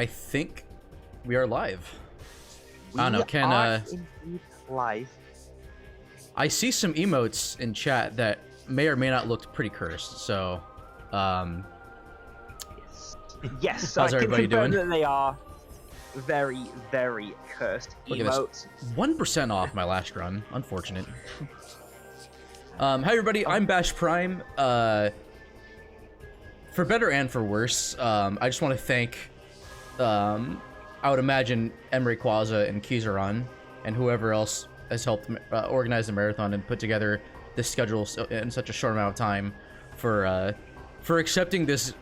I think we are live. We I don't know, can are indeed live. I see some emotes in chat that may or may not look pretty cursed, so Yes, how's I can everybody confirm doing? that they are very, very cursed Look at emotes. this. 1% off my last run. Unfortunate. Hi everybody, I'm Bash Prime. For better and for worse, I just want to thank, I would imagine, Emery Quaza and Kizaron and whoever else has helped organize the marathon and put together this schedule in such a short amount of time for accepting this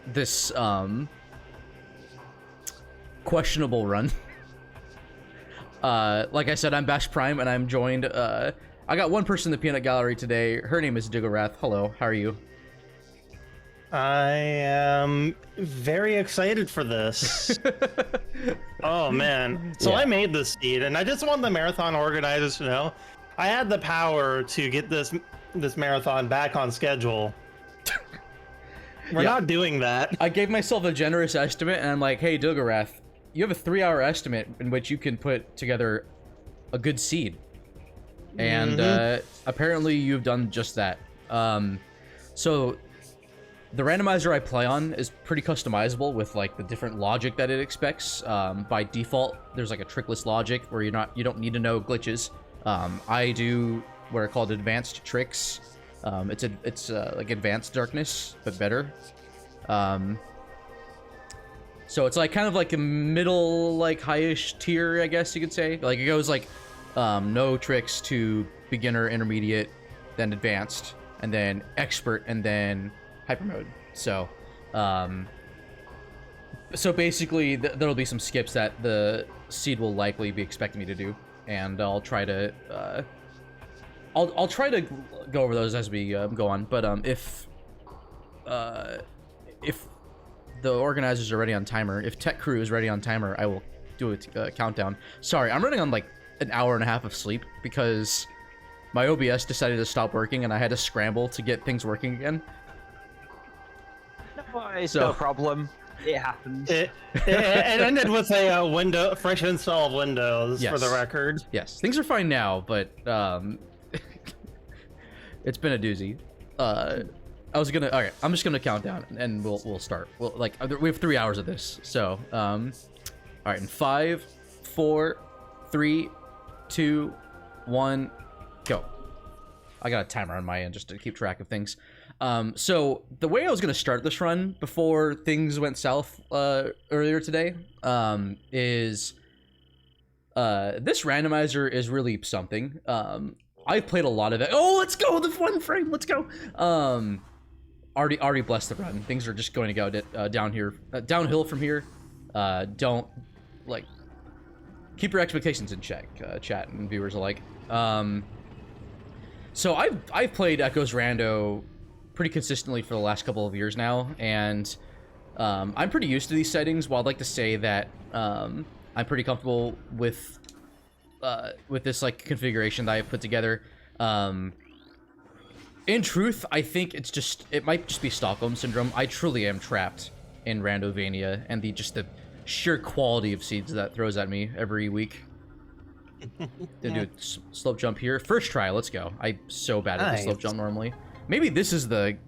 questionable run. Like I said, I'm Bash Prime, and I'm joined, I got one person in the peanut gallery today. Her name is Digorath. Hello, how are you? I am very excited for this. Oh man. So Yeah. I made this seed, and I just want the marathon organizers to know I had the power to get this marathon back on schedule. We're not doing that. I gave myself a generous estimate, and I'm like, hey, Digorath, you have a 3-hour estimate in which you can put together a good seed. And apparently you've done just that. So the randomizer I play on is pretty customizable with like the different logic that it expects. By default, there's like a trickless logic where you don't need to know glitches. I do what are called advanced tricks. It's like advanced darkness, but better. So it's like kind of like a middle, like high-ish tier, I guess you could say. Like it goes like no tricks to beginner, intermediate, then advanced, and then expert, and then hyper mode. So so basically there'll be some skips that the seed will likely be expecting me to do, and I'll try to I'll try to go over those as we go on. But if the organizers are ready on timer, if Tech Crew is ready on timer, I will do a countdown. Sorry, I'm running on like an hour and a half of sleep because my OBS decided to stop working and I had to scramble to get things working again. No, it's no problem. It happens. It ended with a fresh install of Windows, Yes. for the record. Yes, things are fine now, but it's been a doozy. Okay, I'm just gonna count down and we'll start. We have 3 hours of this, so all right, in 5, 4, 3, 2, 1, go. I got a timer on my end just to keep track of things. So the way I was gonna start this run before things went south earlier today is this randomizer is really something. I've played a lot of it. Oh, let's go, the one frame, let's go. Already blessed the run. Things are just going to go downhill from here. Don't like keep your expectations in check, chat and viewers alike. So I've played Echoes Rando pretty consistently for the last couple of years now, and I'm pretty used to these settings. While I'd like to say that I'm pretty comfortable with this like configuration that I've put together. In truth, I think it might just be Stockholm Syndrome. I truly am trapped in Randovania and the sheer quality of seeds that throws at me every week. Then do a slope jump here. First try, let's go. I'm so bad at the slope jump normally. Maybe this is the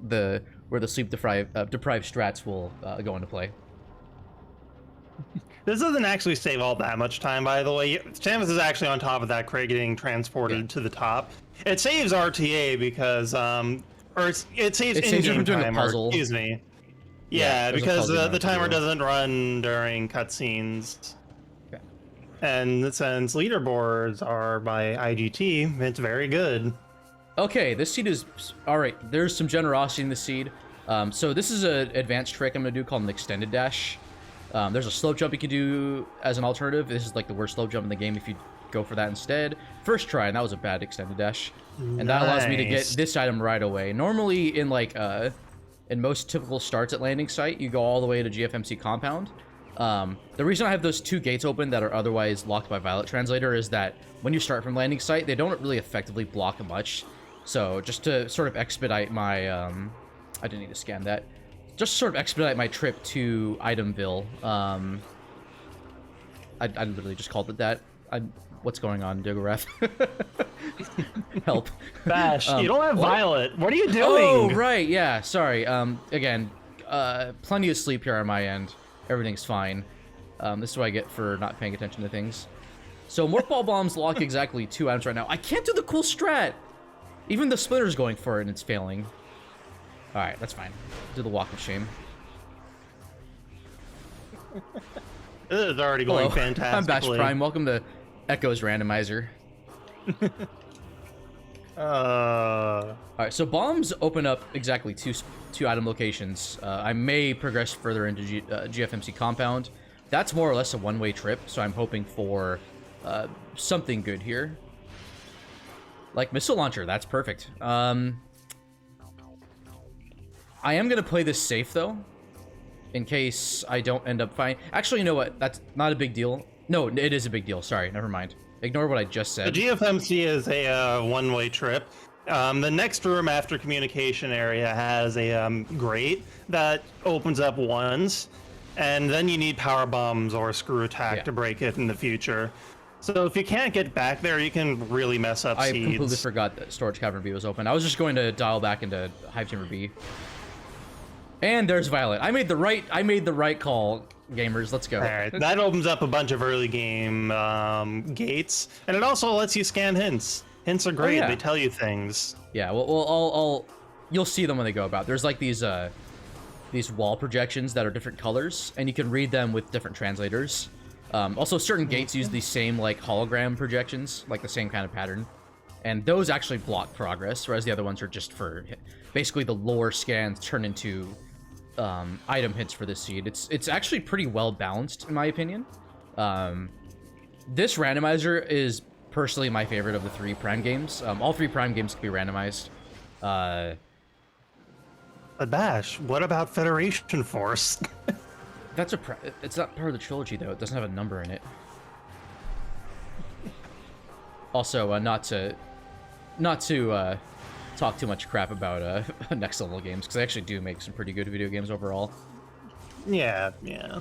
where the sleep deprived strats will go into play. This doesn't actually save all that much time, by the way. Samus is actually on top of that crate getting transported to the top. It saves RTA because, it saves in-game doing a timer. puzzle. Excuse me. Yeah, because the timer doesn't run during cutscenes. Okay. And since leaderboards are by IGT, it's very good. Okay, this seed is all right. There's some generosity in the seed. So this is an advanced trick I'm gonna do called an extended dash. There's a slope jump you can do as an alternative. This is like the worst slope jump in the game if you go for that instead. First try, and that was a bad extended dash. And that allows me to get this item right away. Normally in like in most typical starts at landing site, you go all the way to GFMC compound. The reason I have those two gates open that are otherwise locked by Violet Translator is that when you start from landing site, they don't really effectively block much. So just to sort of expedite my I didn't need to scan that. Just sort of expedite my trip to Itemville. I literally just called it that. What's going on, Digorath? Help. Bash, you don't have what? Violet. What are you doing? Oh, right, yeah, sorry. Again, plenty of sleep here on my end. Everything's fine. This is what I get for not paying attention to things. So, Morph Ball Bombs lock exactly 2 items right now. I can't do the cool strat! Even the Splinter's going for it and it's failing. Alright, that's fine. Do the Walk of Shame. This is already going fantastically. I'm Bash Prime. Welcome to Echo's Randomizer. Alright, so bombs open up exactly two item locations. I may progress further into GFMC Compound. That's more or less a one-way trip, so I'm hoping for something good here. Like Missile Launcher, that's perfect. I am going to play this safe, though, in case I don't end up finding... Actually, you know what? That's not a big deal. No, it is a big deal. Sorry, never mind. Ignore what I just said. The GFMC is a one-way trip. The next room after communication area has a grate that opens up once, and then you need power bombs or screw attack to break it in the future. So if you can't get back there, you can really mess up seeds. I completely forgot that Storage Cavern B was open. I was just going to dial back into Hive Chamber B. And there's Violet. I made the right call, gamers. Let's go. All right, that opens up a bunch of early game gates, and it also lets you scan hints. Hints are great. Oh, yeah. They tell you things. Yeah. Well, you'll see them when they go about. There's like these wall projections that are different colors, and you can read them with different translators. Also, certain gates use the same like hologram projections, like the same kind of pattern, and those actually block progress, whereas the other ones are just for basically the lore scans turn into item hits for this seed. It's actually pretty well balanced in my opinion. This randomizer is personally my favorite of the 3 Prime games. All 3 Prime games can be randomized. But Bash, what about Federation Force? It's not part of the trilogy though. It doesn't have a number in it. Also, not to talk too much crap about next level games, because they actually do make some pretty good video games overall. Yeah.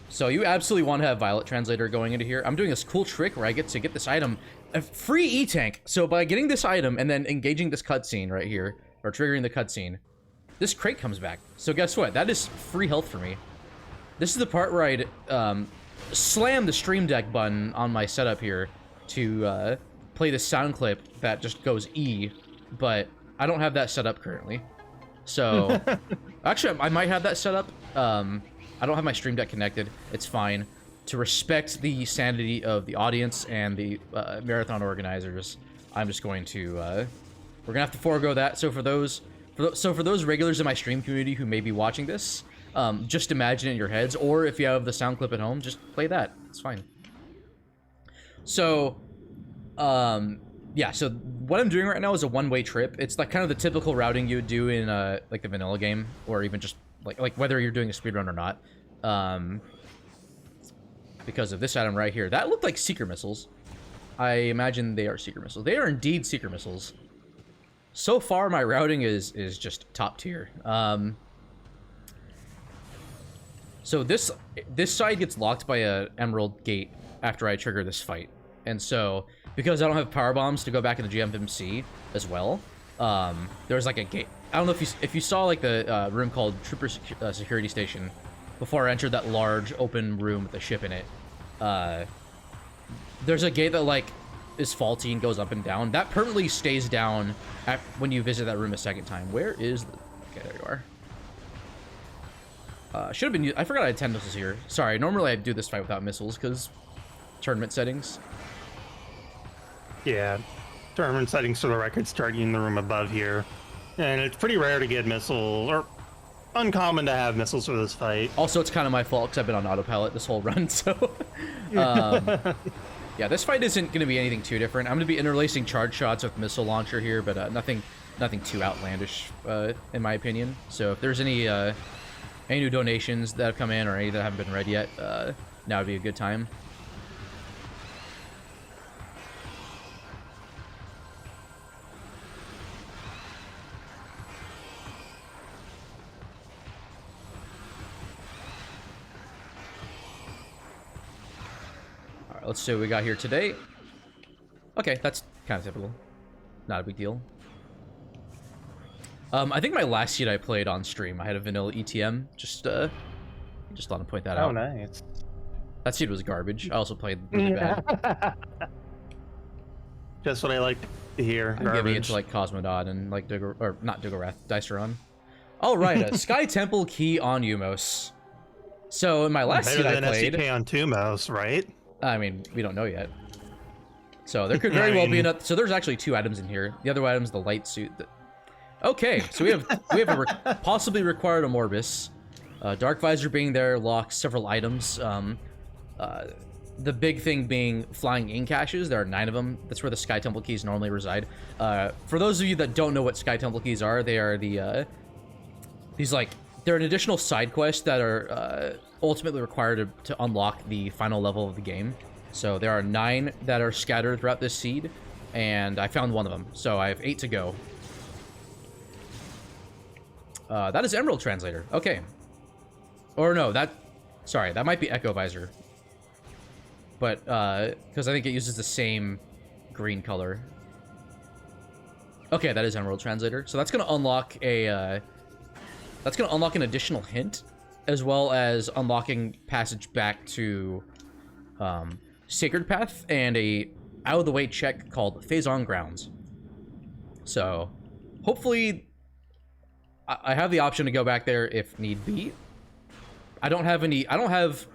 So you absolutely want to have Violet Translator going into here. I'm doing this cool trick where I get to get this item, a free E-Tank. So by getting this item and then engaging this cutscene right here, or triggering the cutscene, this crate comes back. So guess what? That is free health for me. This is the part where I'd slam the Stream Deck button on my setup here to play the sound clip that just goes E, but I don't have that set up currently. So, actually, I might have that set up. I don't have my Stream Deck connected. It's fine. To respect the sanity of the audience and the marathon organizers, I'm just going to... we're going to have to forego that. So for those regulars in my stream community who may be watching this, just imagine it in your heads, or if you have the sound clip at home, just play that. It's fine. So, yeah, so what I'm doing right now is a one-way trip. It's like kind of the typical routing you would do in like the vanilla game, or even just like whether you're doing a speedrun or not. Because of this item right here. That looked like Seeker Missiles. I imagine they are Seeker Missiles. They are indeed Seeker Missiles. So far, my routing is just top tier. So this side gets locked by a Emerald Gate after I trigger this fight. And so, because I don't have power bombs to go back into GMMC as well, there's like a gate. I don't know if you saw like the room called Trooper Security Station before I entered that large open room with a ship in it. There's a gate that like is faulty and goes up and down. That permanently stays down when you visit that room a second time. Where is the... Okay, there you are. Should have been... I forgot I had 10 missiles here. Sorry, normally I do this fight without missiles because tournament settings. Yeah, tournament settings for the record start in the room above here. And it's pretty rare to get missiles, or uncommon to have missiles for this fight. Also, it's kind of my fault because I've been on autopilot this whole run, so... yeah, this fight isn't going to be anything too different. I'm going to be interlacing charge shots with missile launcher here, but nothing too outlandish, in my opinion. So if there's any new donations that have come in or any that haven't been read yet, now would be a good time. let's see what we got here today. Okay, that's kind of typical. Not a big deal. I think my last seed I played on stream, I had a vanilla ETM. Just want to point that out. Oh, nice. That seed was garbage. I also played really bad. Just what I like to hear. I'm giving it to like Cosmodod and like not Dugorath, Diceron. All right, a Sky Temple key on Umos. So in my last seed I played, SDK on Tumos, right? I mean, we don't know yet. So there could very well be enough. So there's actually 2 items in here. The other item's the light suit. Okay, so we have a possibly required Amorbis. Dark Visor being there locks several items. The big thing being flying ink caches. There are 9 of them. That's where the Sky Temple keys normally reside. For those of you that don't know what Sky Temple keys are, they are they're an additional side quest that are ultimately required to unlock the final level of the game. So there are 9 that are scattered throughout this seed, and I found 1 of them. So I have 8 to go. That is Emerald Translator. Okay. Or no, sorry, that might be Echo Visor. But, because I think it uses the same green color. Okay, that is Emerald Translator. So that's going to unlock an additional hint, as well as unlocking passage back to Sacred Path and a out-of-the-way check called Phase On Grounds. So, hopefully, I have the option to go back there if need be. I don't have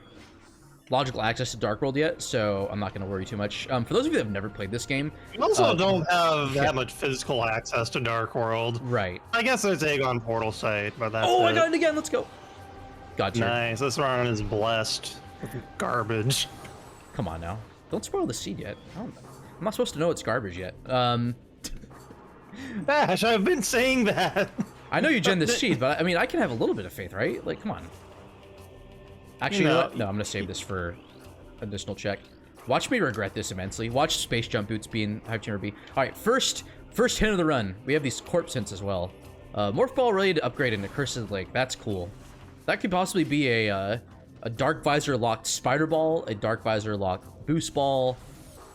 logical access to Dark World yet, so I'm not going to worry too much. For those of you that have never played this game... You also don't have that much physical access to Dark World. Right. I guess there's Aegon Portal site, but that's I got it again! Let's go! Gotcha. Nice, this run is blessed with garbage. Come on now. Don't spoil the seed yet. I'm not supposed to know it's garbage yet. Bash, I've been saying that! I know you gen this seed, but I mean, I can have a little bit of faith, right? Like, come on. Actually, you know what? No, I'm gonna save this for additional check. Watch me regret this immensely. Watch Space Jump Boots being Hive Chamber B. Alright, first hint of the run. We have these corpse hints as well. Morph Ball ready to upgrade into Cursed Lake. That's cool. That could possibly be a Dark Visor locked Spider Ball, a Dark Visor locked Boost Ball,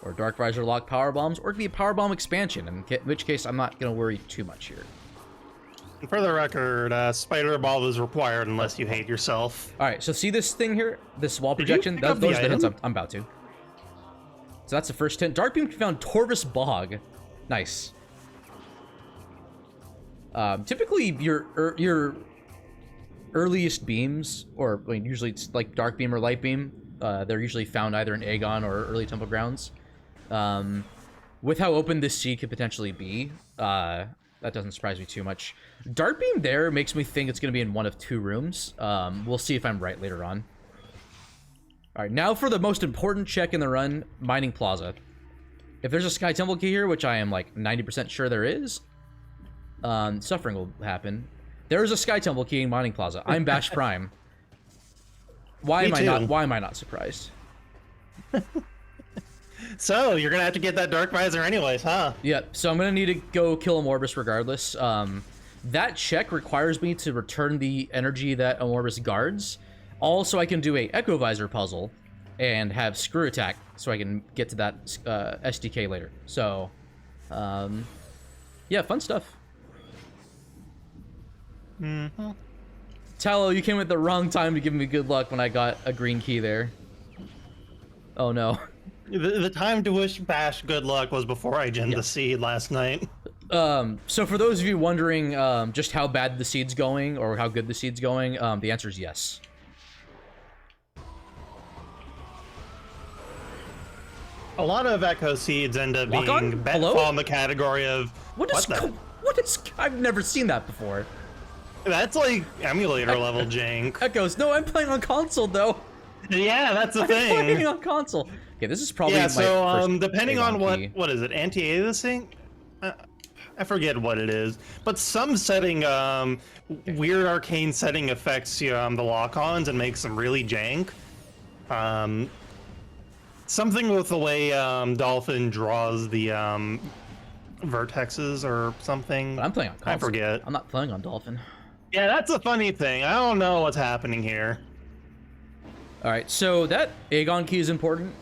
or Dark Visor locked Power Bombs, or it could be a Power Bomb expansion, in which case I'm not gonna worry too much here. For the record, Spider Ball is required unless you hate yourself. Alright, so see this thing here? This wall projection? Those are the hints I'm about to. So that's the first hint. Dark Beam found Torvus Bog. Nice. Typically, your earliest beams, or I mean, usually it's like Dark Beam or Light Beam, they're usually found either in Aegon or early Temple Grounds. With how open this seed could potentially be, that doesn't surprise me too much. Dark Beam there makes me think it's going to be in one of 2 rooms. We'll see if I'm right later on. Alright, now for the most important check in the run, Mining Plaza. If there's a Sky Temple key here, which I am like 90% sure there is, suffering will happen. There is a Sky Temple key in Mining Plaza. I'm Bash Prime. Why am I not surprised? So, you're gonna have to get that Dark Visor anyways, huh? Yeah, so I'm gonna need to go kill Amorbis regardless. That check requires me to return the energy that Amorbis guards. Also, I can do a Echo Visor puzzle and have Screw Attack so I can get to that SDK later. So, yeah, fun stuff. Mm-hmm. Tallow, you came at the wrong time to give me good luck when I got a green key there. Oh no. The time to wish Bash good luck was before I gemmed the seed last night. So for those of you wondering just how bad the seed's going or how good the seed's going, the answer is yes. A lot of Echo seeds end up Lock on? being Hello? fall in the category of What is I've never seen that before. That's like emulator level jank. Echoes, no, I'm playing on console though. Yeah, that's the I'm thing. playing on console. Okay, this is probably Yeah, my so first depending Aegon on key. what is it, anti-aliasing? I forget what it is, but some setting, weird arcane setting affects the lock-ons and makes them really jank. Something with the way Dolphin draws the vertexes or something. But I'm playing on console. I forget. I'm not playing on Dolphin. Yeah, that's a funny thing. I don't know what's happening here. All right, so that Aegon key is important.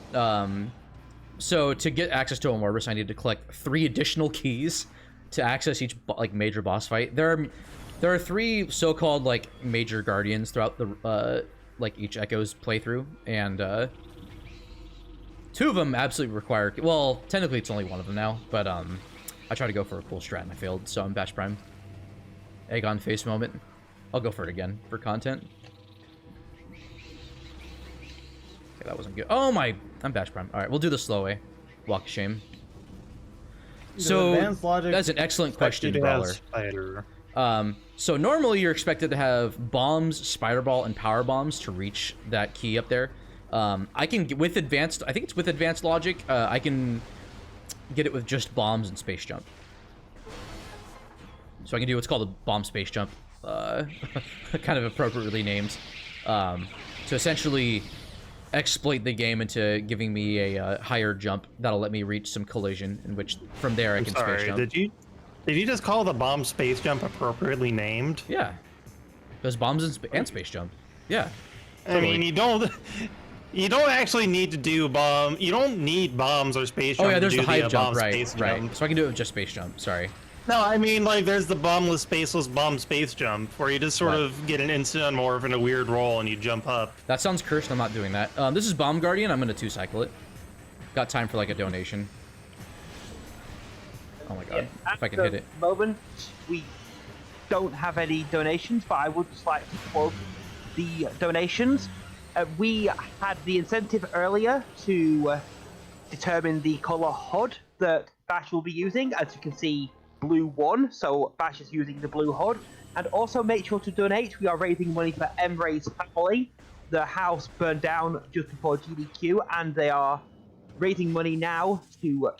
So to get access to a Morbus, I need to collect 3 additional keys to access each like major boss fight. There are 3 so-called like major guardians throughout the like each Echoes playthrough, and 2 of them absolutely require. Well, technically it's only 1 of them now, but I tried to go for a cool strat and I failed, so I'm Bash Prime. Aegon face moment. I'll go for it again for content. Okay, that wasn't good. Oh my, I'm Bash Prime. All right, we'll do the slow way. Walk of shame. So that's an excellent question, Brawler. So normally you're expected to have bombs, spider ball, and power bombs to reach that key up there. I can get with advanced. I think it's with advanced logic. I can get it with just bombs and space jump. So I can do what's called a bomb space jump, kind of appropriately named, to essentially exploit the game into giving me a higher jump that'll let me reach some collision, in which from there I can space jump. Did you just call the bomb space jump appropriately named? Yeah, there's bombs and space jump. Yeah, totally. I mean, you don't actually need to do bomb. You don't need bombs or space jump. Oh yeah, there's the hype jump, right? Jump. So I can do it with just space jump. Sorry. No, I mean, like, there's the bombless, spaceless bomb space jump, where you just sort of get an instant morph in a weird roll and you jump up. That sounds cursed. I'm not doing that. This is Bomb Guardian. I'm going to 2-cycle it. Got time for, like, a donation. Oh my god. Yeah, if I can hit it. At the moment, we don't have any donations, but I would just like to quote the donations. We had the incentive earlier to determine the color HUD that Bash will be using. As you can see, blue 1, so Bash is using the blue HUD. And also make sure to donate. We are raising money for Emre's family. The house burned down just before GDQ, and they are raising money now to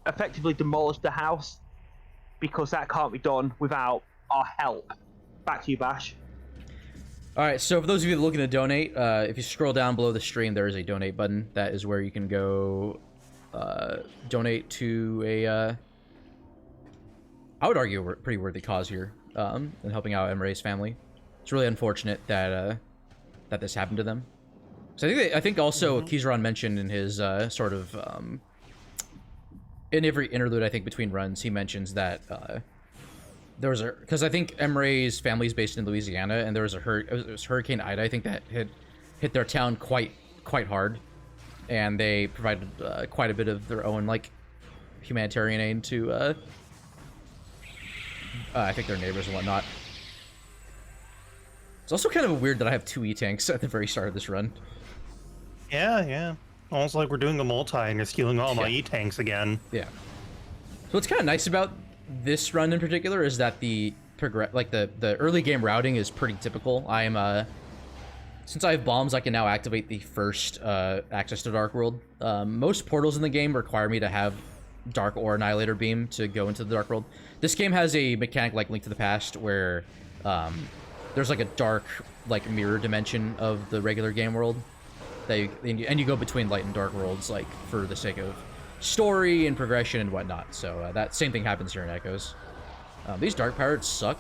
effectively demolish the house, because that can't be done without our help. Back to you, Bash. Alright, so for those of you looking to donate, if you scroll down below the stream, there is a donate button. That is where you can go donate to a... I would argue a pretty worthy cause here, in helping out Emre's family. It's really unfortunate that that this happened to them. So I think also Kizaron mentioned in his sort of in every interlude I think between runs he mentions that there was a, because I think Emre's family is based in Louisiana, and there was it was Hurricane Ida, I think, that had hit their town quite hard, and they provided quite a bit of their own like humanitarian aid to I think their neighbors and whatnot. It's also kind of weird that I have 2 E-tanks at the very start of this run. Yeah. Almost like we're doing a multi and you're stealing all my E-tanks again. Yeah. So what's kind of nice about this run in particular is that the early game routing is pretty typical. I am since I have bombs, I can now activate the first access to Dark World. Most portals in the game require me to have Dark or Annihilator Beam to go into the Dark World. This game has a mechanic like Link to the Past where there's like a dark like mirror dimension of the regular game world that you go between light and dark worlds like for the sake of story and progression and whatnot. So that same thing happens here in Echoes. These dark pirates suck.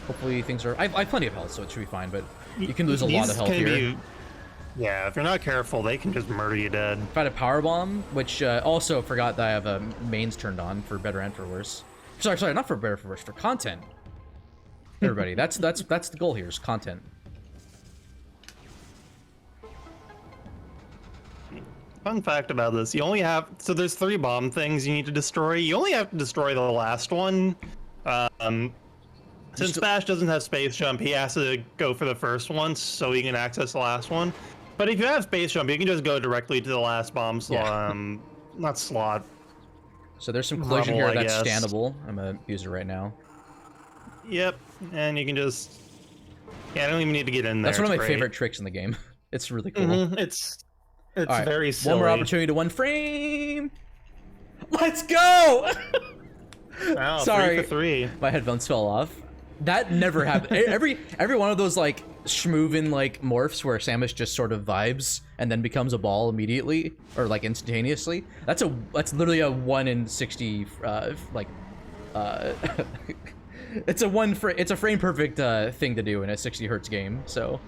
Hopefully things are... I have plenty of health, so it should be fine, but you can lose a lot of health here. Yeah, if you're not careful, they can just murder you dead. If I had a power bomb, which also forgot that I have mains turned on for better and for worse. Sorry, not for better for worse, for content. Everybody, that's the goal here, is content. Fun fact about this, you only have... So there's 3 bomb things you need to destroy. You only have to destroy the last one. Since Bash doesn't have space jump, he has to go for the first one so he can access the last one. But if you have space jump, you can just go directly to the last bomb slot. Yeah. Not slot. So there's some collision here that's standable. I'm gonna use it right now. Yep, and you can just... Yeah, I don't even need to get in there. That's one of my favorite tricks in the game. It's really cool. It's right, very silly. One more opportunity to 1 frame. Let's go! Wow, sorry, 3 for 3. My headphones fell off. That never happened. every one of those like schmoovin like morphs where Samus just sort of vibes and then becomes a ball immediately or like instantaneously. That's literally a 1 in 60 it's a frame perfect thing to do in a 60 hertz game. So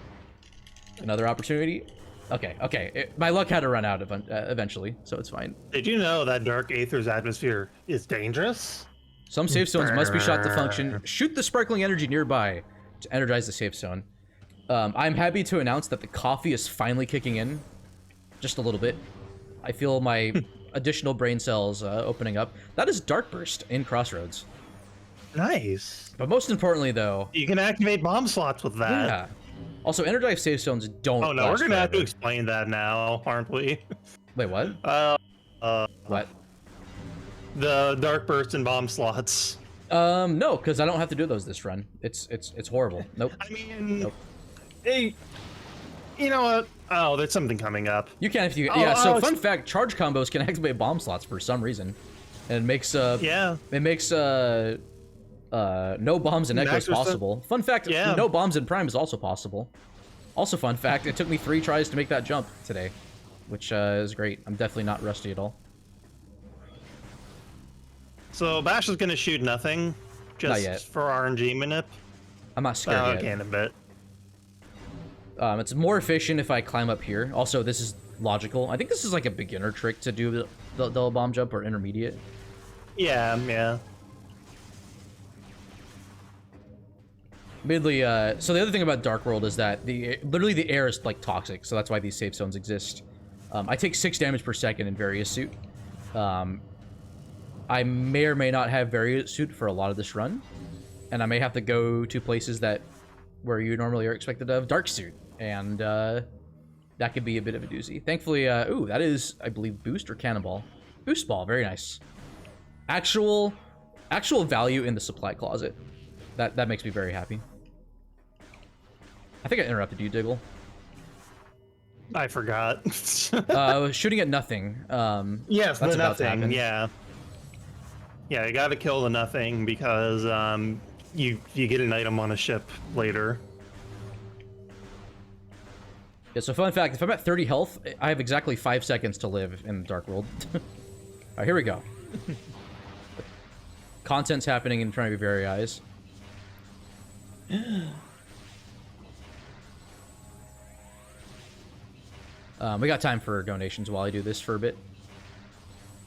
Another opportunity. Okay. My luck had to run out eventually, so it's fine. Did you know that Dark Aether's atmosphere is dangerous? Some safe zones must be shot to function. Shoot the sparkling energy nearby to energize the safe zone. I'm happy to announce that the coffee is finally kicking in. Just a little bit. I feel my additional brain cells opening up. That is Dark Burst in Crossroads. Nice. But most importantly, though... You can activate bomb slots with that. Yeah. Also, energized safe zones don't Oh no, we're last gonna have to forever. explain that now, aren't we? Wait, what? What? The Dark Burst and bomb slots. No, because I don't have to do those this run. It's horrible. Nope. I mean... Nope. Hey, you know what? Oh, there's something coming up. You can if you... so fun fact, charge combos can activate bomb slots for some reason. And it makes, Yeah. It makes, no bombs in Echoes possible. Fun fact, no bombs in Prime is also possible. Also fun fact, it took me 3 tries to make that jump today. Which, is great. I'm definitely not rusty at all. So Bash is gonna shoot nothing, just Not yet. for RNG manip. I'm not scared yet. Okay, in a bit. It's more efficient if I climb up here. Also, this is logical. I think this is like a beginner trick to do the double bomb jump, or intermediate. Yeah. Admittedly, so the other thing about Dark World is that literally the air is like toxic, so that's why these safe zones exist. I take 6 damage per second in Various Suit. I may or may not have Various Suit for a lot of this run, and I may have to go to places where you normally are expected to have Dark Suit, and that could be a bit of a doozy. Thankfully, ooh, that is, I believe, Boost or Cannonball. Boost Ball, very nice. Actual value in the supply closet. That makes me very happy. I think I interrupted you, Diggle. I forgot. I was shooting at nothing. Yes, that's the about to nothing. happen. Yeah, you gotta kill the nothing because you get an item on a ship later. Yeah, so fun fact, if I'm at 30 health, I have exactly 5 seconds to live in the Dark World. Alright, here we go. Content's happening in front of your very eyes. We got time for donations while I do this for a bit.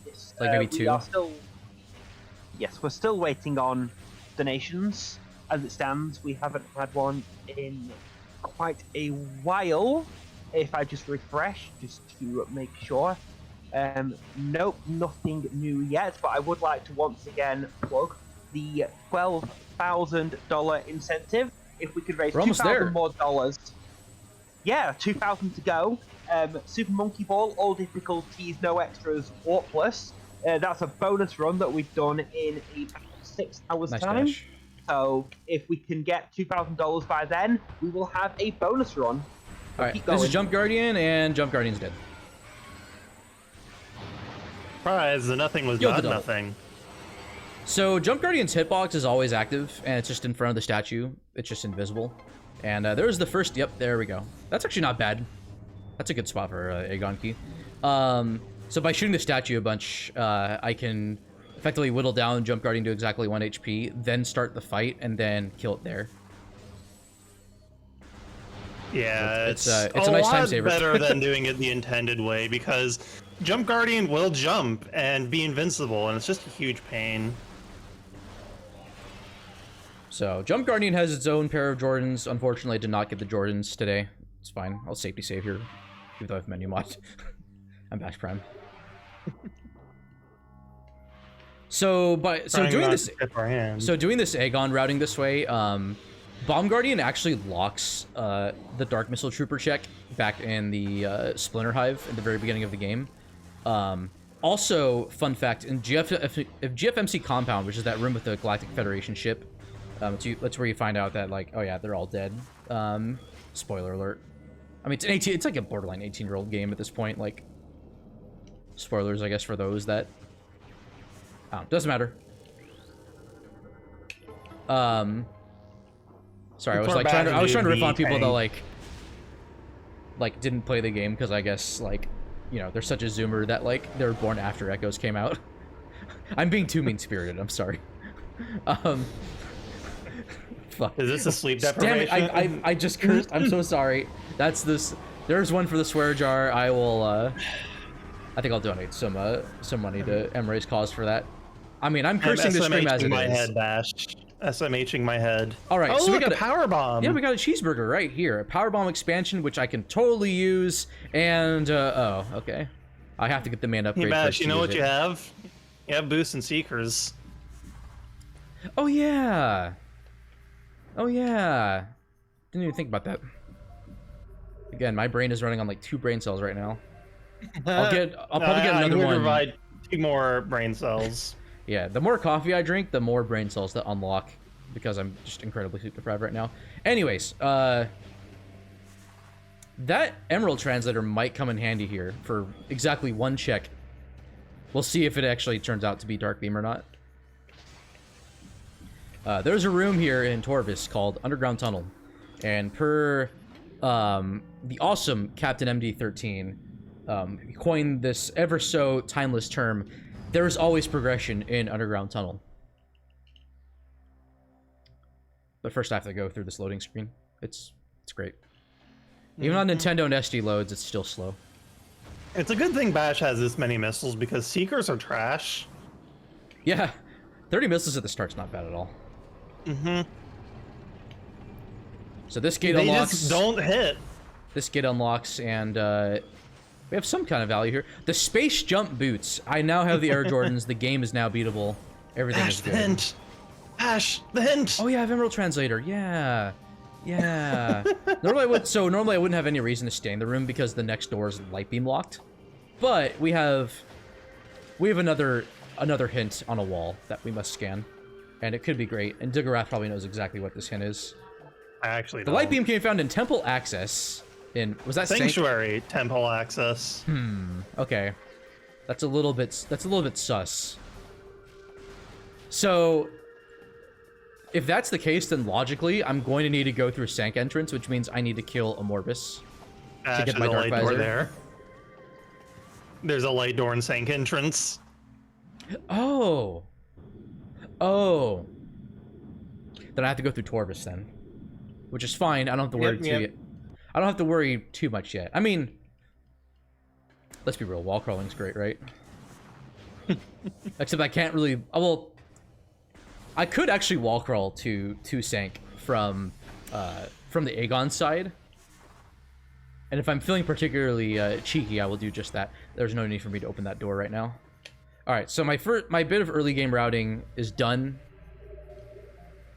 Yes, Like maybe we 2. are still... Yes, we're still waiting on donations. As it stands, we haven't had one in quite a while. If I just refresh, just to make sure. Nope, nothing new yet, but I would like to once again plug the $12,000 incentive. If we could raise $2,000 more dollars. Yeah, 2,000 to go. Super Monkey Ball, all difficulties, no extras, or plus. That's a bonus run that we've done in about 6 hours time. Dash. So if we can get $2,000 by then, we will have a bonus run. Alright, this is Jump Guardian, and Jump Guardian's dead. Surprise, the nothing was not nothing. So Jump Guardian's hitbox is always active, and it's just in front of the statue. It's just invisible. And there's the first, yep, there we go. That's actually not bad. That's a good spot for Aegon Key. So by shooting the statue a bunch, I can effectively whittle down Jump Guardian to exactly 1 HP, then start the fight, and then kill it there. Yeah, it's a nice time saver. Better than doing it the intended way, because Jump Guardian will jump and be invincible, and it's just a huge pain. So Jump Guardian has its own pair of Jordans. Unfortunately, I did not get the Jordans today. It's fine. I'll safety save here, even though I have menu mod. I'm Bash Prime. So doing this Aegon routing this way, Bomb Guardian actually locks the Dark Missile Trooper check back in the Splinter Hive at the very beginning of the game. Also, fun fact, in GFMC Compound, which is that room with the Galactic Federation ship, that's where you find out that, like, oh yeah, they're all dead. Spoiler alert. I mean, it's like a borderline 18-year-old game at this point. Like, spoilers, I guess, for those that... doesn't matter. Sorry, I was like trying to riff on people that like didn't play the game because I guess, like, you know, they're such a zoomer that, like, they were born after Echoes came out. I'm being too mean-spirited, I'm sorry. Fuck. Is this a sleep Damn deprivation? it! I just cursed. I'm so sorry. That's this. There's one for the swear jar. I will. I think I'll donate some money to Emre's cause for that. I mean, I'm cursing the stream as it my is. head, Bash. SMHing my head. All right, oh, so we look, got a power bomb. Yeah, we got a cheeseburger right here. A power bomb expansion, which I can totally use. And oh, okay. I have to get the man upgrade. Hey, Bash, first you to know use what it. you have? You have boosts and seekers. Oh yeah. Oh yeah. Didn't even think about that. Again, my brain is running on like 2 brain cells right now. I'll probably get another one. Provide 2 more brain cells. Yeah, the more coffee I drink, the more brain cells that unlock, because I'm just incredibly sleep deprived right now. Anyways, that Emerald Translator might come in handy here for exactly 1 check. We'll see if it actually turns out to be Dark Beam or not. There's a room here in Torvis called Underground Tunnel, and per the awesome Captain MD13 coined this ever so timeless term, there's always progression in Underground Tunnel. But first I have to go through this loading screen. It's great. Even on Nintendo and SD loads, it's still slow. It's a good thing Bash has this many missiles, because seekers are trash. Yeah, 30 missiles at the start's not bad at all. Mm-hmm. So this gate They unlocks. just don't hit. This gate unlocks, and we have some kind of value here. The space jump boots. I now have the Air Jordans. The game is now beatable. Everything Bash, is the good. hint. Bash, the hint. Oh yeah, I have Emerald Translator. Yeah, yeah. normally I wouldn't have any reason to stay in the room because the next door is light beam locked. But we have another hint on a wall that we must scan, and it could be great. And Diggerath probably knows exactly what this hint is. I actually The light beam can be found in Temple Access. Was that Sanctuary Temple Access? Okay, that's a little bit sus. So, if that's the case, then logically, I'm going to need to go through Sank entrance, which means I need to kill a Morbus to get my Dark light door Visor. there. There's a light door in Sank entrance. Oh. Then I have to go through Torvis then, which is fine. I don't have to worry I don't have to worry too much yet. I mean, let's be real. Wall crawling's great, right? Except I can't really. Well, I could actually wall crawl to Sank from the Aegon side, and if I'm feeling particularly cheeky, I will do just that. There's no need for me to open that door right now. All right, so my bit of early game routing is done.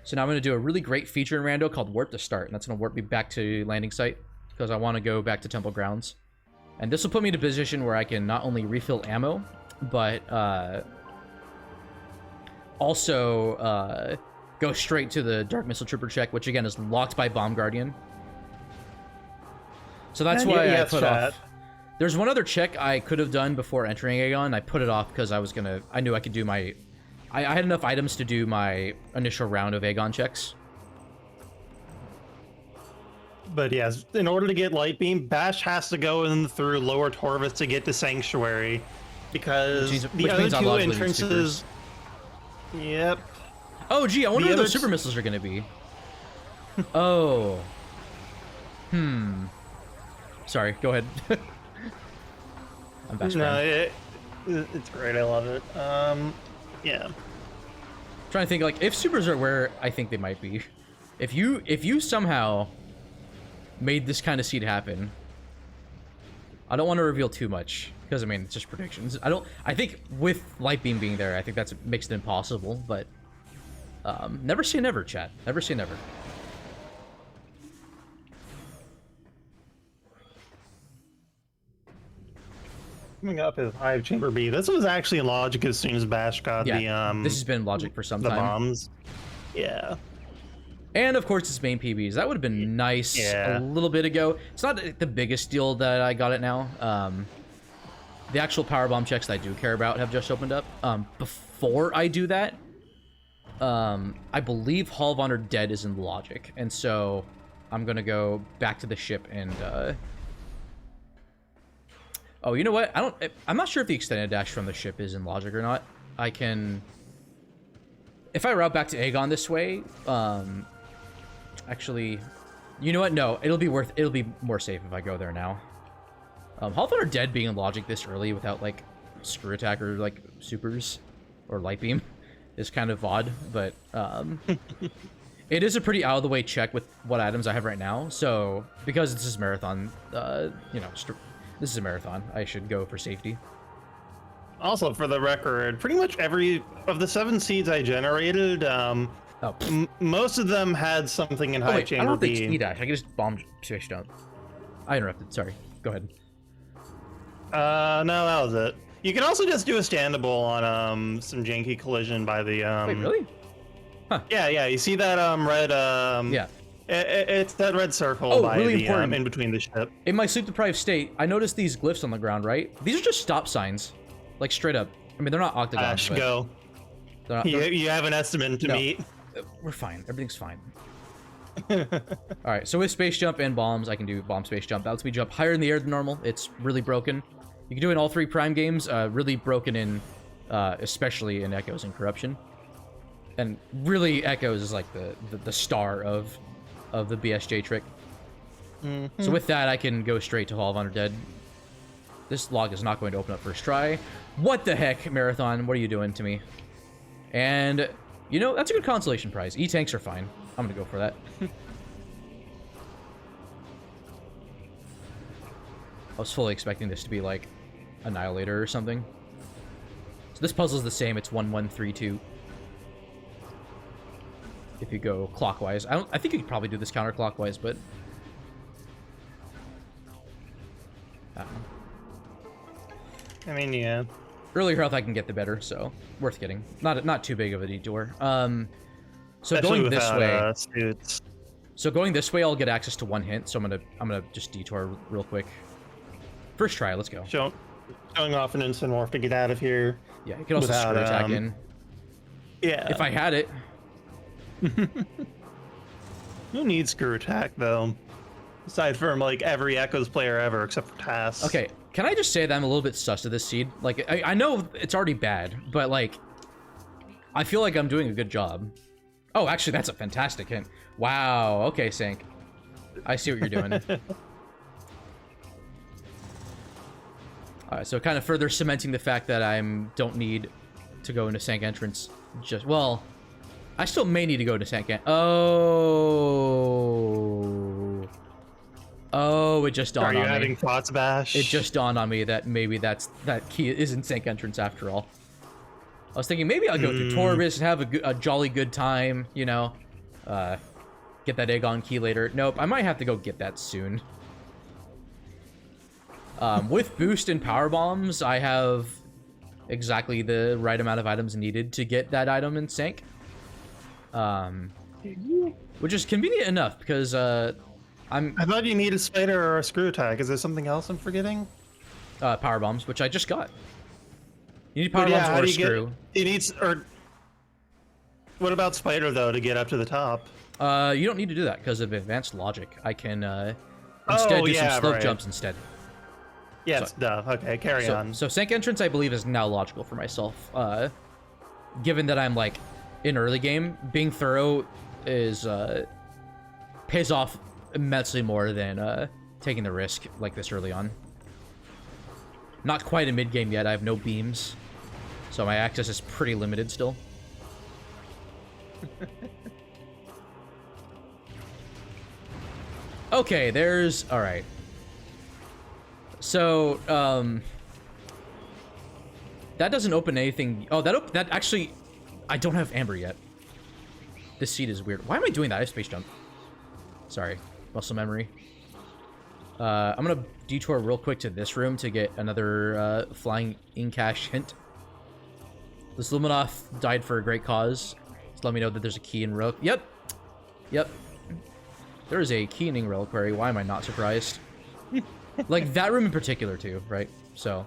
So now I'm going to do a really great feature in Rando called Warp to Start, and that's going to warp me back to landing site because I want to go back to Temple Grounds. And this will put me in a position where I can not only refill ammo, but also go straight to the Dark Missile Trooper check, which again is locked by Bomb Guardian. So that's why I put off. There's one other check I could have done before entering Aegon. I put it off because I knew I could do my... I had enough items to do my initial round of Aegon checks. But yes, in order to get Light Beam, Bash has to go in through Lower Torvis to get to Sanctuary, because the other 2 entrances... Yep. Oh, gee, I wonder where those super missiles are going to be. Oh. Sorry, go ahead. I'm Bash. No, it's great. I love it. Yeah. Trying to think, like, if supers are where I think they might be. If you somehow made this kind of seed happen, I don't want to reveal too much because I mean it's just predictions. I think with Light Beam being there, I think that's makes it impossible. But never say never, chat. Never say never. Coming up is Hive Chamber B. This was actually in logic as soon as Bash got Yeah, the this has been logic for some the time. bombs. Yeah. And of course it's main PBs. That would have been nice a little bit ago. It's not the biggest deal that I got it now. The actual power bomb checks that I do care about have just opened up. Before I do that, I believe Hall of Honor Dead is in logic, and so I'm gonna go back to the ship and oh, you know what? I'm not sure if the extended dash from the ship is in logic or not. I can... If I route back to Aegon this way, Actually, you know what? No, it'll be more safe if I go there now. Hellfire Dead being in logic this early without, like, screw attack or, like, supers or light beam is kind of odd, but, it is a pretty out-of-the-way check with what items I have right now, so, because this is marathon, you know, this is a marathon, I should go for safety. Also, for the record, pretty much every of the 7 seeds I generated, most of them had something in high wait, chamber I don't have the B. T-dash, I can just bomb space jump. I interrupted, sorry. Go ahead. No, that was it. You can also just do a standable on some janky collision by the Wait, really? Huh. Yeah, you see that red Yeah. It's that red circle by really the important. in between the ship. In my sleep-deprived state, I noticed these glyphs on the ground, right? These are just stop signs. Like, straight up. I mean, they're not octagons, Ash, but go. You have an estimate to meet. We're fine. Everything's fine. Alright, so with space jump and bombs, I can do bomb space jump. That lets me jump higher in the air than normal. It's really broken. You can do it in all 3 Prime games. Really broken in, especially in Echoes and Corruption. And really, Echoes is like the star of the BSJ trick. So with that, I can go straight to Hall of Honor Dead. This log is not going to open up first try. What the heck, Marathon? What are you doing to me? And, you know, that's a good consolation prize. E-tanks are fine. I'm gonna go for that. I was fully expecting this to be, like, Annihilator or something. So this puzzle's the same. It's 1, 1, 3, 2. If you go clockwise. I think you could probably do this counterclockwise, but... I mean, yeah. Earlier health I can get the better, so worth getting. Not too big of a detour. So Especially going this way. Suits. So going this way, I'll get access to 1 hint. So I'm gonna just detour real quick. First try, let's go. Showing off an instant morph to get out of here. Yeah, you can also screw attack in. Yeah. If I had it. Who needs screw attack though? Aside from like every Echoes player ever, except for Tass. Okay, can I just say that I'm a little bit sus of this seed? Like, I know it's already bad, but like, I feel like I'm doing a good job. Oh, actually, that's a fantastic hint. Wow. Okay, Sank. I see what you're doing. Alright, so kind of further cementing the fact that I don't need to go into Sank entrance. Well, I still may need to go to Sank Oh, it just dawned on me. Are you having thoughts, Bash? It just dawned on me that maybe that key isn't Sank entrance after all. I was thinking maybe I'll go through Torvis and have a jolly good time, you know. Get that Aegon key later. Nope, I might have to go get that soon. With boost and power bombs, I have exactly the right amount of items needed to get that item in Sank. Which is convenient enough because I thought you needed spider or a screw attack. Is there something else I'm forgetting? Power bombs, which I just got. You need power bombs or a screw. What about spider though to get up to the top? You don't need to do that because of advanced logic. I can instead do some slope jumps instead. Yes, duh. Okay, carry on. So Sank entrance, I believe, is now logical for myself. Given that I'm like in early game, being thorough is pays off immensely more than taking the risk like this early on. Not quite in mid game yet. I have no beams, so my access is pretty limited still. Okay, there's all right. So, that doesn't open anything. Oh, that actually, I don't have amber yet. This seed is weird. Why am I doing that? I have space jump. Sorry, muscle memory. I'm gonna detour real quick to this room to get another flying in-cache hint. This Luminoth died for a great cause. Just let me know that there's a key in relic. Yep. There is a keying reliquary. Why am I not surprised? Like, that room in particular, too, right? So,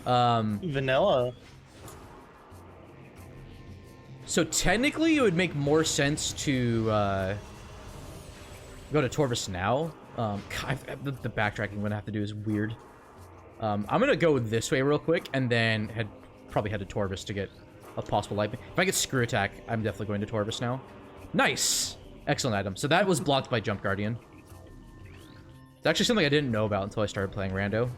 Vanilla. So, technically, it would make more sense to, go to Torvis now. The backtracking I'm gonna have to do is weird. I'm gonna go this way real quick, and then probably head to Torvis to get a possible light. If I get screw attack, I'm definitely going to Torvis now. Nice! Excellent item. So that was blocked by Jump Guardian. It's actually something I didn't know about until I started playing Rando.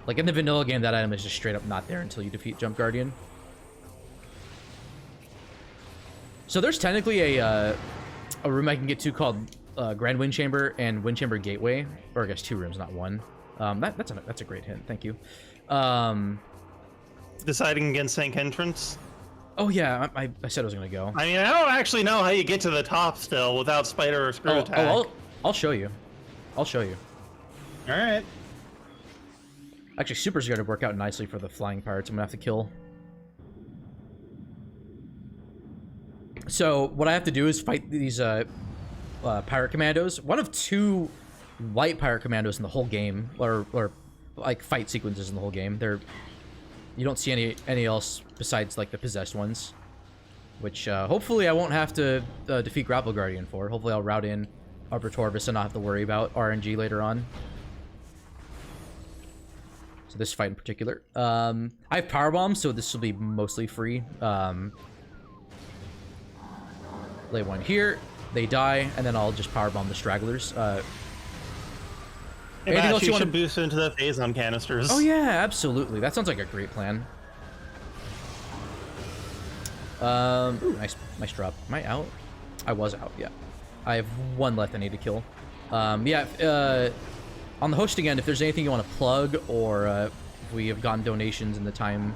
Like, in the vanilla game, that item is just straight up not there until you defeat Jump Guardian. So there's technically a room I can get to called Grand Wind Chamber and Wind Chamber Gateway. Or I guess 2 rooms, not 1. That's a great hint. Thank you. Deciding against Sank Entrance? Oh, yeah. I said I was going to go. I mean, I don't actually know how you get to the top still without spider or screw attack. I'll show you. I'll show you. All right. Actually, Super's going to work out nicely for the flying pirates I'm going to have to kill. So, what I have to do is fight these pirate commandos. One of 2 white pirate commandos in the whole game, or like fight sequences in the whole game. You don't see any else besides like the possessed ones, which hopefully I won't have to defeat Grapple Guardian for. Hopefully I'll route in Arbor Torvus and not have to worry about RNG later on. So this fight in particular, I have power bombs, so this will be mostly free. Lay one here, they die, and then I'll just power bomb the stragglers. Hey, anything else you you want should boost into the Phazon canisters. Oh yeah, absolutely. That sounds like a great plan. Ooh, nice drop. Am I out? I was out, yeah. I have 1 left I need to kill. On the hosting end, if there's anything you want to plug, or if we have gotten donations in the time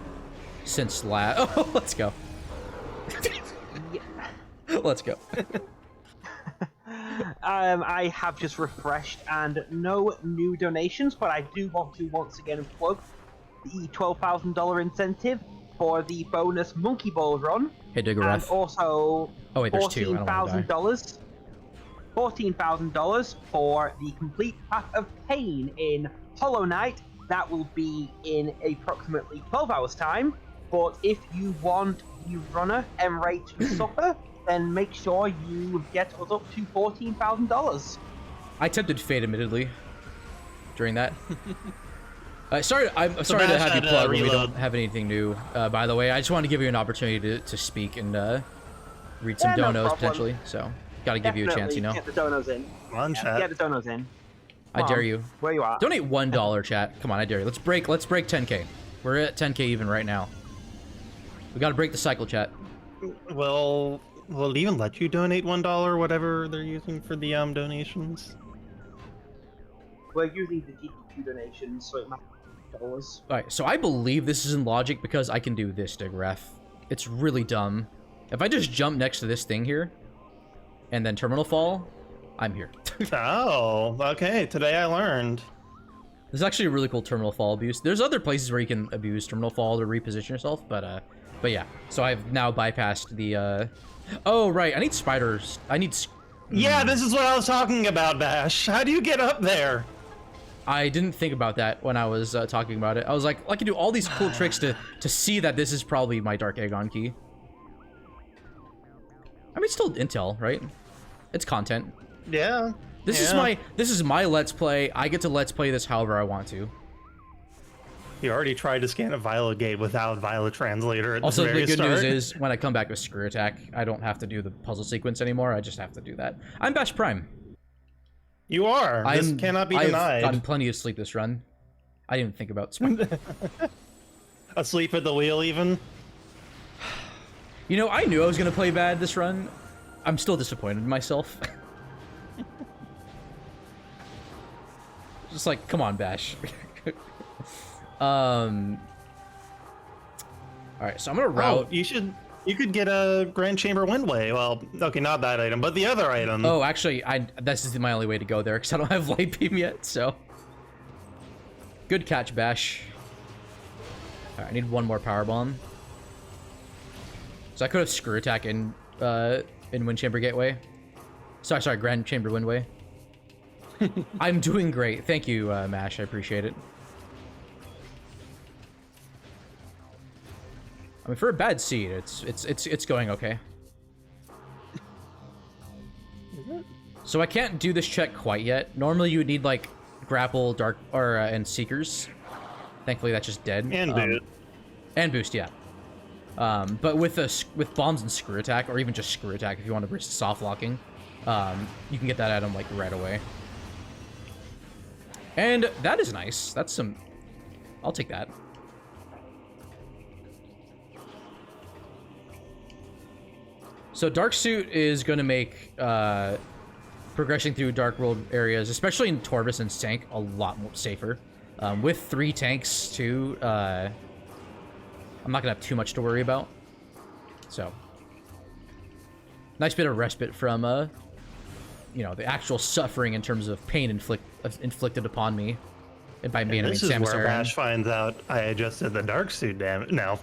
since last... Oh, let's go. Let's go. I have just refreshed, and no new donations, but I do want to once again plug the $12,000 incentive for the bonus Monkey Ball run. Hey, Digger and Ref. also Oh wait, there's 2. I don't want to die. $14,000 for the complete Path of Pain in Hollow Knight. That will be in approximately 12 hours time. But if you want the runner M-Rate to suffer, then make sure you get us up to $14,000. I tempted fate, admittedly, during that. I'm sorry to have you plug when we don't have anything new. By the way, I just wanted to give you an opportunity to speak and read some donos potentially. So, gotta give you a chance, you know. Get the donos in. Get the donos in. I dare you. Where you are? Donate $1, chat. Come on, I dare you. Let's break 10K. We're at 10K even right now. We gotta break the cycle, chat. Well, will it even let you donate $1, whatever they're using for the donations? We're using the GQ donations, so it might be $. Alright, so I believe this is in logic because I can do this, Digref. It's really dumb. If I just jump next to this thing here, and then terminal fall, I'm here. Oh, okay. Today I learned. This is actually a really cool terminal fall abuse. There's other places where you can abuse terminal fall to reposition yourself, but yeah. So I've now bypassed the, Oh, right. I need spiders. Yeah, this is what I was talking about, Bash. How do you get up there? I didn't think about that when I was talking about it. I was like, I can do all these cool tricks to see that this is probably my Dark Aegon key. I mean, it's still intel, right? It's content. Yeah. This is my Let's Play. I get to Let's Play this however I want to. You already tried to scan a Violet Gate without Violet Translator at Also, the very the good start. news is, when I come back with Screw Attack, I don't have to do the puzzle sequence anymore. I just have to do that. I'm Bash Prime. You are. This cannot be denied. I've gotten plenty of sleep this run. I didn't think about sleep. Asleep at the wheel, even? You know, I knew I was going to play bad this run. I'm still disappointed in myself. Just like, come on, Bash. Alright, so I'm gonna route. Oh, you could get a Grand Chamber Windway. Well, okay, not that item, but the other item. Oh, actually, this is my only way to go there because I don't have Light Beam yet. So, good catch, Bash. Alright, I need 1 more power bomb. So I could have Screw Attack in Wind Chamber Gateway. Sorry, Grand Chamber Windway. I'm doing great. Thank you, Mash. I appreciate it. I mean, for a bad seed, it's going okay. So I can't do this check quite yet. Normally, you would need like grapple, dark, or and seekers. Thankfully, that's just dead. And boost. And boost, yeah. But with bombs and Screw Attack, or even just Screw Attack, if you want to risk soft locking, you can get that item like right away. And that is nice. That's some... I'll take that. So Dark Suit is going to make progressing through Dark World areas, especially in Torvus and Sank, a lot more safer. With 3 tanks, too, I'm not going to have too much to worry about. So, nice bit of respite from, you know, the actual suffering in terms of pain inflicted upon me. And by me, I mean This is Samus where Aran. Bash finds out I adjusted the Dark Suit damage. No.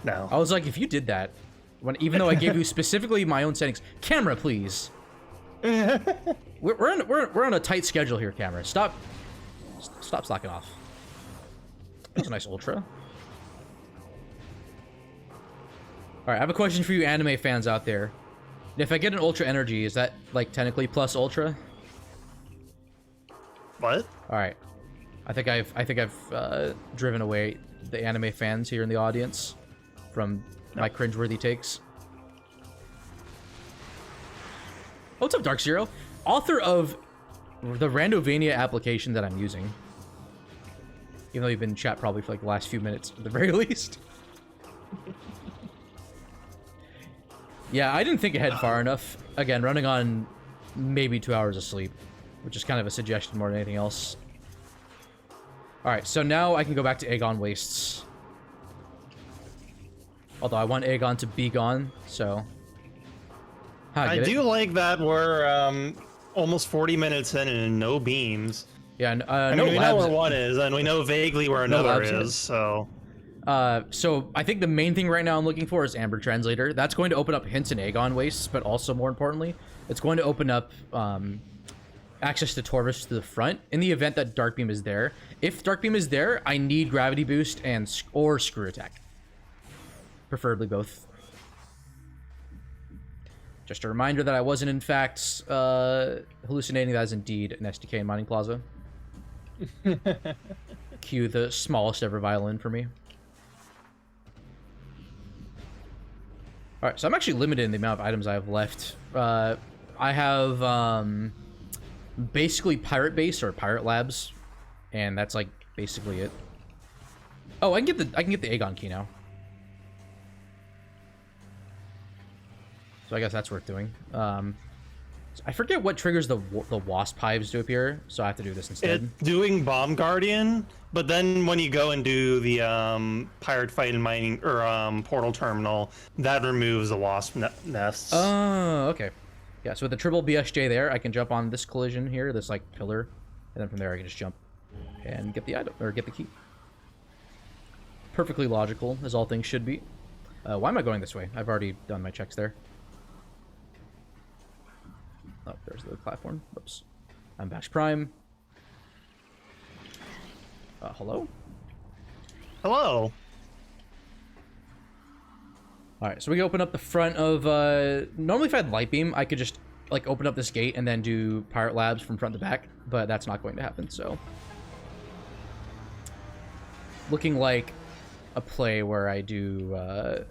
No. I was like, if you did that, even though I gave you specifically my own settings, camera, please. we're on a tight schedule here, camera. Stop slacking off. That's a nice ultra. All right, I have a question for you, anime fans out there. If I get an ultra energy, is that like technically plus ultra? What? All right, I think I've driven away the anime fans here in the audience from my cringeworthy takes. What's up, Dark Zero? Author of the Randomizer application that I'm using. Even though you've been in chat probably for like the last few minutes, at the very least. Yeah, I didn't think ahead far enough. Again, running on maybe 2 hours of sleep, which is kind of a suggestion more than anything else. Alright, so now I can go back to Aegon Wastes. Although I want Aegon to be gone, so... I do like that we're almost 40 minutes in and no beams. Yeah, I mean, we know where one is, and we know vaguely where another is, so... So I think the main thing right now I'm looking for is Amber Translator. That's going to open up hints in Aegon Wastes, but also more importantly, it's going to open up access to Torvus to the front in the event that Dark Beam is there. If Dark Beam is there, I need Gravity Boost or Screw Attack. Preferably both. Just a reminder that I wasn't, in fact, hallucinating. That is indeed an SDK in Mining Plaza. Cue the smallest ever violin for me. Alright, so I'm actually limited in the amount of items I have left. I have basically Pirate Base or Pirate Labs, and that's like basically it. Oh, I can get the Aegon key now. So I guess that's worth doing. I forget what triggers the Wasp Hives to appear, so I have to do this instead. It's doing Bomb Guardian, but then when you go and do the Pirate Fight and Mining, or Portal Terminal, that removes the Wasp nests. Oh, okay. Yeah, so with the triple BSJ there, I can jump on this collision here, this like pillar, and then from there I can just jump and get the item, or get the key. Perfectly logical, as all things should be. Why am I going this way? I've already done my checks there. Oh, there's the platform. Whoops. I'm Bash Prime. Hello? Hello. Alright, so we can open up the front of, normally if I had Light Beam, I could just, like, open up this gate and then do Pirate Labs from front to back, but that's not going to happen, so. Looking like a play where I do, I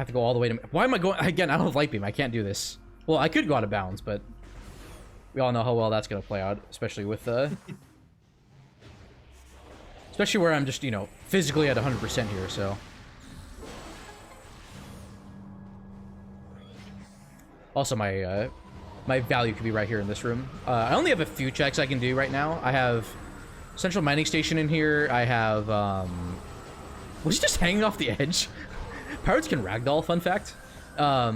have to go all the way to... Why am I going... Again, I don't have Light Beam. I can't do this. Well, I could go out of bounds, but... We all know how well that's going to play out, especially with... especially where I'm just, you know, physically at 100% here, so... Also, my value could be right here in this room. I only have a few checks I can do right now. I have Central Mining Station in here. I have... Was he just hanging off the edge? Pirates can ragdoll, fun fact. I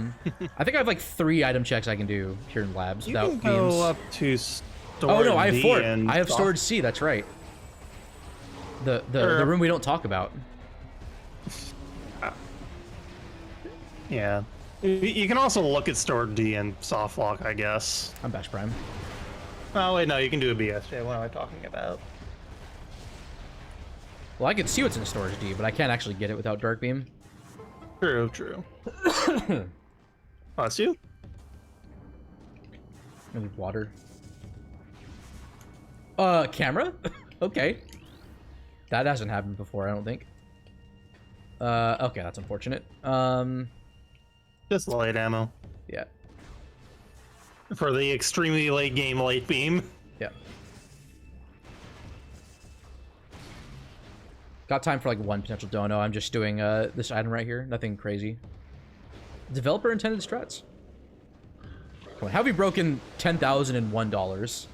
think I have like 3 item checks I can do here in labs You without can beams. go up to storage Oh no, I have D 4. and I have storage C, that's right. The room we don't talk about. Yeah. You can also look at storage D and soft lock, I guess. I'm Bash Prime. Oh wait, no, you can do a BSJ. What am I talking about? Well, I can see what's in storage D, but I can't actually get it without Dark Beam. True, true. Oh, that's you? I need water. Camera? Okay. That hasn't happened before, I don't think. Okay, that's unfortunate. Just light ammo. Yeah. For the extremely late game light beam. Yeah. Got time for like one potential dono. I'm just doing this item right here. Nothing crazy. Developer intended strats. Come on, how have we broken $10,001?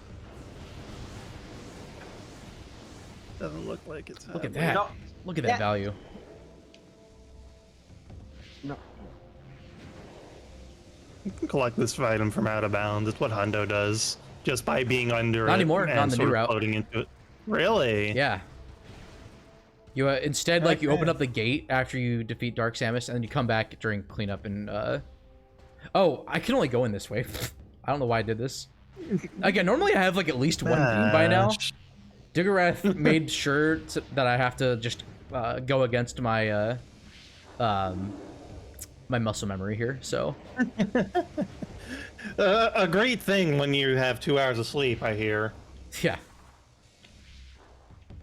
Doesn't look like it's Look at happening. that. No. Look at that Yeah. value. No. You can collect this item from out of bounds. It's what Hundo does, just by being under Not it anymore, and not on the sort new of route. floating into it. Really? Yeah. You instead, like, you Okay. open up the gate after you defeat Dark Samus, and then you come back during cleanup and, Oh, I can only go in this way. I don't know why I did this. Again, normally I have, like, at least one beam by now. Diggorath made sure that I have to just go against my my muscle memory here, so... A great thing when you have 2 hours of sleep, I hear. Yeah.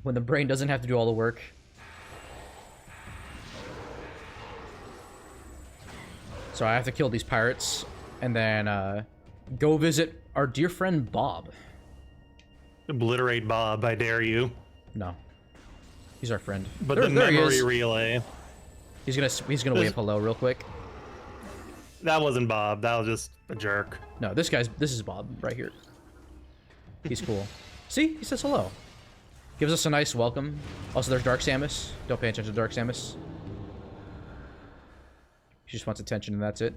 When the brain doesn't have to do all the work. So I have to kill these pirates, and then go visit our dear friend Bob. Obliterate Bob, I dare you. No. He's our friend. But There the he memory is. relay. He's gonna wave hello real quick. That wasn't Bob, that was just a jerk. No, this is Bob right here. He's cool. See? He says hello. Gives us a nice welcome. Also, there's Dark Samus. Don't pay attention to Dark Samus. She just wants attention and that's it.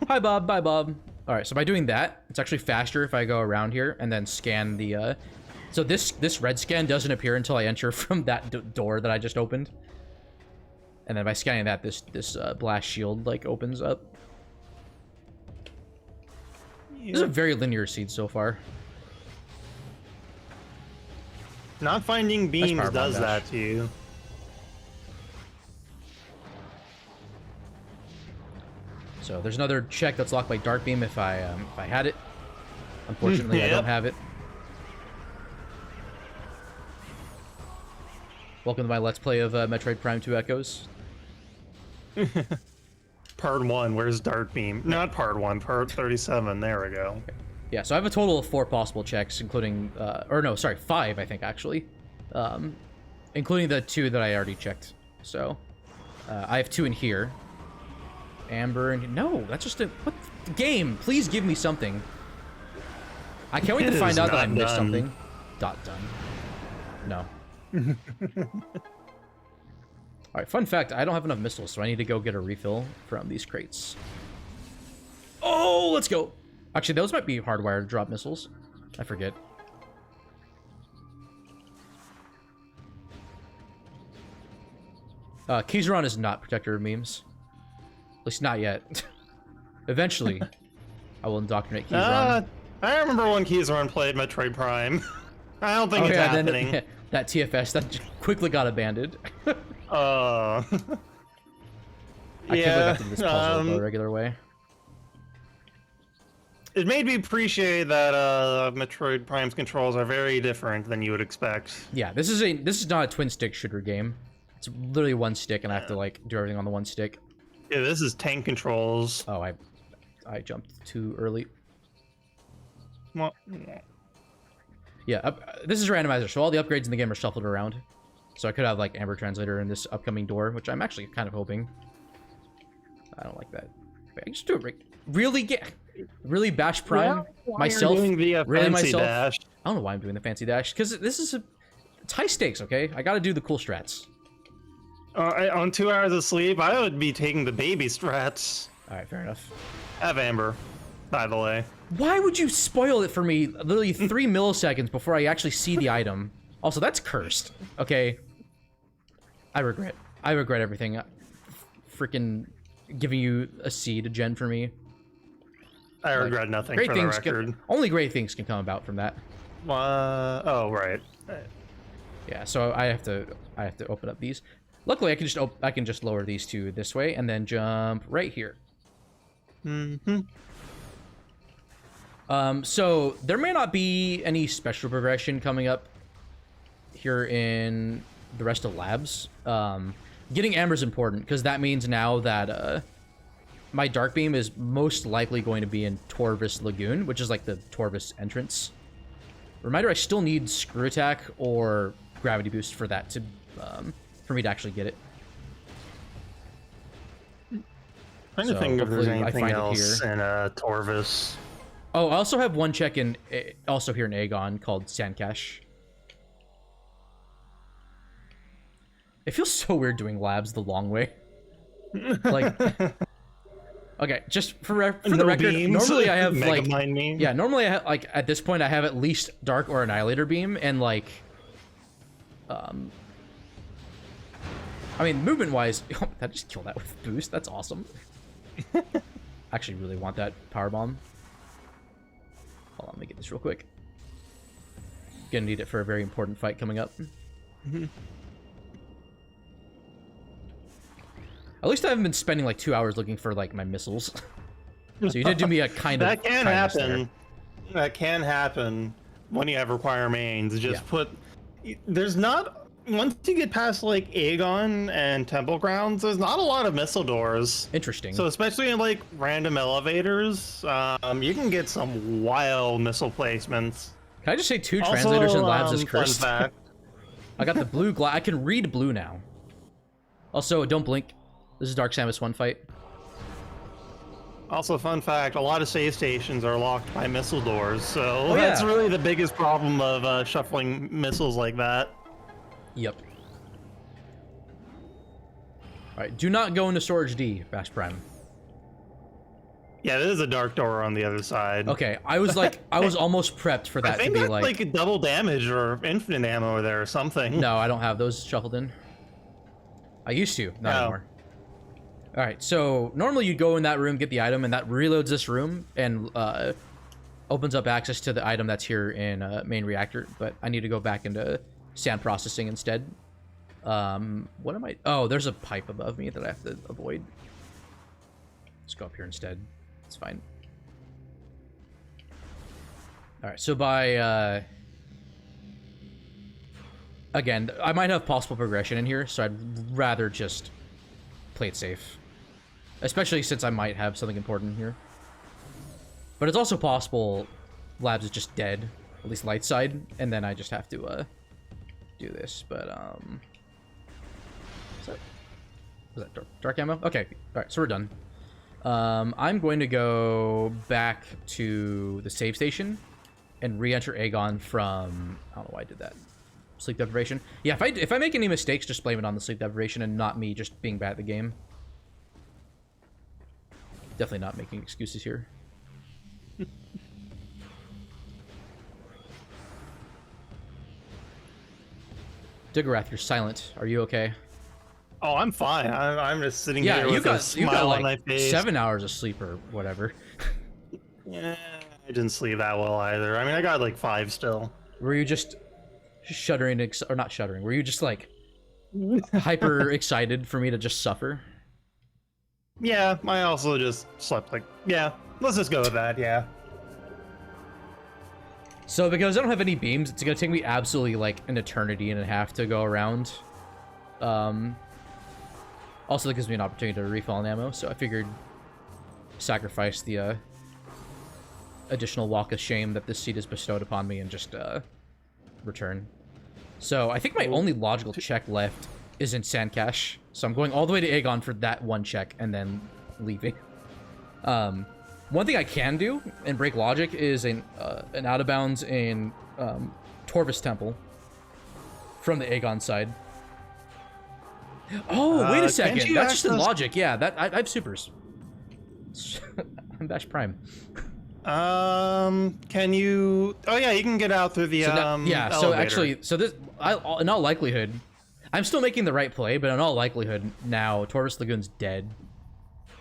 Hi, Bob. Bye, Bob. Alright, so by doing that, it's actually faster if I go around here and then scan the, So this red scan doesn't appear until I enter from that door that I just opened. And then by scanning that, this blast shield, like, opens up. This is a very linear seed so far. Not finding beams power bomb does dash. that to you. So there's another check that's locked by Dark Beam if I had it. Unfortunately, I Yep. don't have it. Welcome to my Let's Play of Metroid Prime 2 Echoes. Part 1, where's Dart Beam? Not part 1, part 37, there we go. Yeah, so I have a total of 4 possible checks, including, or no, sorry, 5, I think, actually. Including the 2 that I already checked. So, I have 2 in here. Amber and... No, that's just a... What? Game, please give me something. I can't wait It to find is out that I not missed done. something. Done. No. Alright, fun fact, I don't have enough missiles, so I need to go get a refill from these crates. Oh, let's go! Actually, those might be hardwired to drop missiles. I forget. Keyzeron is not protector of memes. At least not yet. Eventually, I will indoctrinate Keyzeron. I remember when Keyzeron played Metroid Prime. I don't think it's happening. Then that TFS that quickly got abandoned. I I can't believe I have to do this puzzle the regular way. It made me appreciate that Metroid Prime's controls are very different than you would expect. Yeah, this is not a twin stick shooter game. It's literally one stick, and I have to like do everything on the one stick. Yeah, this is tank controls. Oh, I jumped too early. Well, Yeah, this is Randomizer, so all the upgrades in the game are shuffled around. So I could have like Amber Translator in this upcoming door, which I'm actually kind of hoping. I don't like that. Wait, I just do it right. Really bash Prime myself. Doing the Really fancy myself. dash. I don't know why I'm doing the fancy dash, because this is it's high stakes, okay? I gotta do the cool strats. On 2 hours of sleep, I would be taking the baby strats. Alright, fair enough. Have Amber, by the way. Why would you spoil it for me literally 3 milliseconds before I actually see the item? Also, that's cursed. Okay. I regret everything. Freaking giving you a seed, gen for me. I regret nothing Great for the things record. only great things can come about from that. Oh, right. Yeah, so I have to open up these. Luckily, I can just lower these two this way and then jump right here. So there may not be any special progression coming up here in the rest of labs. Getting Amber's important because that means now that my dark beam is most likely going to be in Torvus Lagoon, which is like the Torvus entrance. Reminder, I still need screw attack or gravity boost for that to for me to actually get it. Trying to think if there's anything else in Torvus. Oh, I also have one check in also here in Aegon called Sandcache. It feels so weird doing labs the long way. Like, okay, just for the record, beams, normally I have like, yeah, normally I have, like, at this point I have at least Dark or Annihilator Beam, and like, I mean, movement-wise, that just killed that with boost. That's awesome. Actually, really want that power bomb. Hold on, let me get this real quick. Gonna need it for a very important fight coming up. At least I haven't been spending like 2 hours looking for like my missiles. So you did do me a kind of. That can happen. That can happen when you have require mains. Just put. There's not. Once you get past like Aegon and Temple Grounds, there's not a lot of missile doors. Interesting. So especially in like random elevators, you can get some wild missile placements. Can I just say 2 translators in labs is cursed? I got the blue glass. I can read blue now. Also, don't blink. This is Dark Samus 1 fight. Also, fun fact, a lot of save stations are locked by missile doors, so that's really the biggest problem of shuffling missiles like that. Yep. Alright, do not go into Storage D, Bash Prime. Yeah, there is a dark door on the other side. Okay, I was like, I was almost prepped for that to be like a double damage or infinite ammo there or something. No, I don't have those shuffled in. I used to, not anymore. Alright, so normally you'd go in that room, get the item, and that reloads this room and opens up access to the item that's here in main reactor, but I need to go back into sand processing instead. What am I? Oh, there's a pipe above me that I have to avoid. Let's go up here instead. It's fine. Alright, so by... again, I might have possible progression in here, so I'd rather just play it safe. Especially since I might have something important in here. But it's also possible Labs is just dead, at least light side, and then I just have to do this. But was that dark ammo? Okay, all right, so we're done. I'm going to go back to the save station and re-enter Aegon from, I don't know why I did that. Sleep deprivation. Yeah, if I make any mistakes, just blame it on the sleep deprivation and not me just being bad at the game. Definitely not making excuses here. Diggerath, you're silent. Are you okay? Oh, I'm fine. I'm just sitting here with a smile on my face. 7 hours of sleep or whatever. Yeah, I didn't sleep that well either. I mean, I got like 5 still. Were you just shuddering, or not shuddering? Were you just like hyper excited for me to just suffer? Yeah, I also just slept like, yeah, let's just go with that, yeah. So because I don't have any beams, it's gonna take me absolutely like an eternity and a half to go around. Also, that gives me an opportunity to refill on ammo, so I figured sacrifice the additional walk of shame that this seat has bestowed upon me and just return. So I think my only logical check left is in Sandcache, so I'm going all the way to Aegon for that one check and then leaving. One thing I can do and break logic is an out of bounds in Torvus Temple from the Aegon side. Oh, wait a second. That's just in logic. Yeah, that I have supers. I'm Bash Prime. Can you? Oh yeah, you can get out through the yeah. elevator. So actually, so this, in all likelihood, I'm still making the right play, but in all likelihood, now Torvus Lagoon's dead.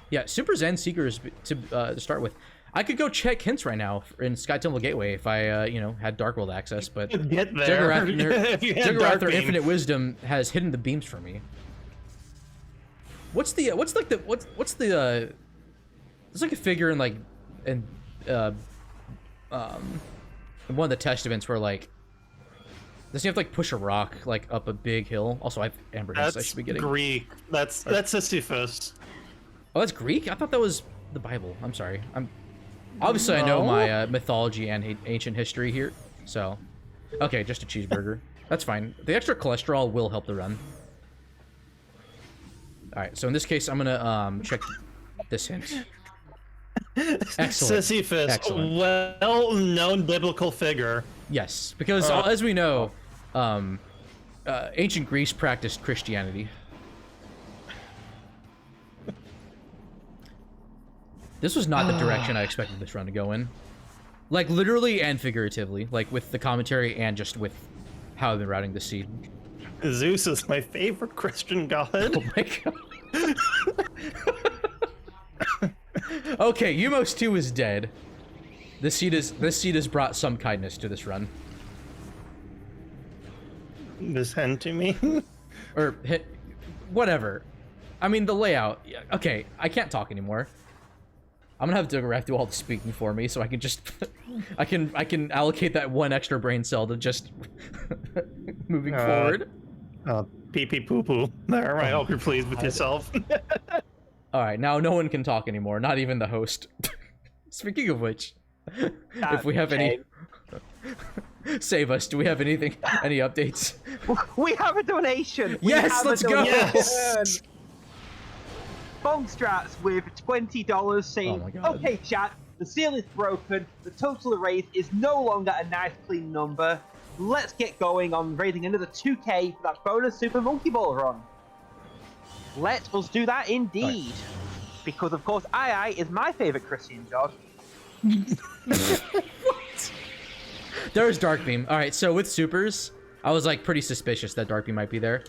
Yeah, Super Zen Seekers to start with. I could go check hints right now in Sky Temple Gateway if I, you know, had Dark World access, but get there. Diggerath, their Infinite Wisdom has hidden the beams for me. What's the it's like a figure in like in one of the test events where like does he have to like push a rock like up a big hill? Also, I have Amber Hints I should be getting. Greek. That's Sisyphus. Oh, that's Greek? I thought that was the Bible. I'm sorry. Obviously, I know my mythology and ancient history here, so... Okay, just a cheeseburger. That's fine. The extra cholesterol will help the run. Alright, so in this case, I'm gonna check this hint. Excellent. Sisyphus, Excellent. well-known biblical figure. Yes, because as we know, ancient Greece practiced Christianity. This was not the direction I expected this run to go in. Like, literally and figuratively. Like, with the commentary and just with how I've been routing the seed. Zeus is my favorite Christian god. Oh my god. Okay, Umos 2 is dead. This seed has brought some kindness to this run. This hand to me. Or, whatever. I mean, the layout. Okay, I can't talk anymore. I'm gonna have Dugareth do all the speaking for me, so I can just, I can allocate that one extra brain cell to just moving forward. Pee pee poo poo. There, I hope you're pleased with yourself. All right, now no one can talk anymore, not even the host. Speaking of which, if we have any, save us. Do we have anything, any updates? We have a donation. Yes, let's go. Yes. Bongstrats with $20 saying, Oh my God. okay chat, the seal is broken, the total raise is no longer a nice clean number, let's get going on raising another 2k for that bonus Super Monkey Ball run. Let us do that indeed. Right. Because of course II is my favourite Christian god. What? There's Dark Beam. Alright, so with supers, I was like pretty suspicious that Dark Beam might be there.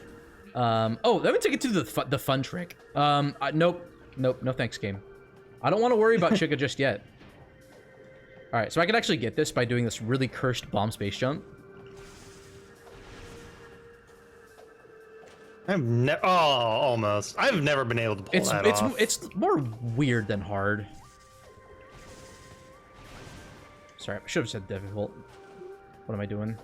Oh, let me take it to the fun trick. Nope, no thanks, game. I don't want to worry about Chica just yet. All right, so I can actually get this by doing this really cursed bomb space jump. Almost. I've never been able to pull that off. It's more weird than hard. Sorry, I should have said difficult. What am I doing?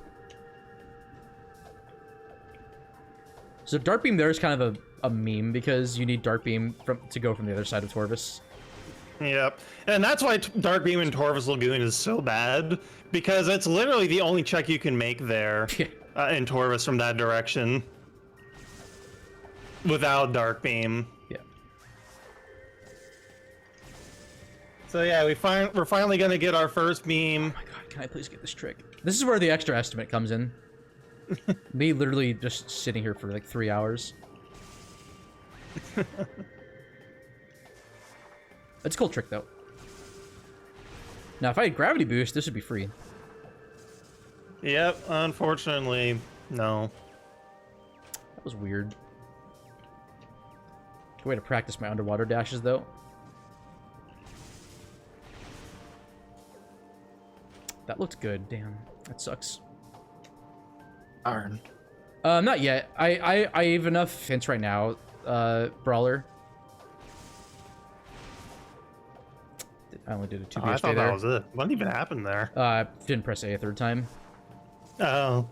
So Dark Beam there is kind of a meme because you need Dark Beam to go from the other side of Torvus. Yep, and that's why Dark Beam in Torvus Lagoon is so bad, because it's literally the only check you can make there in Torvus from that direction without Dark Beam. Yeah. So yeah, we're finally gonna get our first beam. Oh my god, can I please get this trick? This is where the extra estimate comes in. Me literally just sitting here for like 3 hours. It's a cool trick though. Now if I had gravity boost, this would be free. Yep, unfortunately, no. That was weird. Good way to practice my underwater dashes though. That looked good, damn. That sucks. Darn. Not yet. I have enough hints right now, Brawler. I only did a 2 I thought there. that was it. What even happened there? Didn't press A a third time. Oh.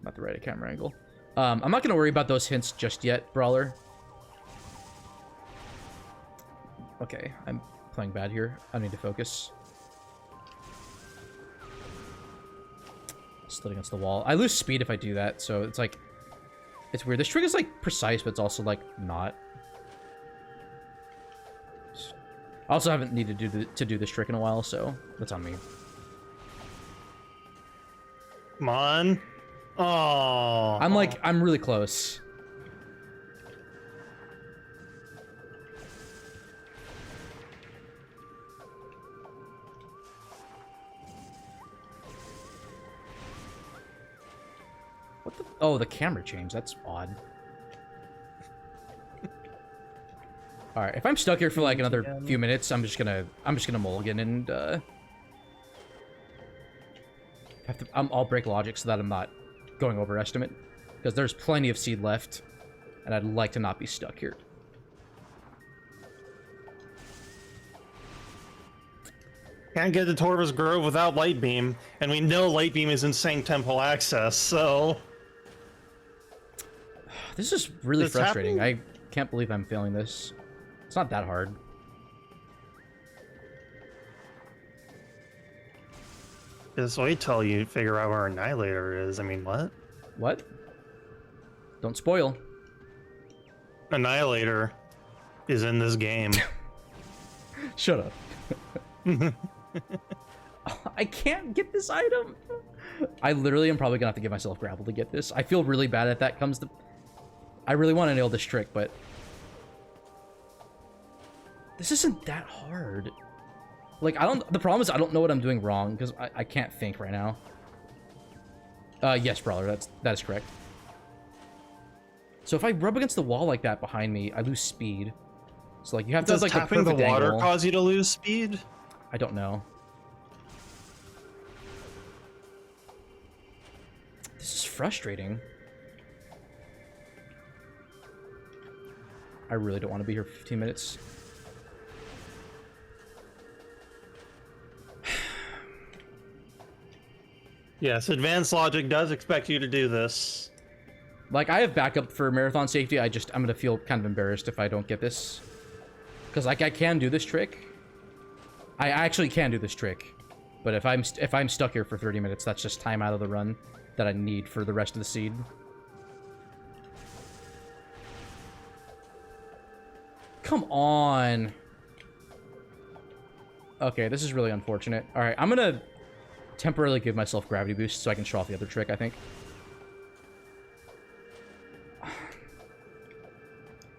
Not the right camera angle. I'm not gonna worry about those hints just yet, Brawler. Okay, I'm playing bad here. I need to focus. Slid against the wall. I lose speed if I do that, so it's like... It's weird. This trick is, like, precise, but it's also, like, not. I also haven't needed to do this trick in a while, so that's on me. Come on. Oh. I'm really close. What the? Oh, the camera changed. That's odd. All right, if I'm stuck here for like another few minutes, I'm just gonna mulligan and I'll break logic so that I'm not going over estimate, because there's plenty of seed left, and I'd like to not be stuck here. Can't get to Torvus Grove without Light Beam, and we know Light Beam is in Sanct Temple access, so... This is really frustrating. can't believe I'm failing this. It's not that hard. Just wait till you figure out where Annihilator is. I mean, what? What? Don't spoil. Annihilator is in this game. Shut up. I can't get this item. I literally am probably gonna have to give myself grapple to get this. I feel really bad if that comes to... I really want to nail this trick, but... This isn't that hard. Like, the problem is I don't know what I'm doing wrong, because I can't think right now. Yes, Brawler, that is correct. So if I rub against the wall like that behind me, I lose speed. So, like, you have to have, like, tapping the water angle. cause you to lose speed? I don't know. This is frustrating. I really don't want to be here for 15 minutes. Yes, advanced logic does expect you to do this. Like, I have backup for marathon safety. I'm gonna feel kind of embarrassed if I don't get this. Because, like, I can do this trick. I actually can do this trick. But if I'm stuck here for 30 minutes, that's just time out of the run that I need for the rest of the seed. Come on. Okay, this is really unfortunate. Alright, I'm gonna temporarily give myself gravity boost so I can show off the other trick, I think.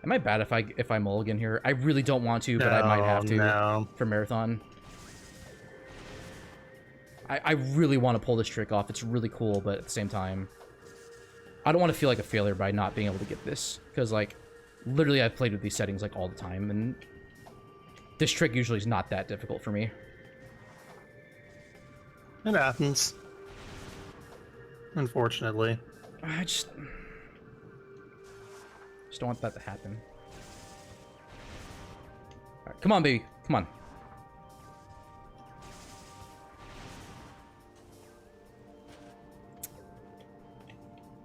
Am I bad if I mulligan here? I really don't want to, but I might have to for marathon. I really want to pull this trick off. It's really cool, but at the same time, I don't want to feel like a failure by not being able to get this. Because, like, literally I've played with these settings, like, all the time, and this trick usually is not that difficult for me. It happens. Unfortunately. I just don't want that to happen. Alright, come on, baby. Come on.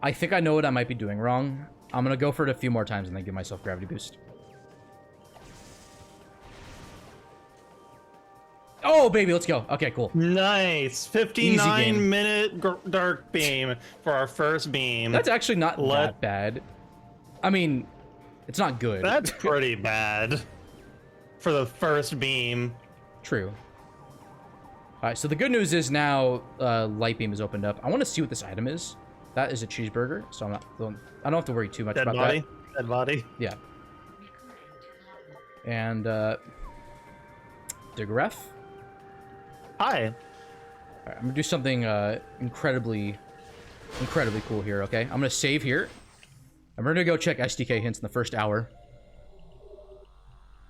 I think I know what I might be doing wrong. I'm gonna go for it a few more times and then give myself gravity boost. Oh, baby, let's go. Okay, cool. Nice. 59-minute dark beam for our first beam. That's actually not that bad. I mean, it's not good. That's pretty bad for the first beam. True. Alright, so the good news is now light beam is opened up. I want to see what this item is. That is a cheeseburger, so I don't have to worry too much about that. Dead body. Yeah. And Digref. Hi. Alright, I'm gonna do something incredibly cool here, okay? I'm gonna save here. I'm gonna go check SDK hints in the first hour.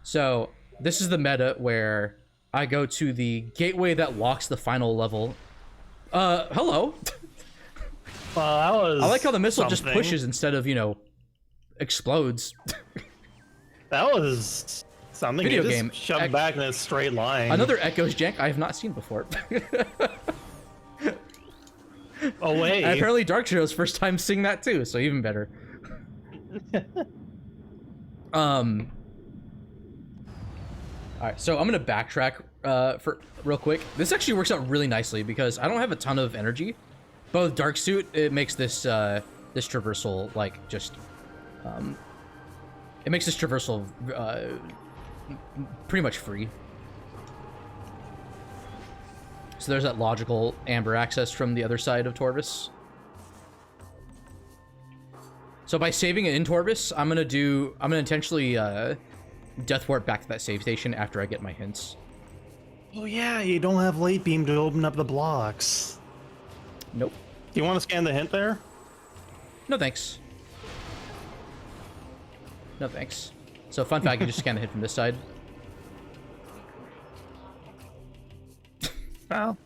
So, this is the meta where I go to the gateway that locks the final level. Hello. Well, that was I like how the missile something. just pushes instead of, you know, explodes. That was something. Video you just game. shoved back in a straight line. Another Echoes jank I have not seen before. Oh, wait. And apparently Dark Shadow's first time seeing that too, so even better. Alright, so I'm gonna backtrack for real quick. This actually works out really nicely because I don't have a ton of energy. But with Dark Suit, it makes this this traversal like just it makes this traversal pretty much free. So there's that logical amber access from the other side of Torvis. So by saving it in Torvis, I'm gonna intentionally death warp back to that save station after I get my hints. Oh yeah, you don't have late beam to open up the blocks. Nope. Do you want to scan the hint there? No thanks. No thanks. So fun fact, you just scan the hit from this side. Well,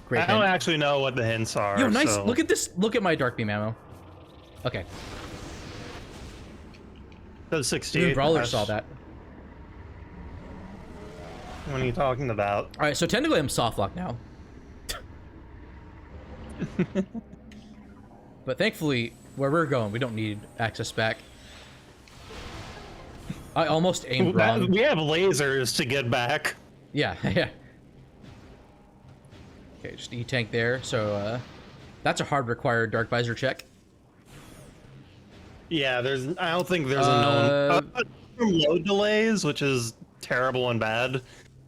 Great I don't hint. actually know what the hints are. Yo, nice. So. Look at this. Look at my dark beam ammo. Okay. Those 68. Even Brawler Gosh. saw that. What are you talking about? All right, so technically I'm soft lock now. But thankfully, where we're going, we don't need access back. I almost aimed wrong. We have lasers to get back. Yeah, yeah. Okay, just E-tank there. So that's a hard required dark visor check. Yeah, I don't think there's a known load delays, which is terrible and bad.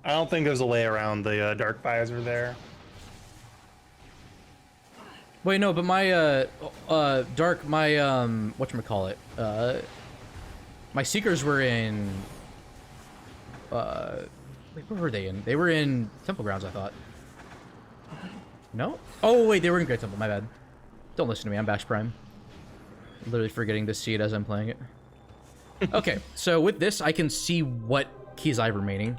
I don't think there's a way around the dark visor there. Wait, no, but my whatchamacallit, my seekers were in wait, where were they in? They were in Temple Grounds, I thought. No? Oh wait, they were in Great Temple, my bad. Don't listen to me, I'm Bash Prime. Literally forgetting to see it as I'm playing it. Okay, so with this, I can see what keys I have remaining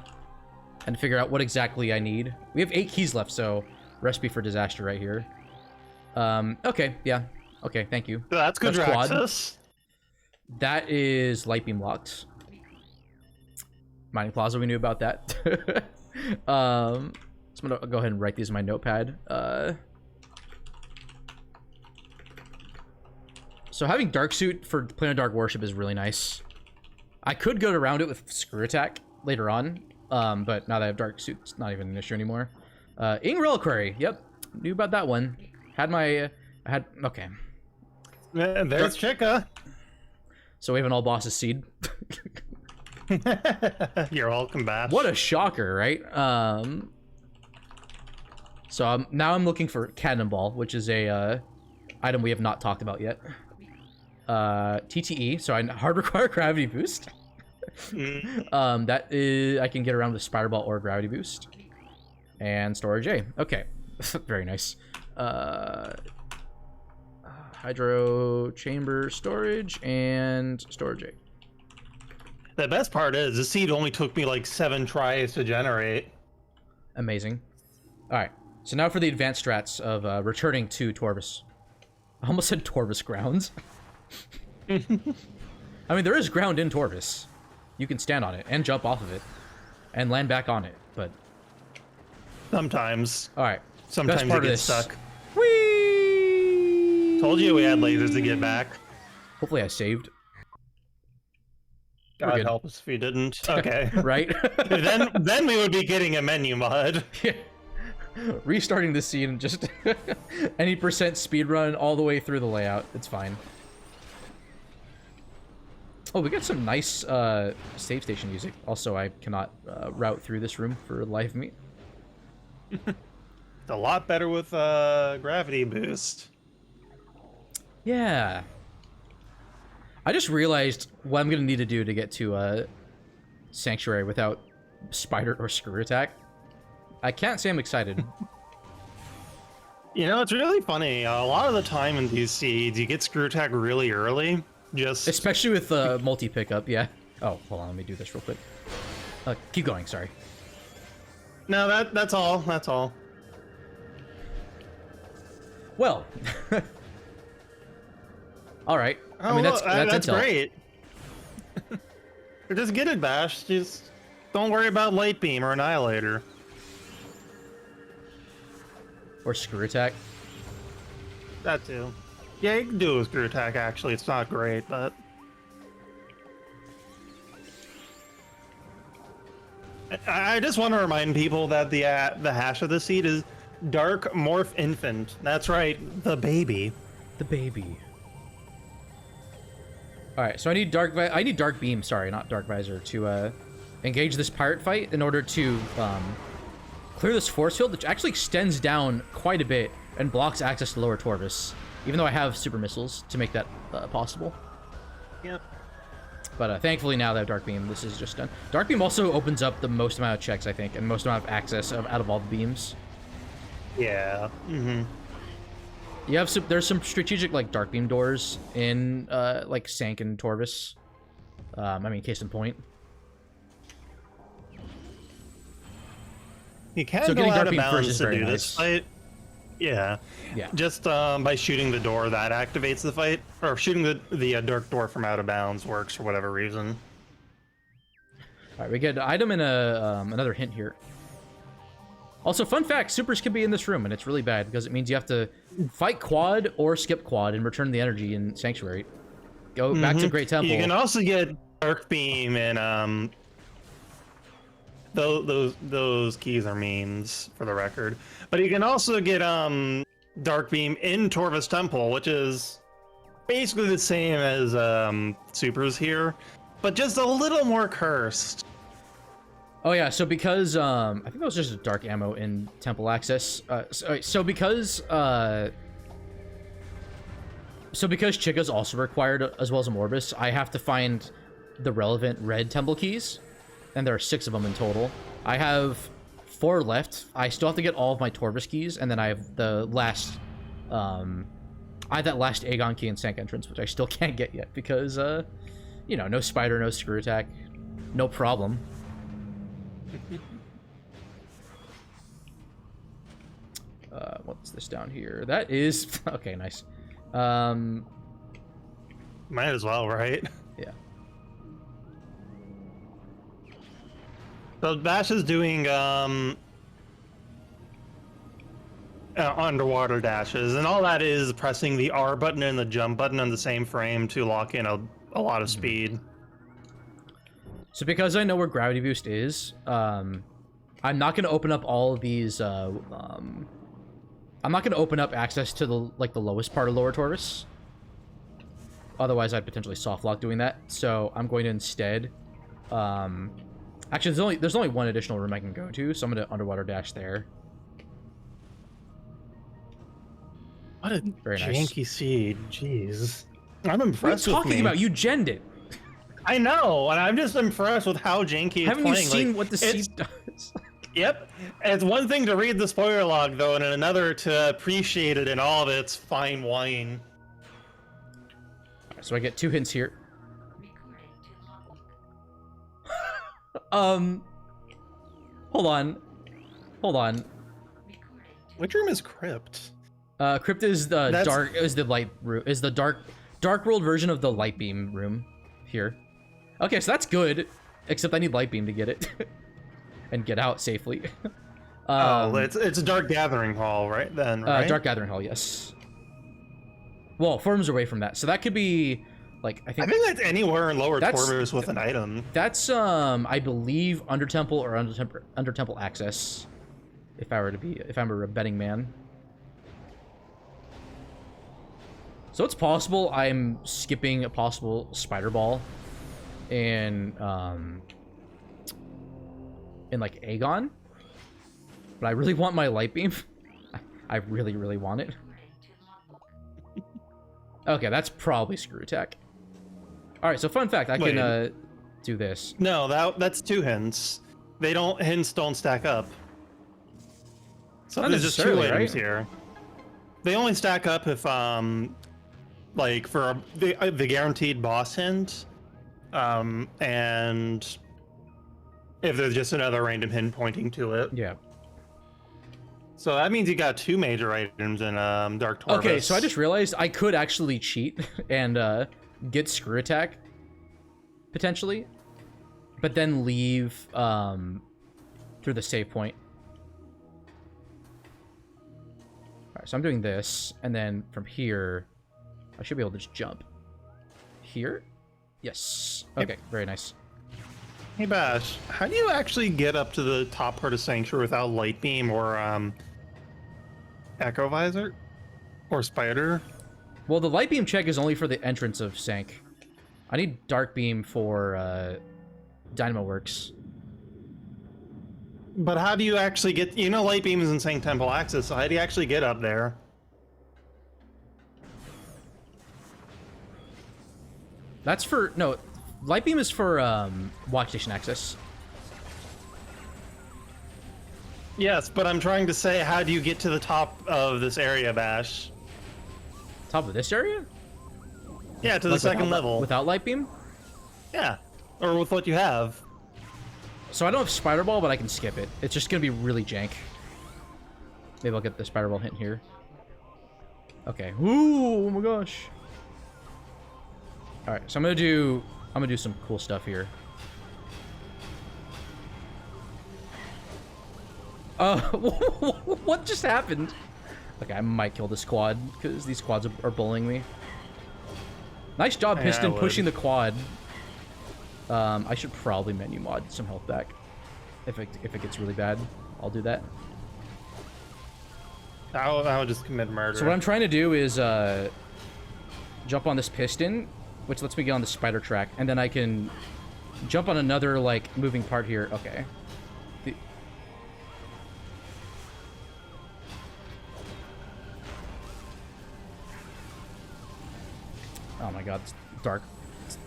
and figure out what exactly I need. We have 8 keys left, so recipe for disaster right here. Okay, yeah. Okay, thank you. That's good access. That is light beam locked. Mining Plaza, we knew about that. So I'm gonna go ahead and write these in my notepad. So having Dark Suit for Plane of Dark Worship is really nice. I could go around it with Screw Attack later on, but now that I have Dark Suit, it's not even an issue anymore. Ing Reliquary, yep, knew about that one. Okay. There's Chica. So we have an all bosses seed. You're welcome back. What a shocker, right? So now I'm looking for Cannonball, which is a item we have not talked about yet. TTE, so I hard require gravity boost. That is, I can get around with Spider Ball or gravity boost. And storage A. Okay, very nice. Hydro chamber storage and storage A. The best part is the seed only took me like 7 tries to generate. Amazing. All right, so now for the advanced strats of returning to Torvus. I almost said Torvus grounds. I mean, there is ground in Torvus. You can stand on it and jump off of it and land back on it, but sometimes. All right. Sometimes you get stuck. Whee! Told you we had lasers to get back. Hopefully I saved. God help us if we didn't. Okay. Right? then we would be getting a menu mod. Yeah. Restarting the scene and just any percent speed run all the way through the layout. It's fine. Oh, we got some nice save station music. Also, I cannot route through this room for the life of me. It's a lot better with gravity boost. Yeah. I just realized what I'm going to need to do to get to Sanctuary without Spider or Screw Attack. I can't say I'm excited. You know, it's really funny. A lot of the time in these seeds, you get Screw Attack really early. Especially with multi-pickup, yeah. Oh, hold on, let me do this real quick. Keep going, sorry. No, that's all. That's all. Well. All right. Oh, I mean, that's great. Just get it, Bash. Just don't worry about Light Beam or Annihilator. Or Screw Attack. That too. Yeah, you can do a Screw Attack, actually. It's not great, but... I just want to remind people that the hash of the seed is Dark Morph Infant. That's right, the baby. The baby. Alright, so I need Dark Beam, sorry, not Dark Visor, to engage this pirate fight in order to clear this force field, which actually extends down quite a bit and blocks access to Lower Torvus, even though I have super missiles to make that possible. Yep. But thankfully now that I have Dark Beam, this is just done. Dark Beam also opens up the most amount of checks, I think, and most amount of access out of all the beams. Yeah. Mm-hmm. You have there's some strategic like Dark Beam doors in like Sank and Torvus. I mean, case in point. You can go out of bounds to do this fight. Yeah. Yeah. Just by shooting the door that activates the fight, or shooting the dark door from out of bounds works for whatever reason. All right, we get an item and another hint here. Also, fun fact: supers can be in this room, and it's really bad because it means you have to fight quad or skip quad and return the energy in Sanctuary. Go back to Great Temple. You can also get Dark Beam and those keys are means for the record. But you can also get Dark Beam in Torvus Temple, which is basically the same as Supers here, but just a little more cursed. Oh yeah, so because I think that was just a dark ammo in temple access. So because Chica's also required as well as a Morbus, I have to find the relevant red temple keys, and there are 6 of them in total. I have 4 left. I still have to get all of my Torvus keys, and then I have the last I have that last Aegon key and Sank entrance, which I still can't get yet because you know, no spider, no screw attack, no problem. What's this down here? That is okay, nice. Might as well, right? Yeah. So Bash is doing underwater dashes, and all that is pressing the R button and the jump button on the same frame to lock in a lot of speed. So because I know where gravity boost is, I'm not going to open up all of these. I'm not going to open up access to the lowest part of Lower Torvus. Otherwise, I'd potentially soft lock doing that. So I'm going to instead. Actually, there's only one additional room I can go to, so I'm going to underwater dash there. What a Very janky nice. seed, jeez. I'm impressed. What are you talking with me. about? You genned it. I know, and I'm just impressed with how janky it's Haven't playing. you seen like, what the seed does? Yep. It's one thing to read the spoiler log, though, and another to appreciate it in all of its fine wine. So I get 2 hints here. Hold on. Which room is Crypt? Crypt is the dark world version of the light beam room here. Okay, so that's good. Except I need light beam to get it and get out safely. It's a Dark Gathering Hall, right? Then, right? Dark Gathering Hall, yes. Well, 4 rooms away from that, so that could be like I think that's anywhere in Lower Torvus with an item. That's I believe under temple or under temple access. If I'm a betting man. So it's possible I'm skipping a possible spider ball in like Aegon, but I really want my light beam. I really want it. Okay, that's probably screw attack. All right, so fun fact, I can do this. No, that's 2 hints. Hints don't stack up. So Not there's just 2 necessarily, items right? here. They only stack up if like for the guaranteed boss hint, and if there's just another random hint pointing to it. Yeah. So that means you got 2 major items in Dark Torvus. Okay, so I just realized I could actually cheat and get screw attack potentially, but then leave through the save point. All right, so I'm doing this, and then from here, I should be able to just jump. Here? Yes. Okay, Yep. very nice. Hey Bash, how do you actually get up to the top part of Sanctuary without Light Beam or Echo Visor? Or Spider? Well, the light beam check is only for the entrance of Sank. I need dark beam for Dynamo Works. But how do you actually get... You know Light Beam is in Sank Temple access, so how do you actually get up there? That's for... No, light beam is for watch station access. Yes, but I'm trying to say, how do you get to the top of this area, Bash? Top of this area? Yeah, to the Like second without, level. Without light beam? Yeah, or with what you have. So I don't have Spider Ball, but I can skip it. It's just gonna be really jank. Maybe I'll get the Spider Ball hint here. Okay. Ooh, oh my gosh. All right, so I'm gonna do some cool stuff here. What just happened? Okay, I might kill this quad because these quads are bullying me. Nice job, Yeah, Piston, I would. pushing the quad. I should probably menu mod some health back. If it gets really bad, I'll do that. I'll just commit murder. So what I'm trying to do is jump on this piston, which lets me get on the spider track, and then I can jump on another, like, moving part here. Okay. Oh my god, it's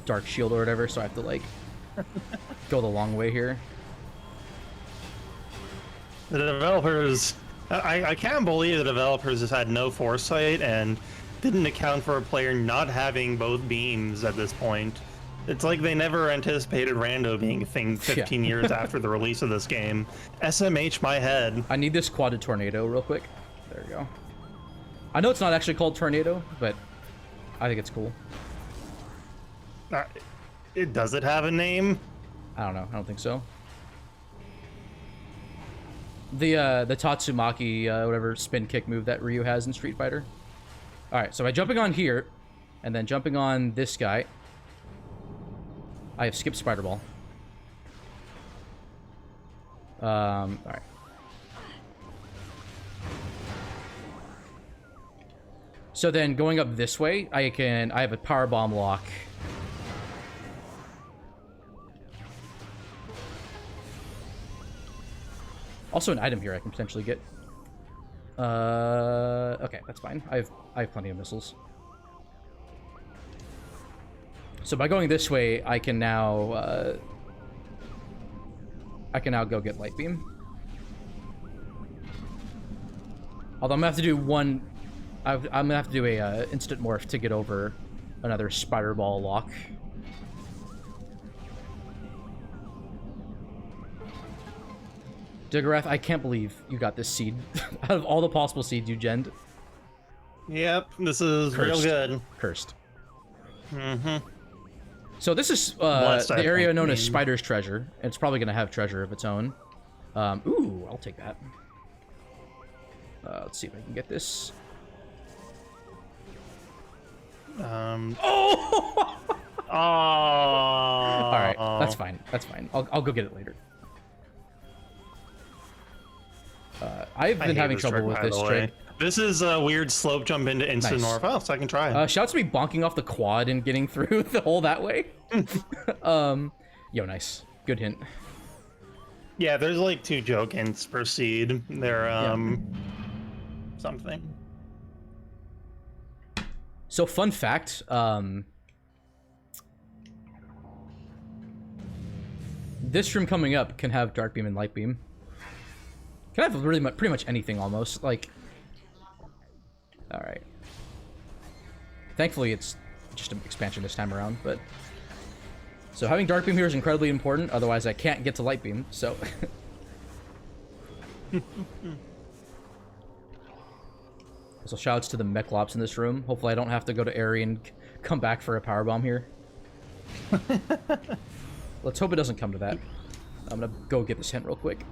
dark shield or whatever, so I have to, like, go the long way here. The developers... I can't believe the developers just had no foresight and didn't account for a player not having both beams at this point. It's like they never anticipated rando being a thing 15 years after the release of this game. SMH my head. I need this quadded tornado real quick. There we go. I know it's not actually called tornado, but I think it's cool. Does it have a name? I don't know. I don't think so. The Tatsumaki, whatever spin kick move that Ryu has in Street Fighter. Alright, so by jumping on here, and then jumping on this guy, I have skipped Spider Ball. Alright. So then going up this way, I have a power bomb lock. Also an item here I can potentially get. Okay, that's fine. I have plenty of missiles. So by going this way, I can now go get light beam. Although I'm gonna have to do one. I'm gonna have to do a instant morph to get over another spider ball lock. Digarath, I can't believe you got this seed. Out of all the possible seeds you genned. Yep, this is Cursed. real good. Cursed. Mm-hmm. So this is the area known as Spider's Treasure. And it's probably going to have treasure of its own. Ooh, I'll take that. Let's see if I can get this. Oh! Oh! Alright, that's fine. That's fine. I'll go get it later. I've been having trouble with this trick. This is a weird slope jump into instant Nice. north. Oh, second try. Shouts to me bonking off the quad and getting through the hole that way. Yo, nice. Good hint. Yeah, there's like 2 joke hints per seed. They're, something. So, fun fact, this room coming up can have dark beam and light beam. Can have really pretty much anything almost, like... Alright. Thankfully, it's just an expansion this time around, but... So having dark beam here is incredibly important, otherwise I can't get to light beam, so... So shoutouts to the Mechlops in this room. Hopefully I don't have to go to Airy and come back for a power bomb here. Let's hope it doesn't come to that. I'm gonna go get this hint real quick.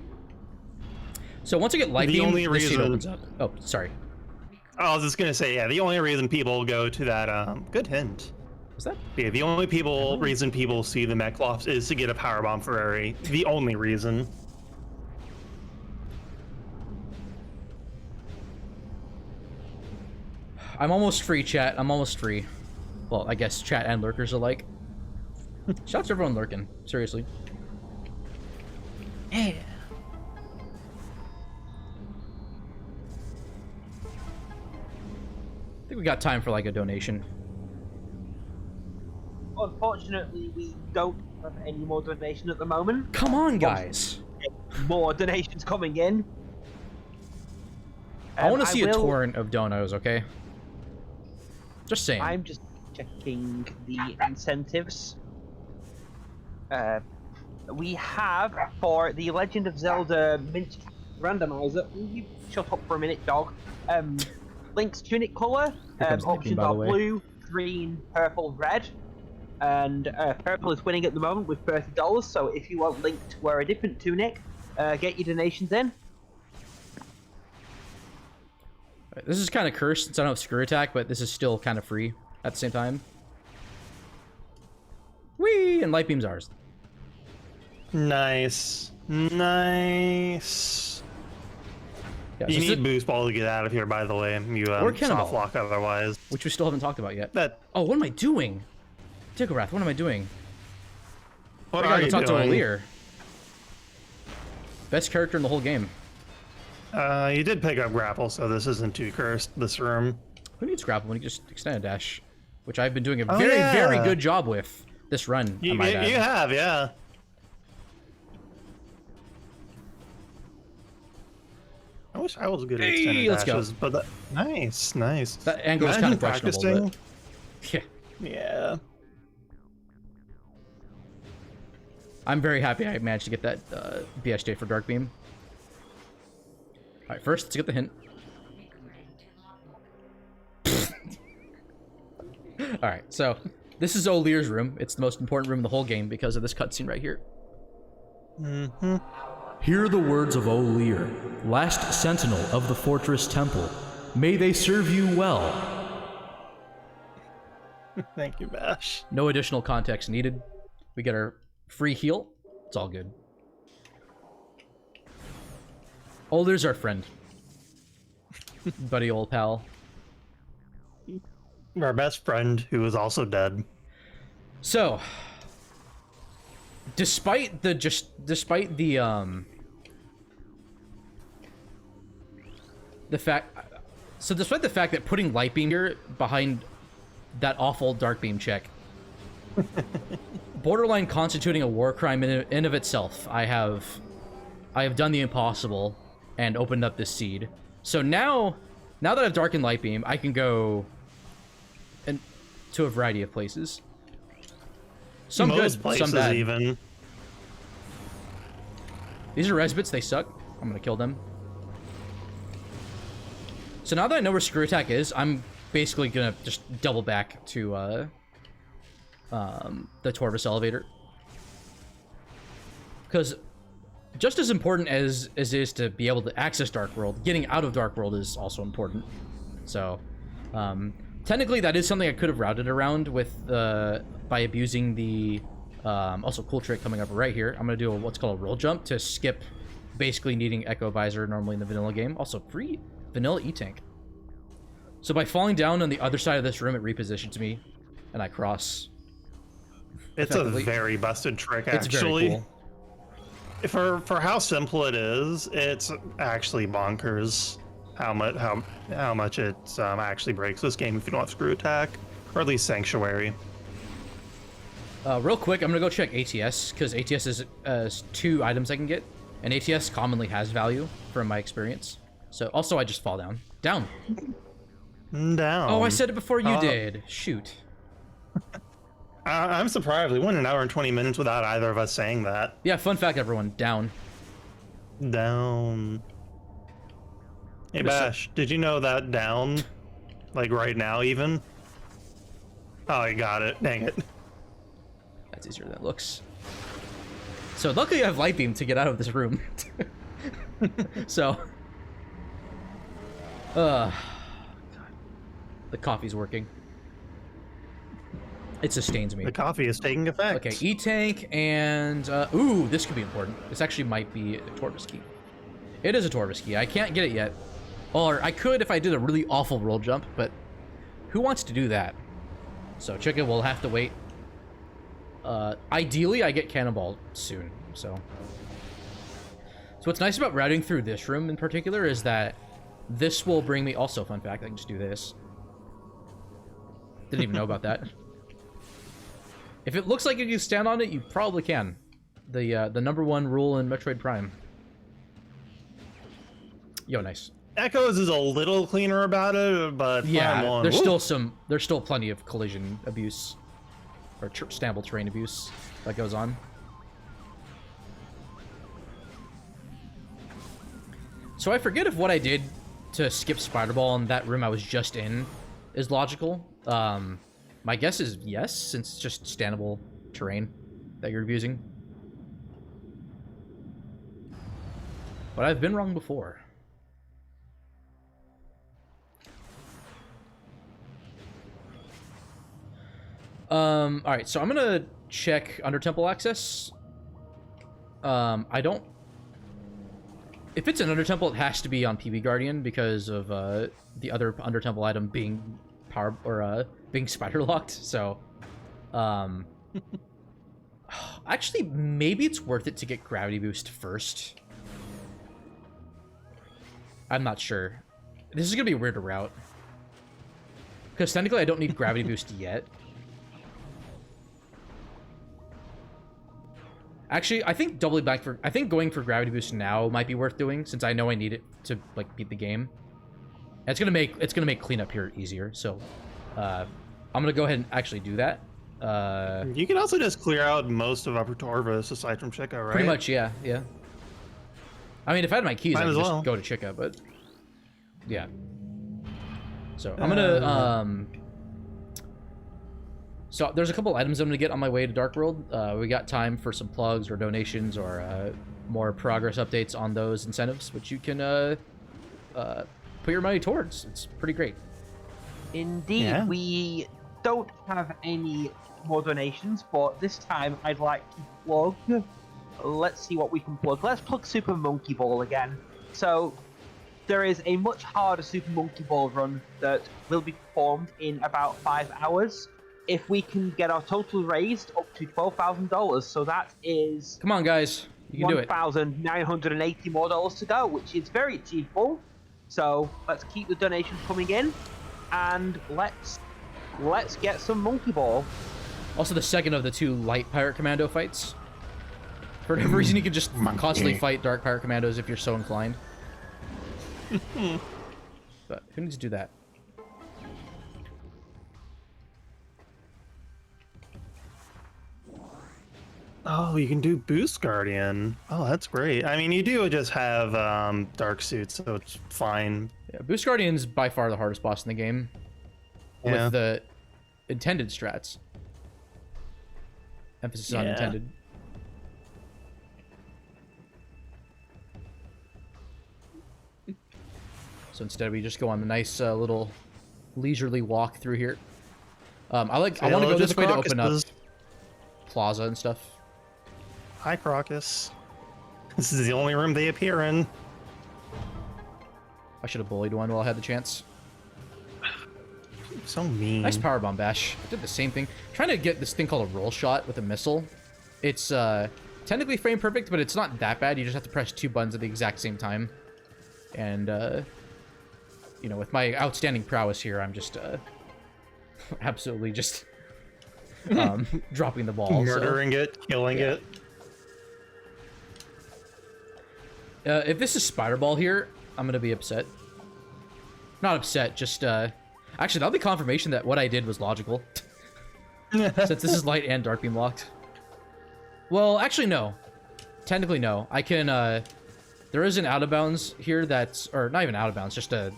So once I get light beam, this seat opens up. Oh, sorry. I was just gonna say, yeah, the only reason people go to that, good hint. Was that? Yeah, the only reason people see the Mechlops is to get a power bomb for Airy. The only reason. I'm almost free, chat. I'm almost free. Well, I guess chat and lurkers alike. Shouts to everyone lurking. Seriously. Yeah. I think we got time for like a donation. Unfortunately, we don't have any more donation at the moment. Come on, guys. More donations coming in. I want to see a torrent of donos, okay? Just saying. I'm just checking the incentives. We have, for the Legend of Zelda Mint Randomizer... You shut up for a minute, dog. Link's tunic color. Options are blue, green, purple, red. And purple is winning at the moment with $30, so if you want Link to wear a different tunic, get your donations in. This is kind of cursed since I don't have Screw Attack, but this is still kind of free at the same time. Whee! And and light beam's ours. Nice. Nice. Yeah, You so need boost ball to get out of here, by the way. You Or cannonball. soft lock otherwise. which we still haven't talked about yet. That. Oh, what am I doing? Tigglerath, what am I doing? What I are gotta you talk doing? to O'Lear. Best character in the whole game. You did pick up grapple, so this isn't too cursed. This room. Who needs grapple when you just extend a dash? Which I've been doing a Oh, very, yeah. very good job with this run. You, I might add. you have, yeah. I wish I was good at Hey, extended let's go. dashes, but nice, nice. That angle is kind of questionable. Practicing. But... Yeah. Yeah. I'm very happy I managed to get that BSJ for Dark Beam. Alright, first, let's get the hint. Alright, so this is O'Lear's room. It's the most important room in the whole game because of this cutscene right here. Mm-hmm. Hear the words of O'Lear, last sentinel of the fortress temple. May they serve you well. Thank you, Bash. No additional context needed. We get our free heal. It's all good. O'Lear's our friend. Buddy old pal. Our best friend, who is also dead. So, despite the fact that putting light beam here behind that awful dark beam check, borderline constituting a war crime in of itself, I have done the impossible and opened up this seed. So now that I've darkened light beam, I can go to a variety of places. Some Most good, places some bad. even. These are Resbits, they suck. I'm gonna kill them. So now that I know where Screw Attack is, I'm basically gonna just double back to the Torvus elevator. Because just as important as it is to be able to access Dark World, getting out of Dark World is also important. So, technically that is something I could have routed around with by abusing the also cool trick coming up right here. I'm gonna do what's called a roll jump to skip basically needing Echo Visor normally in the vanilla game. Also free vanilla E-Tank. So by falling down on the other side of this room, it repositions me and I cross. It's a very busted trick, It's actually. very cool. For how simple it is, it's actually bonkers how much it actually breaks this game if you don't have Screw Attack, or at least Sanctuary. Real quick, I'm gonna go check ATS because ATS is 2 items I can get, and ATS commonly has value from my experience. So also I just fall down. Down. Down. Oh, I said it before you did. Shoot. I'm surprised we went an hour and 20 minutes without either of us saying that. Yeah, fun fact, everyone. Down. Down. Hey Bash, did you know that down, like right now even? Oh, you got it. Dang it. That's easier than it looks. So luckily I have light beam to get out of this room. So, God. The coffee's working. It sustains me. The coffee is taking effect. Okay, E-Tank and ooh, this could be important. This actually might be a Torvus key. It is a Torvus key. I can't get it yet. Or I could if I did a really awful roll jump, but who wants to do that? So Chicken will have to wait. Ideally, I get Cannonball soon, so. So what's nice about routing through this room in particular is that this will bring me, also fun fact, I can just do this. Didn't even know about that. If it looks like you can stand on it, you probably can. The #1 rule in Metroid Prime. Yo, nice. Echoes is a little cleaner about it, but Yeah, there's still plenty of collision abuse or stamble terrain abuse that goes on. So I forget if what I did to skip Spider Ball in that room I was just in is logical. My guess is yes, since it's just standable terrain that you're abusing. But I've been wrong before. All right, so I'm gonna check Under Temple access. I don't. If it's an Under Temple, it has to be on PB Guardian because of the other Under Temple item being being spider locked. So, actually, maybe it's worth it to get Gravity Boost first. I'm not sure. This is gonna be a weirder route because technically I don't need Gravity Boost yet. Actually, I think going for Gravity Boost now might be worth doing since I know I need it to like beat the game. And it's gonna make cleanup here easier. So, I'm gonna go ahead and actually do that. You can also just clear out most of Upper Torvus aside from Chica, right? Pretty much, yeah. I mean, if I had my keys, I could just go to Chica, but yeah. So I'm gonna So there's a couple items I'm gonna get on my way to Dark World. We got time for some plugs or donations or more progress updates on those incentives, which you can put your money towards. It's pretty great. Indeed, Yeah. We don't have any more donations, but this time I'd like to plug. Let's see what we can plug. Let's plug Super Monkey Ball again. So there is a much harder Super Monkey Ball run that will be performed in about 5 hours. If we can get our total raised up to $12,000, so that is Come on, guys, you can do it. $1,980 more dollars to go, which is very achievable. So let's keep the donations coming in, and let's get some Monkey Ball. Also, the second of the 2 light Pirate Commando fights. For whatever reason, you can just constantly fight Dark Pirate Commandos if you're so inclined. But who needs to do that? Oh, you can do Boost Guardian. Oh, that's great. I mean, you do just have Dark Suits, so it's fine. Yeah, Boost Guardian's by far the hardest boss in the game. Yeah. With the intended strats. Emphasis on intended. So instead we just go on the nice little leisurely walk through here. I want to go this way to open up Plaza and stuff. Hi, Crocus. This is the only room they appear in. I should have bullied one while I had the chance. So mean. Nice powerbomb bash. I did the same thing. Trying to get this thing called a roll shot with a missile. It's technically frame perfect, but it's not that bad. You just have to press 2 buttons at the exact same time. And you know, with my outstanding prowess here, I'm just absolutely just dropping the ball. Murdering it, killing it. If this is Spider Ball here, I'm gonna be upset. Not upset, just actually that'll be confirmation that what I did was logical. Since this is light and dark beam locked. Well, actually no. Technically no. I can there is an out of bounds here that's, or not even out of bounds, just a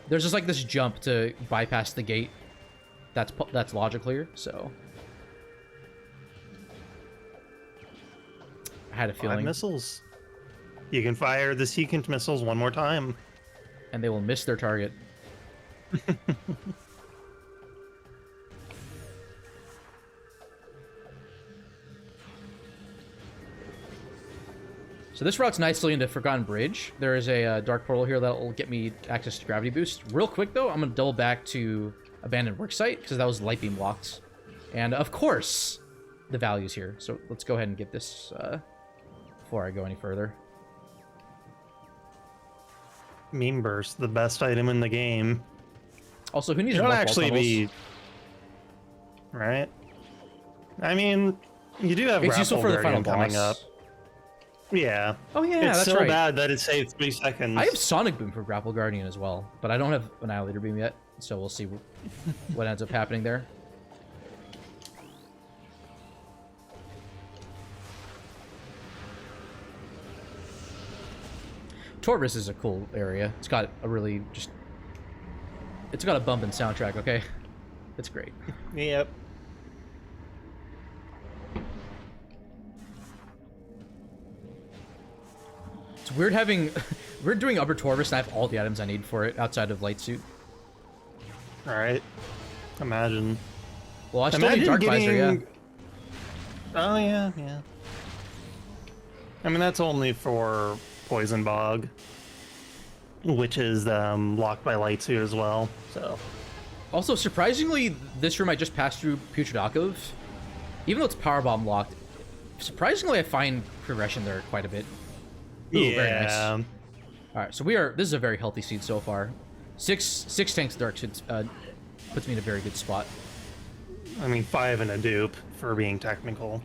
there's just like this jump to bypass the gate. That's logical here, so I had a feeling. 5 missiles. You can fire the secant missiles one more time. And they will miss their target. So this route's nicely into Forgotten Bridge. There is a dark portal here that will get me access to Gravity Boost. Real quick though, I'm going to double back to Abandoned Worksite because that was light beam locked. And of course, the value's here. So let's go ahead and get this before I go any further. Meme Burst, the best item in the game. Also, who needs It'll more actually be right. I mean, you do have It's useful for the final coming up. boss. Yeah. Oh yeah, it's that's so right. bad that it saves 3 seconds. I have Sonic Boom for Grapple Guardian as well, but I don't have Annihilator Beam yet, so we'll see what ends up happening there. Torvus is a cool area. It's got a really just... It's got a bumping soundtrack, okay? It's great. Yep. It's weird having... We're doing Upper Torvus and I have all the items I need for it outside of Light Suit. Alright. Imagine. Well, I still need Dark Visor, yeah. Oh, yeah. I mean, that's only for Poison Bog, which is locked by Light Suit as well, so... Also, surprisingly, this room I just passed through Putrid Alcove. Even though it's Powerbomb locked, surprisingly I find progression there quite a bit. Ooh, yeah. Very nice. Alright, so this is a very healthy seed so far. Six tanks Dark should, puts me in a very good spot. I mean, 5 and a dupe for being technical.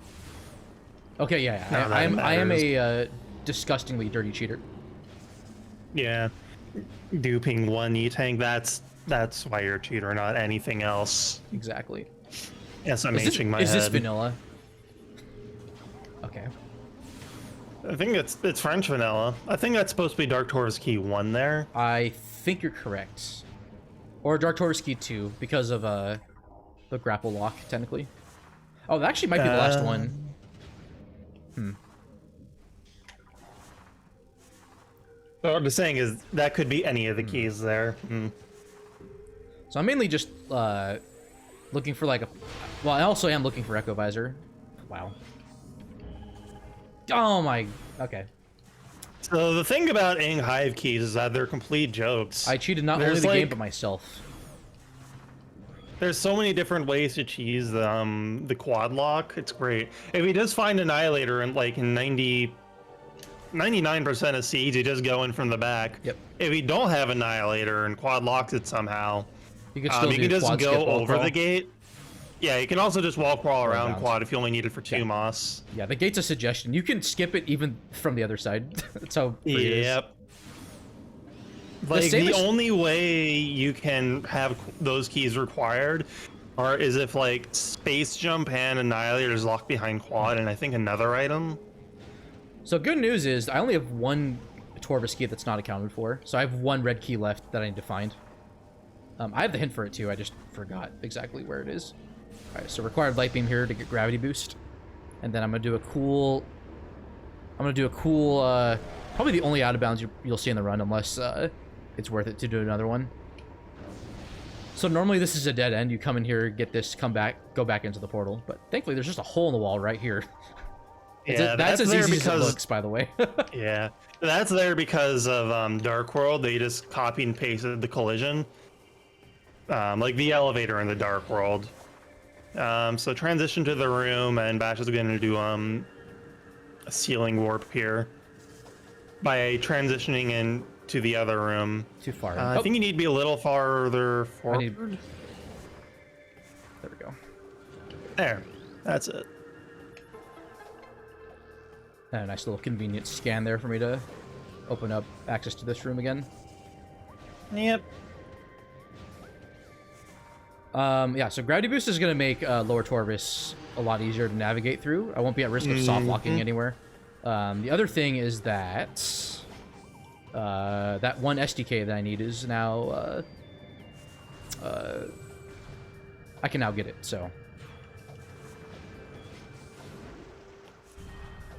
Okay, yeah. I am a disgustingly dirty cheater. Yeah. Duping 1 E-Tank, that's why you're a cheater, not anything else. Exactly. Yes, I'm Hing my head. Is this vanilla? Okay. I think it's French vanilla. I think that's supposed to be Dark Taurus Key 1 there. I think you're correct. Or Dark Taurus Key 2, because of the grapple lock, technically. Oh, that actually might be the last one. What I'm saying is that could be any of the keys there. So I'm mainly just looking for like a... Well, I also am looking for Echo Visor. Wow. Oh my... Okay. So the thing about Ing Hive keys is that they're complete jokes. I cheated not only the game, but myself. There's so many different ways to cheese the quad lock. It's great. If he does find Annihilator in like 99% of seeds, he just go in from the back. Yep. If he don't have Annihilator and quad locks it somehow, You could still you can just go over crawl. the gate. Yeah, you can also just wall crawl around quad if you only need it for 2 moss. Yeah, the gate's a suggestion. You can skip it even from the other side. That's how free it is. Yep. Like, the only way you can have those keys required is if, like, Space Jump and Annihilator is locked behind quad, and I think another item. So good news is, I only have 1 Torvus key that's not accounted for. So I have 1 red key left that I need to find. I have the hint for it, too. I just forgot exactly where it is. Alright, so required light beam here to get gravity boost. And then I'm going to do a cool... probably the only out of bounds you'll see in the run, unless it's worth it to do another one. So normally this is a dead end. You come in here, get this, come back, go back into the portal. But thankfully there's just a hole in the wall right here. Yeah, that's as there easy because, as it looks, by the way. Yeah, that's there because of Dark World. They just copied and pasted the collision. Like the elevator in the Dark World. So transition to the room, and Bash is going to do a ceiling warp here by transitioning into the other room. Too far. I think you need to be a little farther forward. There we go. There, that's it. And a nice little convenient scan there for me to open up access to this room again. Yep. Yeah, so gravity boost is going to make Lower Torvus a lot easier to navigate through. I won't be at risk of soft locking anywhere. The other thing is that that 1 SDK that I need is now I can now get it. So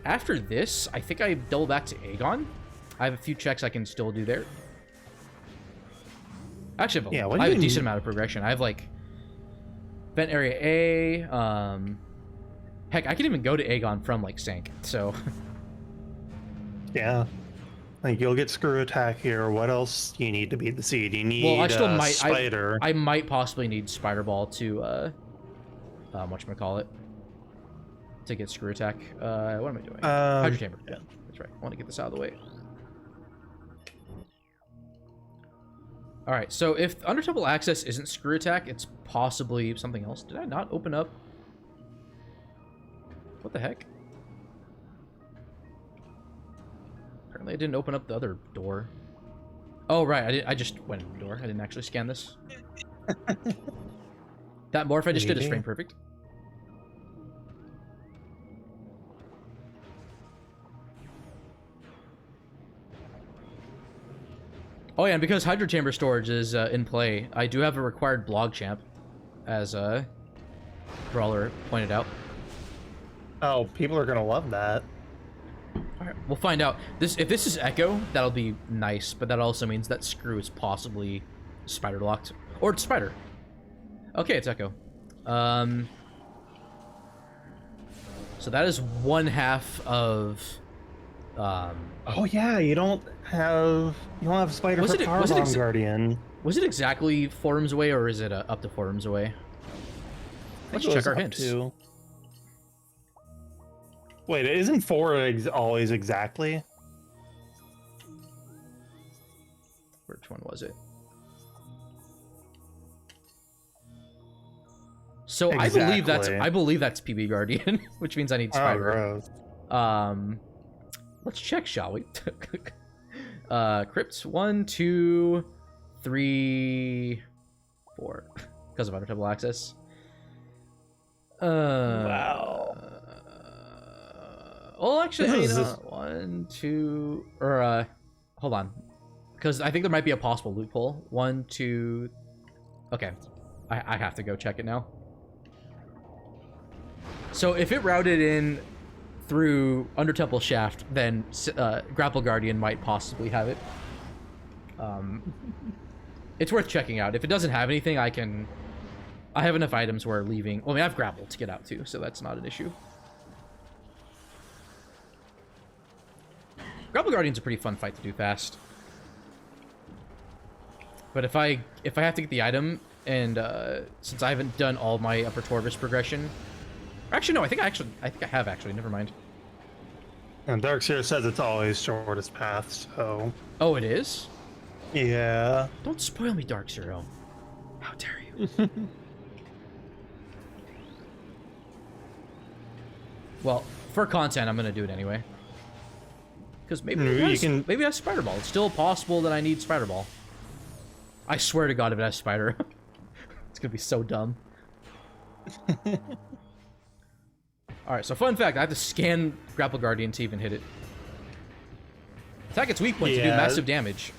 after this, I think I double back to Aegon. I have a few checks I can still do there. Actually, I have a decent amount of progression. I have like Vent Area A. Heck, I can even go to Aegon from like Sank. So yeah, like you'll get Screw Attack here. What else do you need to beat the seed? You need I still might. Spider. I might possibly need Spider Ball to whatchamacallit, to get Screw Attack. What am I doing? Hydro Chamber. Yeah, that's right. I want to get this out of the way. Alright, so if Under Temple Access isn't Screw Attack, it's possibly something else. Did I not open up? What the heck? Apparently I didn't open up the other door. Oh, right, I just went in the door. I didn't actually scan this. That morph I just did is frame perfect. Oh yeah, and because Hydro Chamber storage is in play, I do have a required blog champ, as Brawler pointed out. Oh, people are gonna love that. Alright, we'll find out. If this is Echo, that'll be nice, but that also means that Screw is possibly spider locked. Or it's Spider. Okay, it's Echo. So that is one half of. Oh yeah, you don't have spider Was for it- Power was it Bomb ex- Guardian. Was it exactly 4 rooms away, or is it up to 4 rooms away? Let's check our hints. Wait, isn't 4 always exactly? Which one was it? So Exactly. I believe that's PB Guardian, which means I need Oh, Spider. gross. Let's check, shall we? Crypts 1, 2, 3, 4, because of undertable access. Wow. Well, actually, This is you know, just- 1, 2, or hold on, because I think there might be a possible loophole. 1, 2. Okay, I have to go check it now. So if it routed in through Under Temple Shaft, then Grapple Guardian might possibly have it. It's worth checking out. If it doesn't have anything, I have enough items where leaving. Well, I mean, I have Grapple to get out too, so that's not an issue. Grapple Guardian's a pretty fun fight to do fast. But if I have to get the item, and since I haven't done all my Upper Torvus progression, actually no, I think I have actually. Never mind. And Darkseer says it's always shortest path, so Oh, it is? yeah. Don't spoil me, Dark Zero. How dare you? Well, for content, I'm gonna do it anyway. Because maybe maybe it has Spider Ball. It's still possible that I need Spider Ball. I swear to God, if it has Spider, it's gonna be so dumb. All right, so fun fact: I have to scan Grapple Guardian to even hit it. Attack its weak point to do massive damage.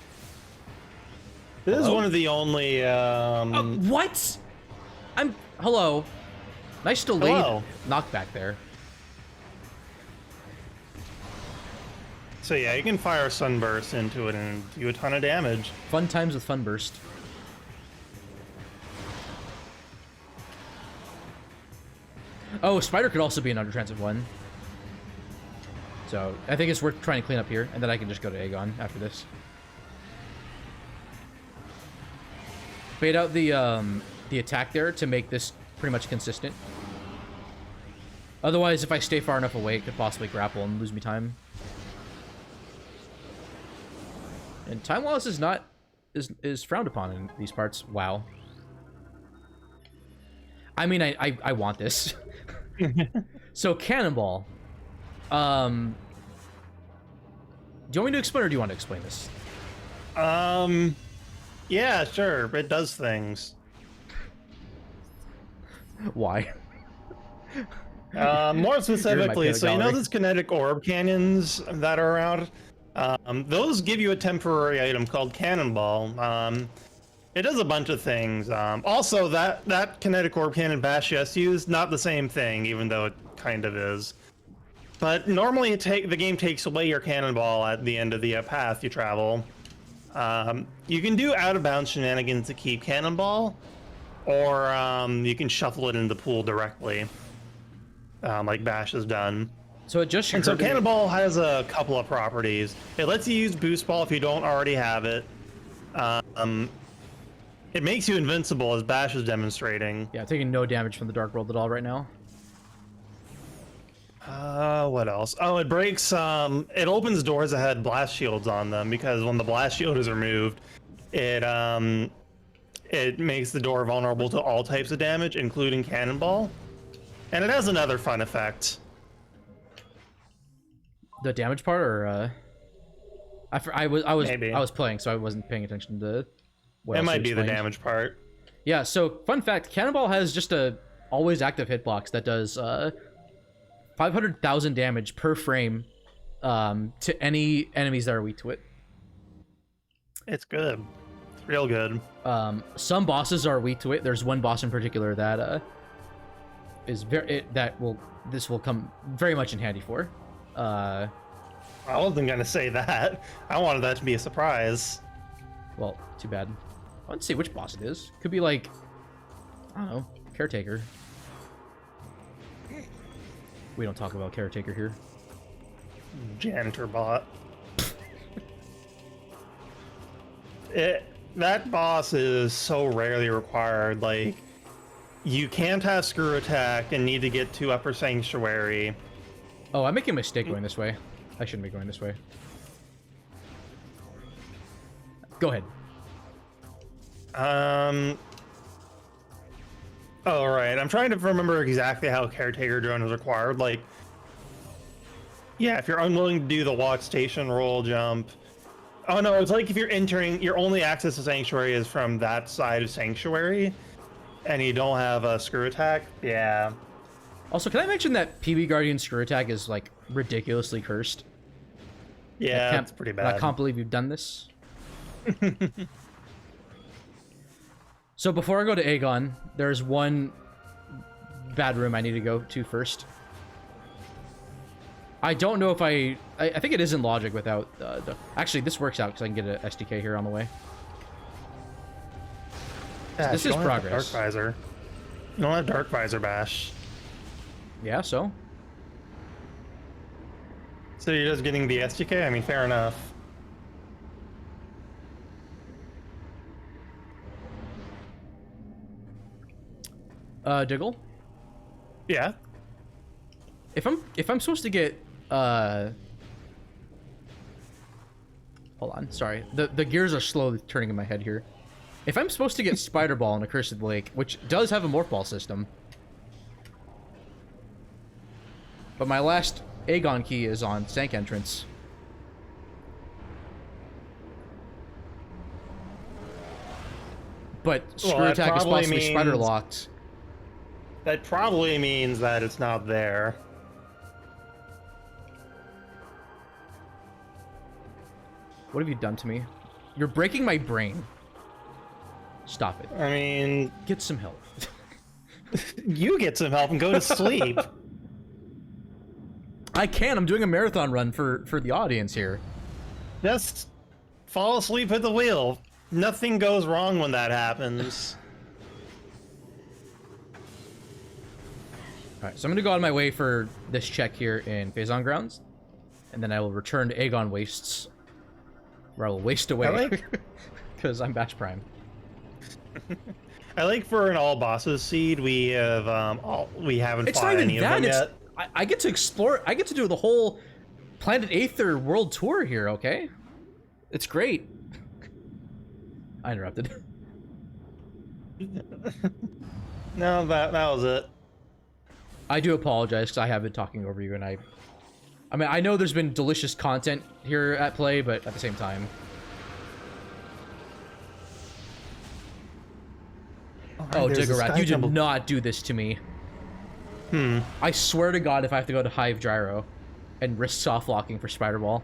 This is Hello? one of the only. What? Hello. Nice delayed Hello. knockback there. So yeah, you can fire Sunburst into it and do a ton of damage. Fun times with Funburst. Oh, Spider could also be an undertransit one. So I think it's worth trying to clean up here, and then I can just go to Aegon after this. Bait out the attack there to make this pretty much consistent. Otherwise, if I stay far enough away, it could possibly grapple and lose me time. And time loss is not is frowned upon in these parts. Wow. I mean, I want this. So Cannonball. Do you want me to explain, or do you want to explain this? Yeah, sure. It does things. Why? More specifically, so you know gallery. those kinetic orb cannons that are around? Those give you a temporary item called Cannonball. It does a bunch of things. Also, that kinetic orb cannon Bashias used, not the same thing, even though it kind of is. But normally the game takes away your Cannonball at the end of the path you travel. You can do out-of-bounds shenanigans to keep Cannonball, or you can shuffle it into the pool directly, like Bash has done. So it just And so occurred to me- Cannonball has a couple of properties. It lets you use Boost Ball if you don't already have it. It makes you invincible, as Bash is demonstrating. Yeah, taking no damage from the Dark World at all right now. What else? Oh, it breaks, it opens doors that had blast shields on them, because when the blast shield is removed, it makes the door vulnerable to all types of damage, including Cannonball. And it has another fun effect. The damage part, or I Maybe. was playing, so I wasn't paying attention to what It else might you be the explained. damage part. Yeah, so fun fact, Cannonball has just a always active hitbox that does 500,000 damage per frame to any enemies that are weak to it. It's good. It's real good. Some bosses are weak to it. There's one boss in particular that this will come very much in handy for. I wasn't gonna say that. I wanted that to be a surprise. Well, too bad. Let's see which boss it is. Could be like, I don't know, Caretaker. We don't talk about Caretaker here. Janitor bot. That boss is so rarely required. Like, you can't have screw attack and need to get to Upper Sanctuary. Oh, I'm making a mistake going this way. I shouldn't be going this way. Go ahead. Oh, right. I'm trying to remember exactly how Caretaker drone is required. Like, yeah, if you're unwilling to do the walk station roll jump. Oh, no, it's like if you're entering, your only access to Sanctuary is from that side of Sanctuary, and you don't have a screw attack. Yeah. Also, can I mention that PB Guardian screw attack is, like, ridiculously cursed? Yeah, it's pretty bad. I can't believe you've done this. So before I go to Aegon, there's one bad room I need to go to first. I don't know if I think it is in logic without actually this works out because I can get an SDK here on the way. Yeah, So this is progress. Dark Visor. You don't have Dark Visor Bash. Yeah, so you're just getting the SDK? I mean, fair enough. Diggle. Yeah. If I'm supposed to get hold on, sorry. The gears are slowly turning in my head here. If I'm supposed to get Spider Ball in Accursed Lake, which does have a Morph Ball system, but my last Aegon key is on Sank Entrance. But Screw Attack is possibly Spider Locked. That probably means that it's not there. What have you done to me? You're breaking my brain. Stop it. I mean... Get some help. You get some help and go to sleep. I can. I'm doing a marathon run for the audience here. Just fall asleep at the wheel. Nothing goes wrong when that happens. Alright, so I'm gonna go out of my way for this check here in Phazon Grounds. And then I will return to Aegon Wastes. Where I will waste away. Because I'm Batch Prime. I like for an all bosses seed, we have we haven't It's fought not any even of them that. yet. I get to explore. I get to do the whole Planet Aether world tour here. Okay, it's great. I interrupted. No, that was it. I do apologize because I have been talking over you, and I mean, I know there's been delicious content here at play, but at the same time. Oh, Jiggerat, you did not do this to me. I swear to God, if I have to go to Hive Gyro and risk soft locking for Spider Ball,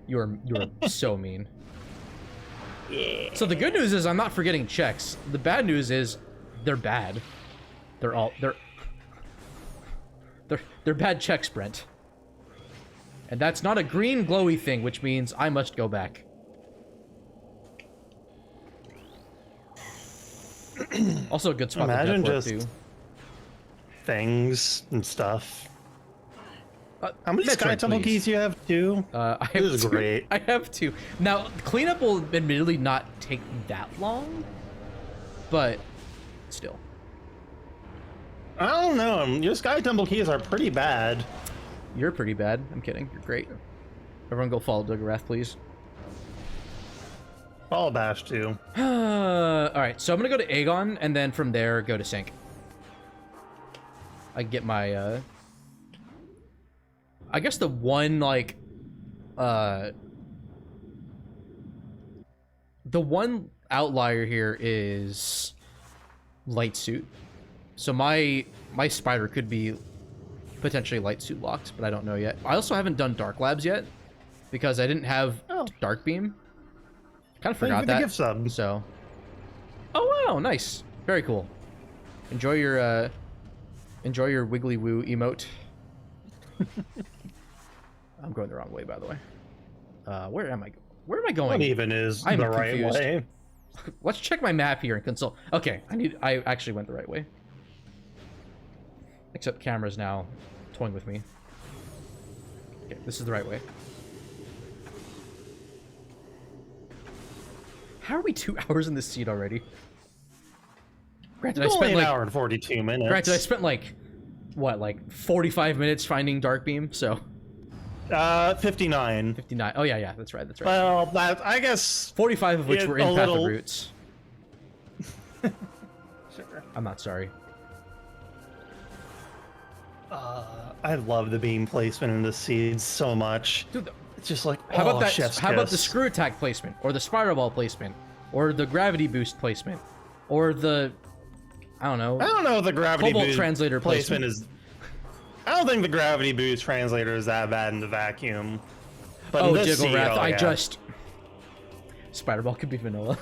you are so mean. Yeah. So the good news is I'm not forgetting checks. The bad news is they're bad. They're bad checks, Brent. And that's not a green glowy thing, which means I must go back. Also a good spot Imagine to just too. Things and stuff. How many Sky Metroid, Temple please. keys do you have? Two? I have This is two. great. I have two. Now, cleanup will admittedly not take that long, but still. I don't know. Your Sky Temple keys are pretty bad. You're pretty bad. I'm kidding. You're great. Everyone go follow Duggarath, please. Follow Bash too. Alright, so I'm gonna go to Aegon, and then from there, go to Sync. I get my, I guess the one, like, the one outlier here is Light Suit. So my Spider could be potentially Light Suit locked, but I don't know yet. I also haven't done Dark Labs yet, because I didn't have Dark Beam. Kind of forgot that. Gift sub. So, oh wow, nice, very cool. Enjoy your Wiggly Woo emote. I'm going the wrong way, by the way. Where am I? Where am I going? What even is I'm the right confused. way? Let's check my map here and consult. Okay, I actually went the right way. Except camera's now toying with me. Okay, this is the right way. How are we 2 hours in this seed already? Granted, I spent an like hour and 42 minutes. Granted, I spent like what, like 45 minutes finding Dark Beam, so 59. 59. Oh yeah, that's right. Well, I guess 45 of which were in Path of Roots. Sure. I'm not sorry. I love the beam placement in the seeds so much. Dude, it's just like, how about that? chef's How about the kiss. screw attack placement, or the spiral ball placement, or the gravity boost placement, or the I don't know if the gravity Cobalt boost translator placement is. I don't think the gravity boost translator is that bad in the vacuum. But Oh, in this Jiggle seed, Wrath, I yeah. just Spider Ball could be vanilla.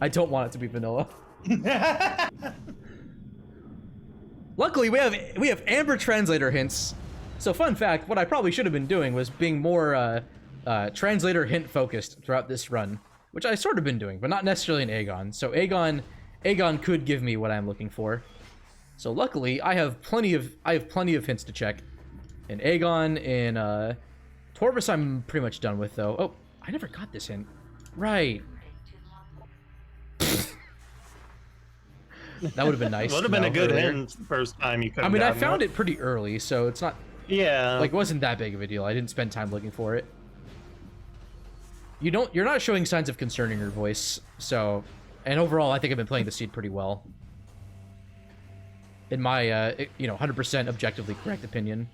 I don't want it to be vanilla. Luckily, we have Amber translator hints. So, fun fact: what I probably should have been doing was being more translator hint focused throughout this run, which I sort of been doing, but not necessarily in Aegon. So, Aegon could give me what I'm looking for. So, luckily, I have plenty of hints to check. In Aegon, in Torvus, I'm pretty much done with though. Oh, I never got this hint. Right. That would have been nice. Would have been a good earlier. hint the first time you could. I mean, I found it pretty early, so it's not Yeah. like it wasn't that big of a deal. I didn't spend time looking for it. You're not showing signs of concern in your voice, so, and overall, I think I've been playing the seed pretty well. In my 100% objectively correct opinion.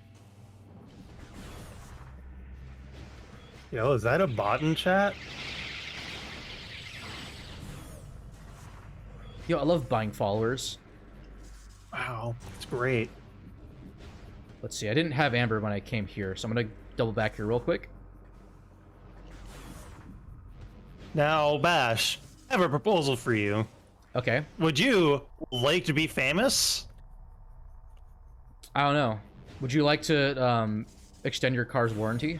Yo, is that a bot in chat? Yo, I love buying followers. Wow, it's great. Let's see, I didn't have Amber when I came here, so I'm gonna double back here real quick. Now, Bash, I have a proposal for you. Okay. Would you like to be famous? I don't know. Would you like to extend your car's warranty?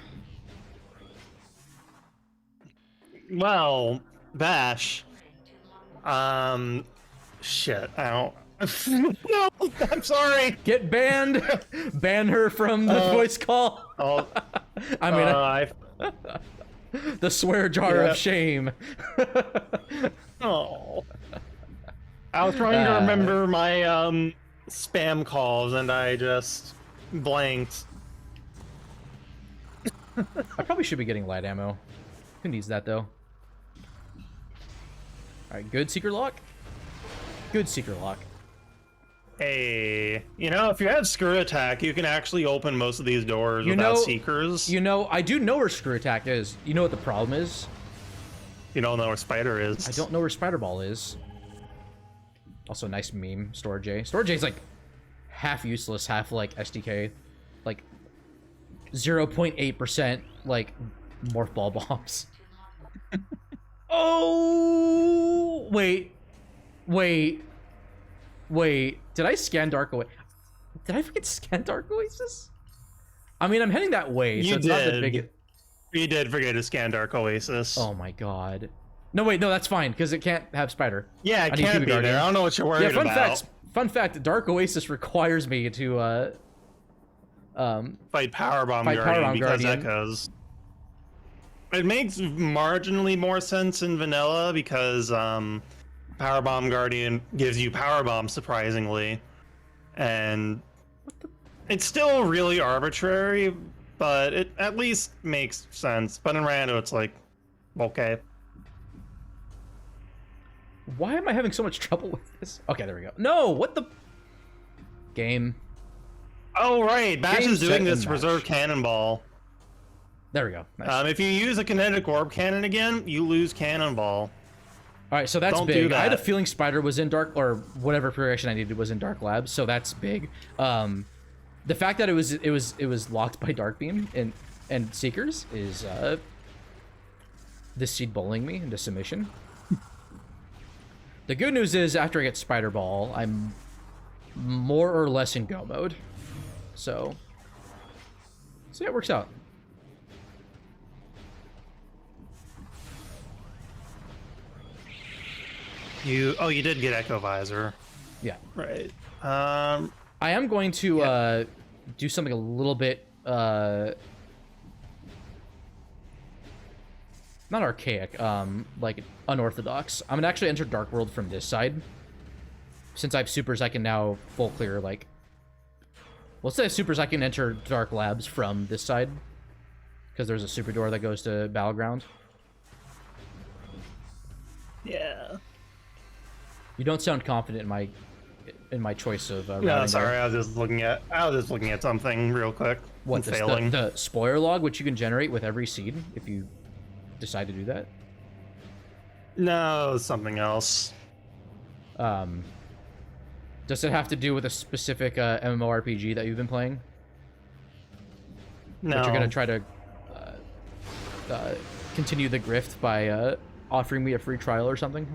Well, Bash. Shit, I don't. No, I'm sorry. Get banned. Ban her from the voice call. Oh, I mean, the swear jar Yeah. of shame. oh. I was trying to remember my spam calls and I just blanked. I probably should be getting light ammo. Who needs that though? Alright, good secret lock. Good secret lock. Hey, if you have screw attack, you can actually open most of these doors without seekers. I do know where screw attack is. You know what the problem is? You don't know where spider is. I don't know where spider ball is. Also, nice meme, Storage A. Storage A is like half useless, half like SDK. Like 0.8% like morph ball bombs. Oh, wait. Did I scan Dark Oasis? Did I forget to scan Dark Oasis? I mean, I'm heading that way, so it's not the biggest. You did forget to scan Dark Oasis. Oh my god. No, wait, no, that's fine, because it can't have spider. Yeah, it I need can't PB be Guardian. there. I don't know what you're worried about. Fun fact, Dark Oasis requires me to, Fight Powerbomb Fight Guardian Powerbomb because Guardian. echoes. It makes marginally more sense in vanilla because Powerbomb Guardian gives you Powerbomb surprisingly. And it's still really arbitrary, but it at least makes sense. But in Rando, it's like, okay. Why am I having so much trouble with this? Okay, there we go. No, what the... Game. Oh, right. Bash Game, is set, doing and this match. reserve cannonball. There we go. Nice. If you use a kinetic orb cannon again, you lose cannonball. Alright, so that's don't big. do I had a that. feeling Spider was in Dark, or whatever progression I needed was in Dark Labs, so that's big. The fact that it was locked by Dark Beam and Seekers is this seed bowling me into submission. The good news is after I get Spider Ball, I'm more or less in go mode. So yeah, it works out. You did get Echo Visor. Yeah. Right. I am going to do something a little bit not archaic, like unorthodox. I'm gonna actually enter Dark World from this side. Since I have supers, I can now full clear, like... Well, instead of supers, I can enter Dark Labs from this side. Because there's a super door that goes to Battleground. Yeah. You don't sound confident in my choice of No, routing sorry, there. I was just looking at something real quick. What, and failing. the spoiler log, which you can generate with every seed, if you decide to do that? No, something else. Does it have to do with a specific MMORPG that you've been playing? No. But you're gonna try to continue the grift by offering me a free trial or something?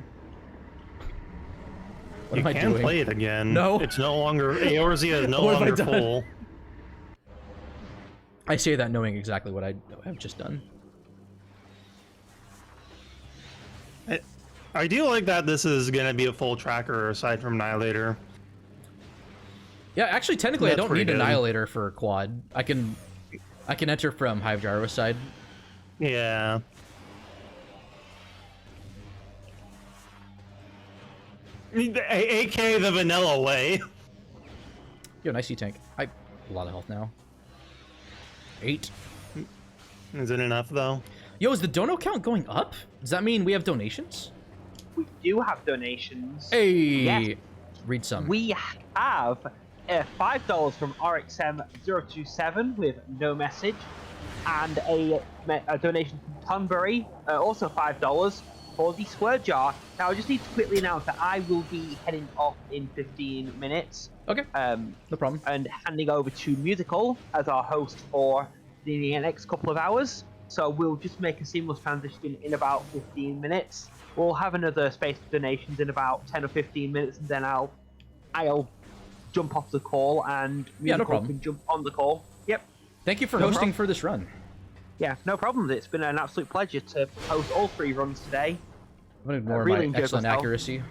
What am I can doing? play it again. No. It's no longer... Eorzea is no What have I longer done? full. I say that knowing exactly what I have just done. I do like that this is going to be a full tracker aside from Annihilator. Yeah, actually, technically, I That's don't pretty need good. Annihilator for quad. I can enter from Hive Gyro side. Yeah. AK the vanilla way. Yo, nice C-Tank. I have a lot of health now. 8. Is it enough, though? Yo, is the dono count going up? Does that mean we have donations? We do have donations. Hey! Yes. Read some. We have $5 from RXM027 with no message, and a donation from Tunbury, also $5 for the Squirt Jar. Now, I just need to quickly announce that I will be heading off in 15 minutes. Okay, no problem. And handing over to Musical as our host for the next couple of hours. So we'll just make a seamless transition in about 15 minutes. We'll have another space for donations in about 10 or 15 minutes, and then I'll jump off the call and Yeah, no Musical problem. can jump on the call. Yep. Thank you for No hosting problem. for this run. Yeah, no problem. It's been an absolute pleasure to host all 3 runs today. I'm gonna ignore really my enjoyed excellent myself. accuracy.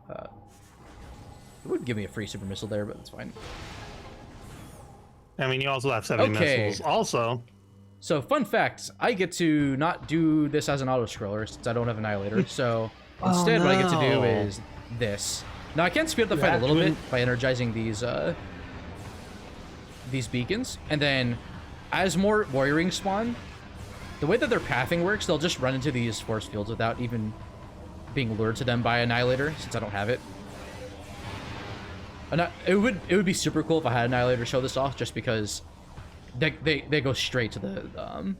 It would give me a free super missile there, but it's fine. I mean, you also have 70 Okay. missiles. Also, So, fun fact, I get to not do this as an auto-scroller since I don't have Annihilator, so instead what I get to do no. is this. Now, I can speed up the You fight a little actually- bit by energizing these beacons, and then as more warrior rings spawn, the way that their pathing works, they'll just run into these force fields without even being lured to them by Annihilator, since I don't have it. And it would be super cool if I had Annihilator show this off, just because they go straight to the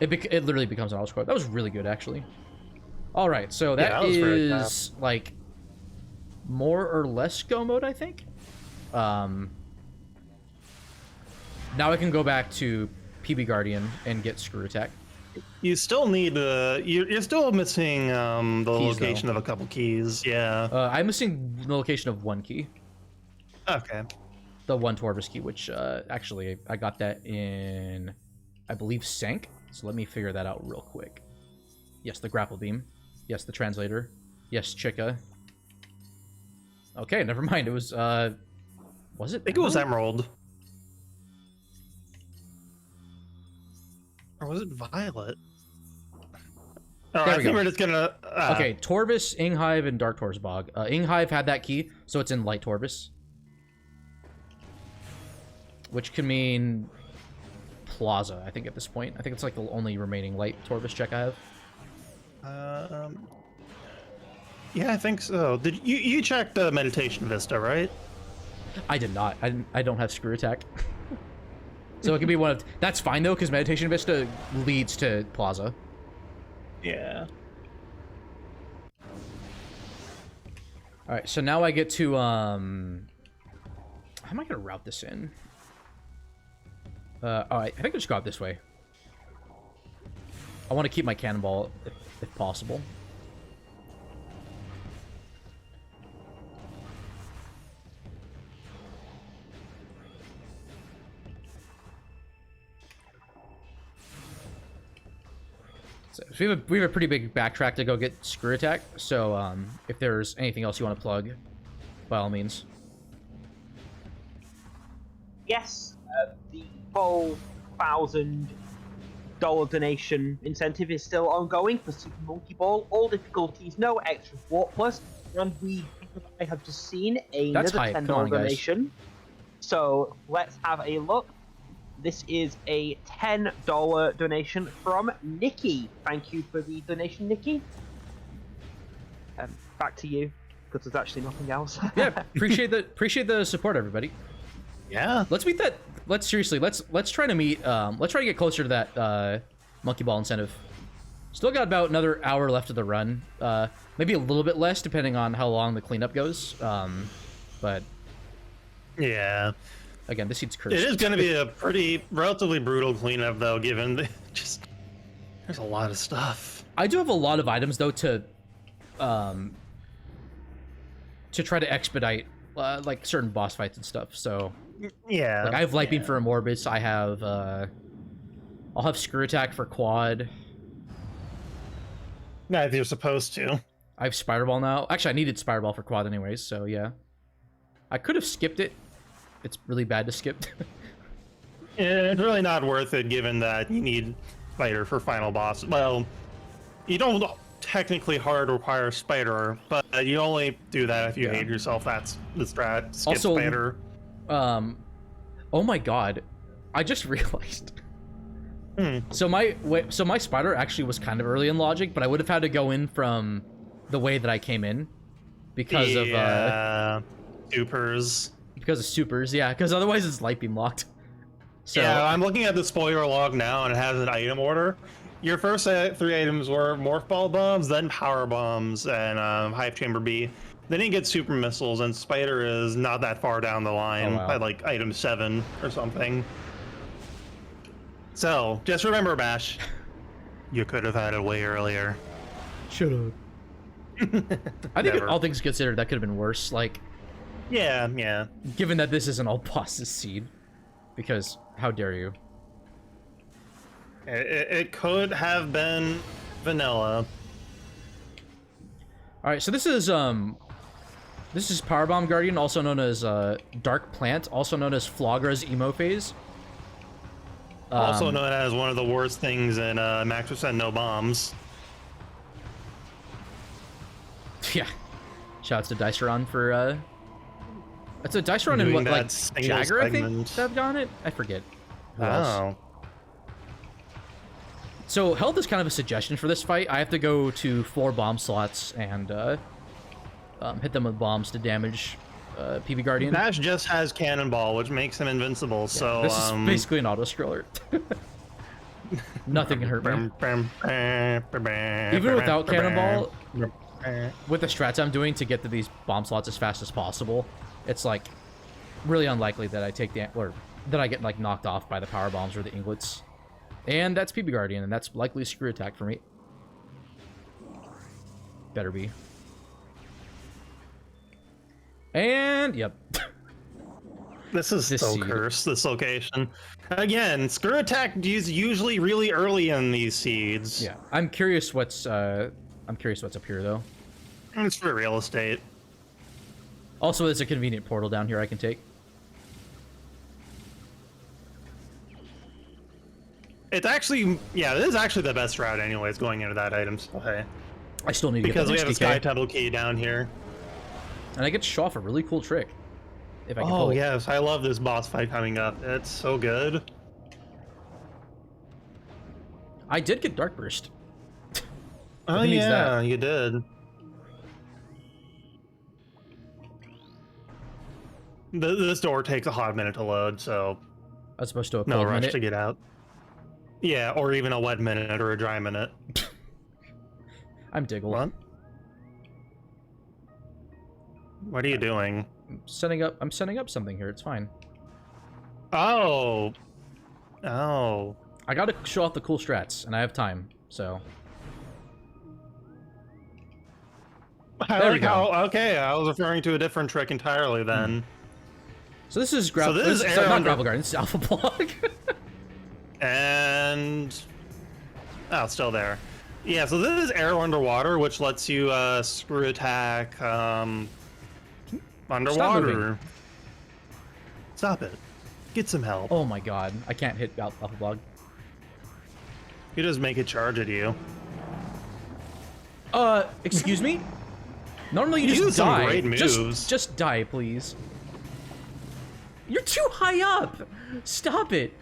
it literally becomes an auto score. That was really good, actually. All right, so Yeah, that that was very is like more or less go mode, I think. Now I can go back to PB Guardian and get Screw Attack. you still need you're still missing the Keys, location though. of a couple keys. Yeah. I'm missing the location of one key. Okay. The one Torvis key, which actually I got that in, I believe, Sank. So let me figure that out real quick. Yes, the grapple beam. Yes, the translator. Yes, Chica. Okay, never mind. It was it? I think it was Emerald. Or was it Violet? Oh, There I we think go. we're just gonna... Okay, Torvis, Inghive, and Dark Tor's Bog. Inghive had that key, so it's in Light Torvis. Which can mean Plaza, I think, at this point. I think it's like the only remaining Light Torvis check I have. Yeah, I think so. Did you checked the Meditation Vista, right? I did not. I don't have Screw Attack. So it could be one of... That's fine, though, because Meditation Vista leads to Plaza. Yeah. Alright, so now I get to, how am I going to route this in? Alright, I think I'll just go out this way. I want to keep my cannonball, if possible. So we have a pretty big backtrack to go get Screw Attack. So if there's anything else you want to plug, by all means. Yes, the $12,000 donation incentive is still ongoing for Super Monkey Ball. All difficulties, no extra Warp Plus, and I have just seen another $10 donation. So let's have a look. This is a $10 donation from Nikki. Thank you for the donation, Nikki. Back to you, because there's actually nothing else. Yeah, appreciate the support, everybody. Yeah. Let's meet that. Let's try to meet. Let's try to get closer to that monkey ball incentive. Still got about another hour left of the run. Maybe a little bit less depending on how long the cleanup goes. But yeah. Again, this seed's cursed. It is going to be a pretty relatively brutal cleanup, though, given there's a lot of stuff. I do have a lot of items though to try to expedite like certain boss fights and stuff. So yeah, like I have Light Beam for Morbus. I have I'll have Screw Attack for quad. Yeah, if you're supposed to. I have Spider Ball now. Actually, I needed Spider Ball for quad anyways. So yeah, I could have skipped it. It's really bad to skip. It's really not worth it, given that you need Spider for final boss. Well, you don't technically hard require Spider, but you only do that if you hate yourself. That's the strat. Skip also, Spider. Oh my god, I just realized. So my Spider actually was kind of early in logic, but I would have had to go in from the way that I came in because of supers. Because of supers, yeah. Because otherwise it's Light Beam locked. So, yeah, I'm looking at the spoiler log now, and it has an item order. Your first 3 items were Morph Ball Bombs, then Power Bombs, and Hive Chamber B. Then you get Super Missiles, and Spider is not that far down the line, at like item 7 or something. So, just remember, Bash, you could have had it way earlier. Shut up. I think all things considered, that could have been worse. Like, yeah. Given that this isn't all bosses seed, because how dare you? It could have been vanilla. All right, so this is Powerbomb Guardian, also known as Dark Plant, also known as Flogra's emo phase. Also known as one of the worst things in Max % No Bombs. Yeah. Shouts to Diceron for it's a Diceron and what, like Jagger, I think, that have gotten it? I forget. Who else? So health is kind of a suggestion for this fight. I have to go to 4 bomb slots and hit them with bombs to damage PB Guardian. Bash just has Cannonball, which makes him invincible, so... This is basically an auto-scroller. Nothing can hurt me. Even without Cannonball, with the strats I'm doing to get to these bomb slots as fast as possible, it's like really unlikely that I take or that I get like knocked off by the power bombs or the inglets. And that's PB Guardian, and that's likely Screw Attack for me. Better be. And yep. This is so cursed, this location. Again, Screw Attack is usually really early in these seeds. Yeah, I'm curious what's up here though. It's for real estate. Also, there's a convenient portal down here I can take. It's actually, yeah, this is actually the best route anyways, going into that item. So, hey. I still need to because get we have a Sky Tunnel key down here. And I get to show off a really cool trick. If I can pull oh, it. yes, I love this boss fight coming up. It's so good. I did get Dark Burst. Oh, yeah, you did. This door takes a hot minute to load, so... As opposed to a cold no rush minute. to get out. Yeah, or even a wet minute or a dry minute. I'm Diggle. What? What are you doing? I'm setting up something here. It's fine. Oh. Oh. I gotta show off the cool strats, and I have time, so... There we go. Okay, I was referring to a different trick entirely then. So this is not Gravel Guardian, this is Alpha Block. And... oh, it's still there. Yeah, so this is air underwater, which lets you screw attack underwater. Stop it. Get some help. Oh my god, I can't hit Alpha Blog. You just make it charge at you. Excuse me? Normally you You just use some die. great moves. Just die, please. You're too high up! Stop it!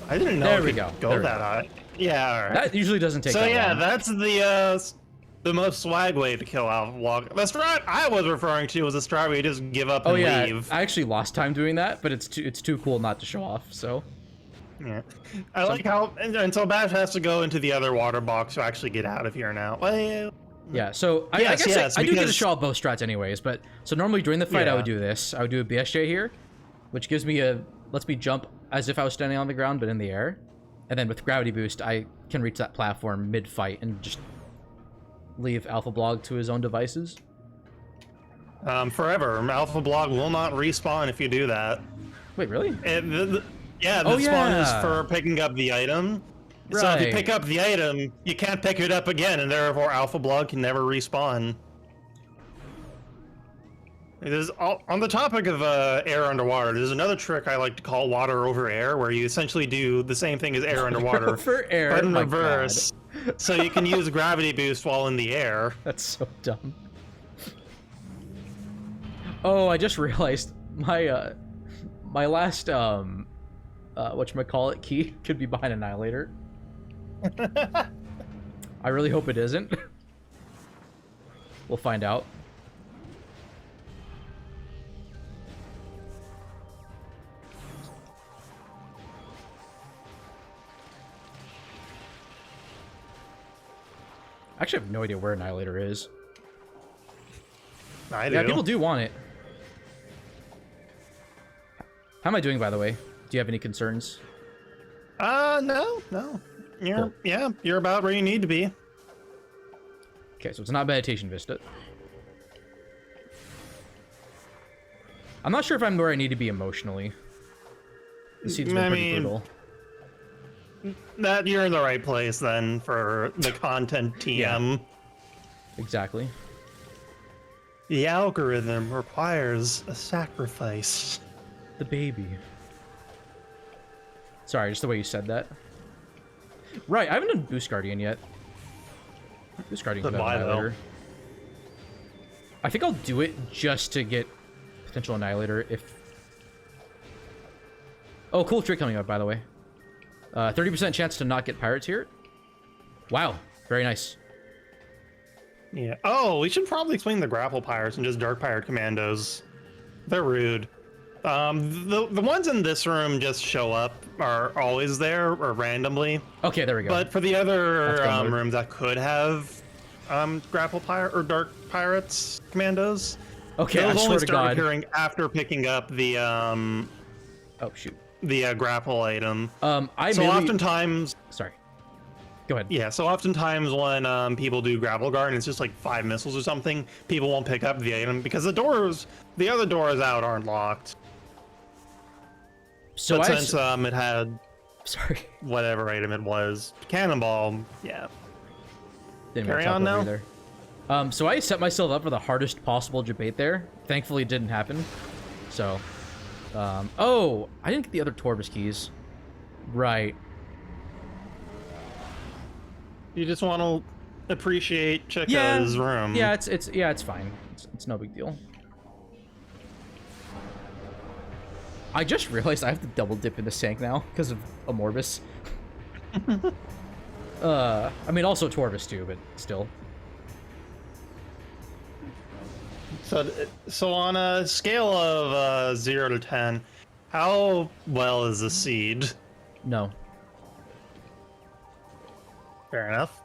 I didn't know There it we could go. go that high. Yeah, alright. That usually doesn't take So that yeah, long. that's the most swag way to kill Alpha Blog. The strat I was referring to was a strat where you just give up and leave. I actually lost time doing that, but it's too cool not to show off, so... Yeah. I like how until Bash has to go into the other water box to actually get out of here now. Well, yeah, so I Yes, guess yes, I do get to because- show off both strats anyways, but so normally during the fight I Yeah. would do this. I would do a BSJ here, which gives me lets me jump as if I was standing on the ground but in the air. And then with gravity boost, I can reach that platform mid-fight and just leave Alpha Blog to his own devices. forever. Alpha Blog will not respawn if you do that. Wait, really? Yeah, the Oh, spawn is yeah. for picking up the item. So if you Right. pick up the item, you can't pick it up again, and therefore Alpha Blog can never respawn. On the topic of air underwater, there's another trick I like to call water over air, where you essentially do the same thing as air underwater, Over air, but in my reverse. So you can use gravity boost while in the air. That's so dumb. Oh, I just realized my my last whatchamacallit key could be behind Annihilator. I really hope it isn't. We'll find out. I actually have no idea where Annihilator is. I do. Yeah, people do want it. How am I doing, by the way? Do you have any concerns? No. Cool. Yeah, you're about where you need to be. Okay, so it's not Meditation Vista. I'm not sure if I'm where I need to be emotionally. This seems I pretty mean, brutal. That you're in the right place then for the content TM. Yeah. Exactly. The algorithm requires a sacrifice. The baby. Sorry, just the way you said that. Right, I haven't done Boost Guardian yet. Boost Guardian But could have why, though? Annihilator. I think I'll do it just to get potential Annihilator if... Oh, cool trick coming up, by the way. 30% chance to not get pirates here. Wow, very nice. Yeah. Oh, we should probably explain the grapple pirates and just dark pirate commandos. They're rude. The ones in this room just show up, are always there, or randomly. Okay, there we go. But for the other That's dumb. rooms that could have grapple pirate or dark pirates commandos, Okay, I those swear only to start God. appearing after picking up the Oh, shoot. grapple item. I So mainly... oftentimes, Sorry. Go ahead. yeah. So oftentimes when people do grapple guard and it's just like 5 missiles or something, people won't pick up the item because the other doors out aren't locked. So But I... since it had Sorry. whatever item it was, cannonball, yeah. Didn't Carry mean to talk on over now. you there. So I set myself up for the hardest possible debate there. Thankfully, it didn't happen. So... oh! I didn't get the other Torvus keys. Right. You just want to appreciate Chica's room. Yeah, it's fine. It's no big deal. I just realized I have to double dip into Sank now because of Amorbus. I mean, also Torvus too, but still. So on a scale of 0 to 10, how well is the seed? No. Fair enough.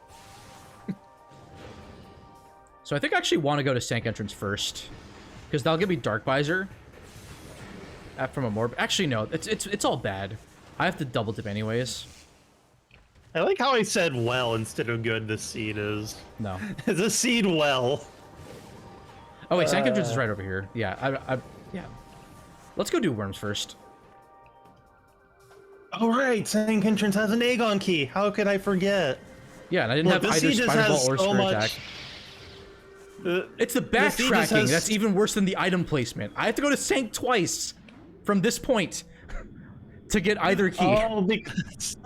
So I think I actually want to go to Sank entrance first, because that'll give me Dark Visor. From Amorb. Actually, no. It's all bad. I have to double dip anyways. I like how I said well instead of good this seed is. No. Is a seed well? Oh wait, Sank entrance is right over here. Yeah, yeah. Let's go do worms first. Oh right, Sank entrance has an Aegon key. How could I forget? Yeah, and I didn't Look, have this either seed just spider ball has or so spirit much- attack. It's the The seed just backtracking has- that's even worse than the item placement. I have to go to Sank twice from this point to get either key. Oh, because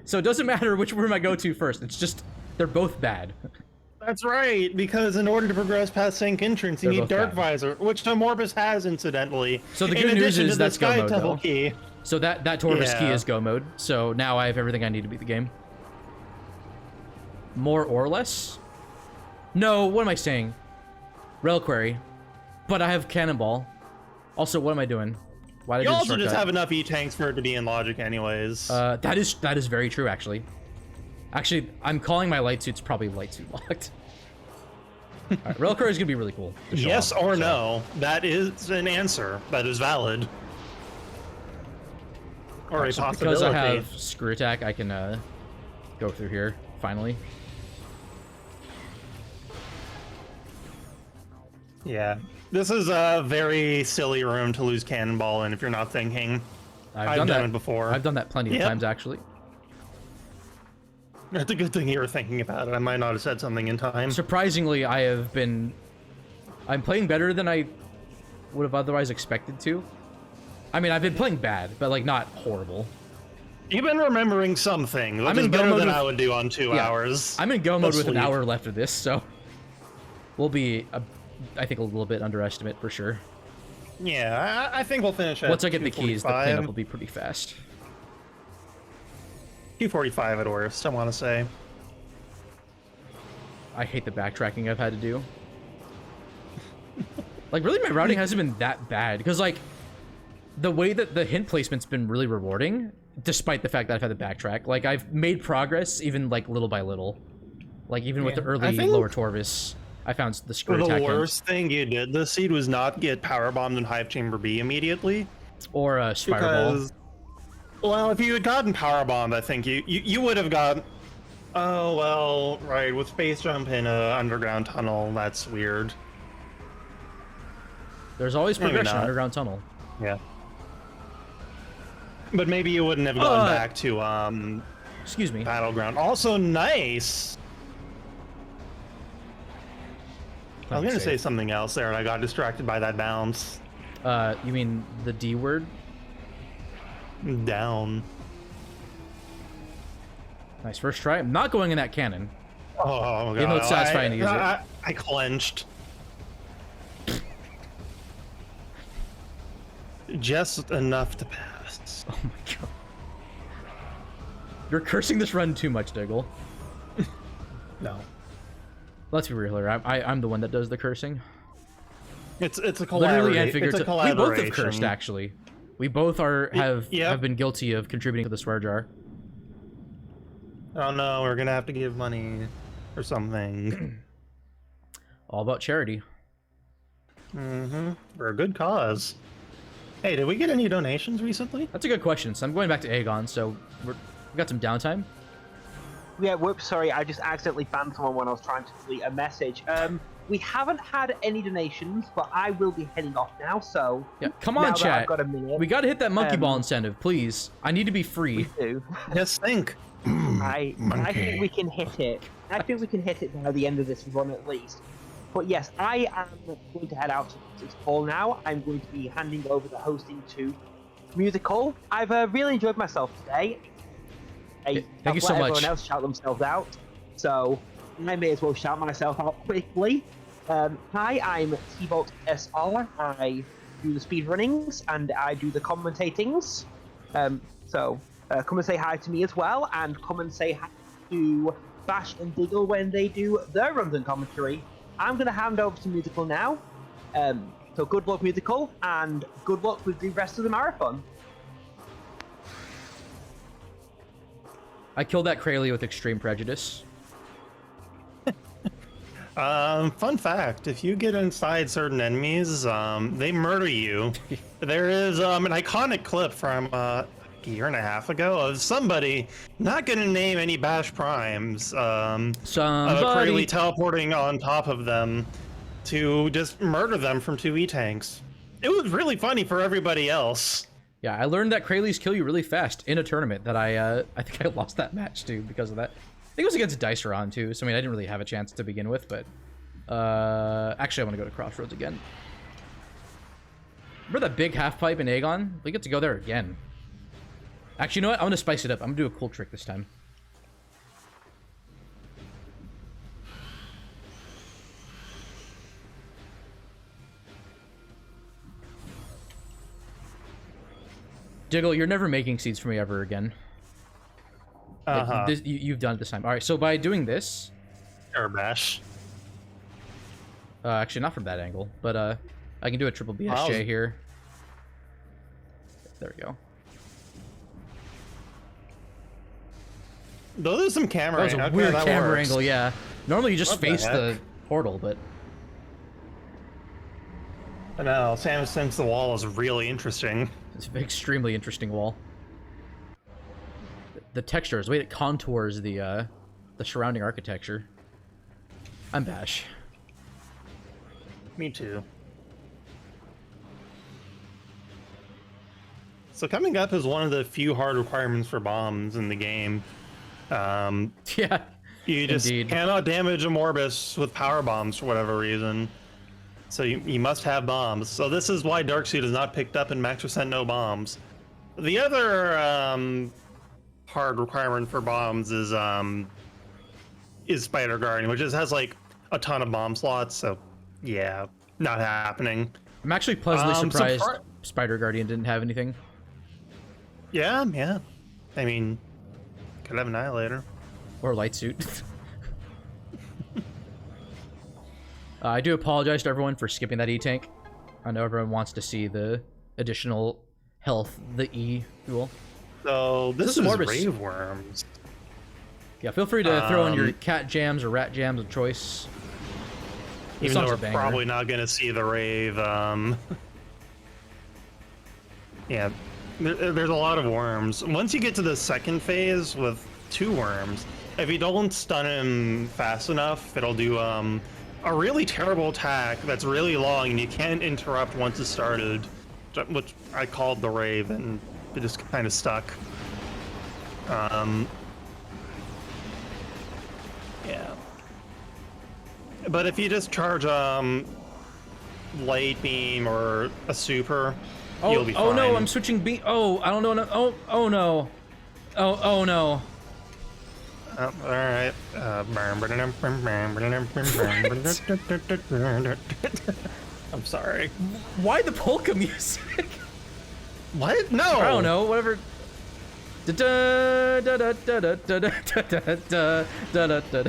So it doesn't matter which room I go to first. It's just they're both bad. that's right. Because in order to progress past Sync entrance, you They're need both Dark bad. Visor, which Amorbus has incidentally. So the in good news addition is to the that's go Sky mode, Temple though. key. So that Torvis key Yeah. is go mode. So now I have everything I need to beat the game. More or less? No, what am I saying? Reliquary. But I have Cannonball. Also, what am I doing? Why did You I do also the just shortcut? have enough E-tanks for it to be in logic anyways. That is very true, actually. Actually, I'm calling my light suits probably light suit locked. Alright, Reliquary is gonna be really cool. to show Yes off, or so. no? That is an answer. That is valid. Or Alright, a so possibility. because I have Screw Attack, I can go through here, finally. Yeah. This is a very silly room to lose Cannonball in if you're not thinking. I've done it before. I've done that plenty of Yep. times, actually. It's a good thing you were thinking about it. I might not have said something in time. Surprisingly, I'm playing better than I would have otherwise expected to. I mean, I've been playing bad, but like not horrible. You've been remembering something, which I'm is in go better mode than with- I would do on 2 Yeah. hours. I'm in go mode with an sleep. hour left of this, so we'll be, I think, a little bit underestimate for sure. Yeah, I think we'll finish at Once I get the keys, the 2:45. cleanup will be pretty fast. 2:45 at worst, I want to say. I hate the backtracking I've had to do. Like, really, my routing hasn't been that bad, because, like, the way that the hint placement's been really rewarding, despite the fact that I've had to backtrack. Like, I've made progress, even, like, little by little. Like, even with the I early think- lower Torvis, I found the screw attack The hint. worst thing you did this seed was not get power bombed in Hive Chamber B immediately. Or a spider ball. Because, well, if you had gotten power bombed, I think you would have got. Oh well, right, with space jump in a underground tunnel, that's weird. There's always Maybe progression not. underground tunnel. Yeah. But maybe you wouldn't have gone Uh, back to Excuse me. Battleground. Also nice. I was gonna say something else there, and I got distracted by that bounce. You mean the D word? Down. Nice first try. I'm not going in that cannon. Oh god. Even though it's satisfying to use it. I clenched. Just enough to pass. Oh my god. You're cursing this run too much, Diggle. No. Let's be real here. I'm the one that does the cursing. It's a Literally collaboration. and It's a figuratively. We collaboration. both have cursed, actually. We both have been guilty of contributing to the swear jar. Oh no, we're gonna have to give money or something. All about charity. For a good cause. Hey, did we get any donations recently? That's a good question. So I'm going back to Aegon, so we got some downtime. Yeah, whoops, sorry, I just accidentally banned someone when I was trying to delete a message. We haven't had any donations, but I will be heading off now, so... Yeah, come now on, that chat. I've got a minute, We gotta hit that monkey ball Um, incentive, please. I need to be free. do. Yes, think. I think we can hit it. I think we can hit it by the end of this run at least. But yes, I am going to head out to this call now. I'm going to be handing over the hosting to Musical. I've really enjoyed myself today. Thank I've you so let much. Everyone else shout themselves out, so I may as well shout myself out quickly. Hi, I'm T-Bolt SR. I do the speedrunnings and I do the commentatings. So come and say hi to me as well, and come and say hi to Bash and Diggle when they do their runs and commentary. I'm going to hand over to Musical now. So good luck, Musical, and good luck with the rest of the marathon. I killed that Kralie with extreme prejudice. Fun fact, if you get inside certain enemies, they murder you. There is an iconic clip from a year and a half ago of somebody, not gonna name any Bash Primes, of a Somebody. Kralie teleporting on top of them to just murder them from 2 E-tanks. It was really funny for everybody else. Yeah, I learned that Kralies kill you really fast in a tournament that I think I lost that match to because of that. think it was against Diceron too, so I mean I didn't really have a chance to begin with, but actually I want to go to Crossroads again. Remember that big half pipe in Aegon? We get to go there again. Actually, you know what? I'm gonna spice it up. I'm gonna do a cool trick this time. Diggle, you're never making seeds for me ever again. Like, you've done it this time. All right, so by doing this... Or bash. Actually, not from that angle, but I can do a triple BSJ here. There we go. Those are some camera angles. That was a weird camera angle, yeah. Normally you just face the portal, but... I know, Sam thinks the wall is really interesting. It's an extremely interesting wall. The textures, the way it contours the surrounding architecture. I'm Bash. Me too. So coming up is one of the few hard requirements for bombs in the game. Yeah, you just cannot damage a Morbus with power bombs for whatever reason. So you must have bombs. So this is why Darkseid is not picked up in Max Percent No Bombs. The other hard requirement for bombs is Spider Guardian, which has like a ton of bomb slots. So yeah, not happening. I'm actually pleasantly surprised Spider Guardian didn't have anything. Yeah, yeah. I mean, could have Annihilator. Or Light Suit. I do apologize to everyone for skipping that E-Tank. I know everyone wants to see the additional health, the E duel. So this is Rave Worms. Yeah, feel free to throw in your cat jams or rat jams of choice. Even though we're probably not going to see the Rave. Yeah, there's a lot of worms. Once you get to the second phase with 2 worms, if you don't stun him fast enough, it'll do a really terrible attack that's really long and you can't interrupt once it started, which I called the Rave, and it just kind of stuck. Yeah. But if you just charge Light Beam or a Super, you'll be fine. Oh no, I'm switching beam. Oh, I don't know. No, oh no. Oh no. Oh, all right. I'm sorry. Why the polka music? What? No. I don't know. Whatever.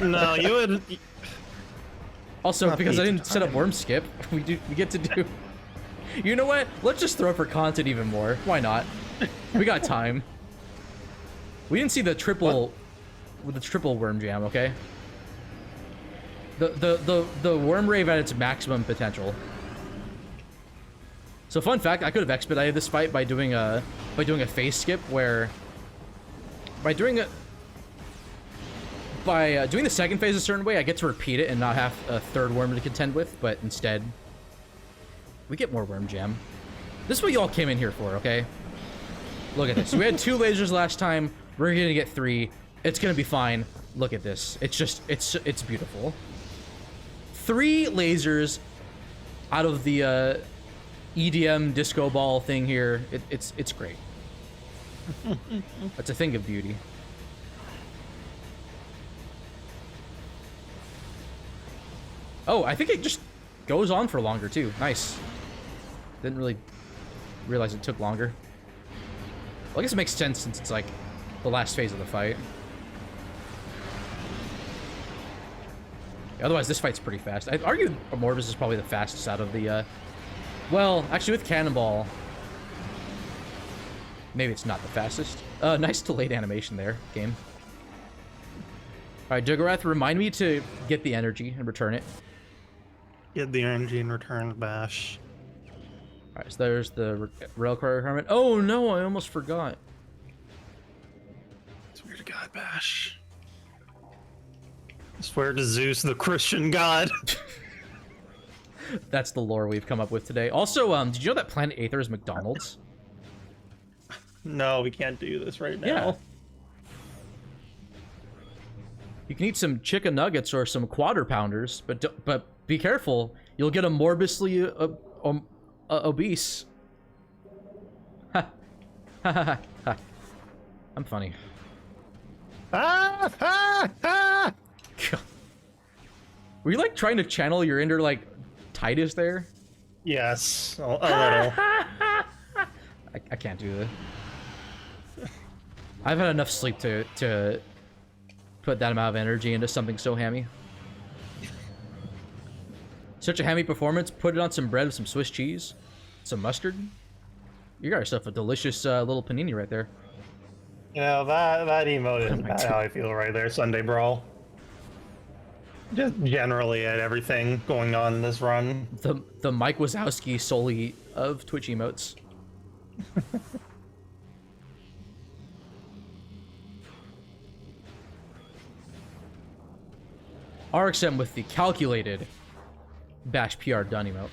No, you would. Also, because I didn't set up Worm Skip, we get to do. You know what? Let's just throw for content even more. Why not? We got time. We didn't see the triple. With the triple worm jam, okay? The worm rave at its maximum potential. So fun fact, I could have expedited this fight by doing a phase skip where doing the second phase a certain way, I get to repeat it and not have a third worm to contend with, but instead we get more worm jam. This is what y'all came in here for, okay? Look at this. We had 2 lasers last time. We're gonna get 3. It's gonna be fine. Look at this. It's just, it's beautiful. 3 lasers out of the EDM disco ball thing here. It's great. It's a thing of beauty. Oh, I think it just goes on for longer too. Nice. Didn't really realize it took longer. Well, I guess it makes sense since it's like the last phase of the fight. Otherwise, this fight's pretty fast. I'd argue Morbus is probably the fastest out of the, well, actually with Cannonball, maybe it's not the fastest. Nice delayed animation there, game. Alright, Jugarath, remind me to get the energy and return it. Get the energy and return Bash. Alright, so there's the rail car requirement. Oh no, I almost forgot. Swear to God, Bash. I swear to Zeus, the Christian god. That's the lore we've come up with today. Also, did you know that Planet Aether is McDonald's? No, we can't do this right now. Yeah. You can eat some chicken nuggets or some quarter pounders, but be careful. You'll get a morbidly obese. Ha ha ha ha. I'm funny. Ah, ah, ah. Were you like trying to channel your inner like Titus there? Yes, a little. I can't do that. I've had enough sleep to put that amount of energy into something so hammy. Such a hammy performance. Put it on some bread with some Swiss cheese, some mustard. You got yourself a delicious little panini right there. You know, that emote is how I feel right there, Sunday Brawl. Just generally at everything going on in this run. The Mike Wazowski solely of Twitch emotes. RXM with the calculated bash PR done emote.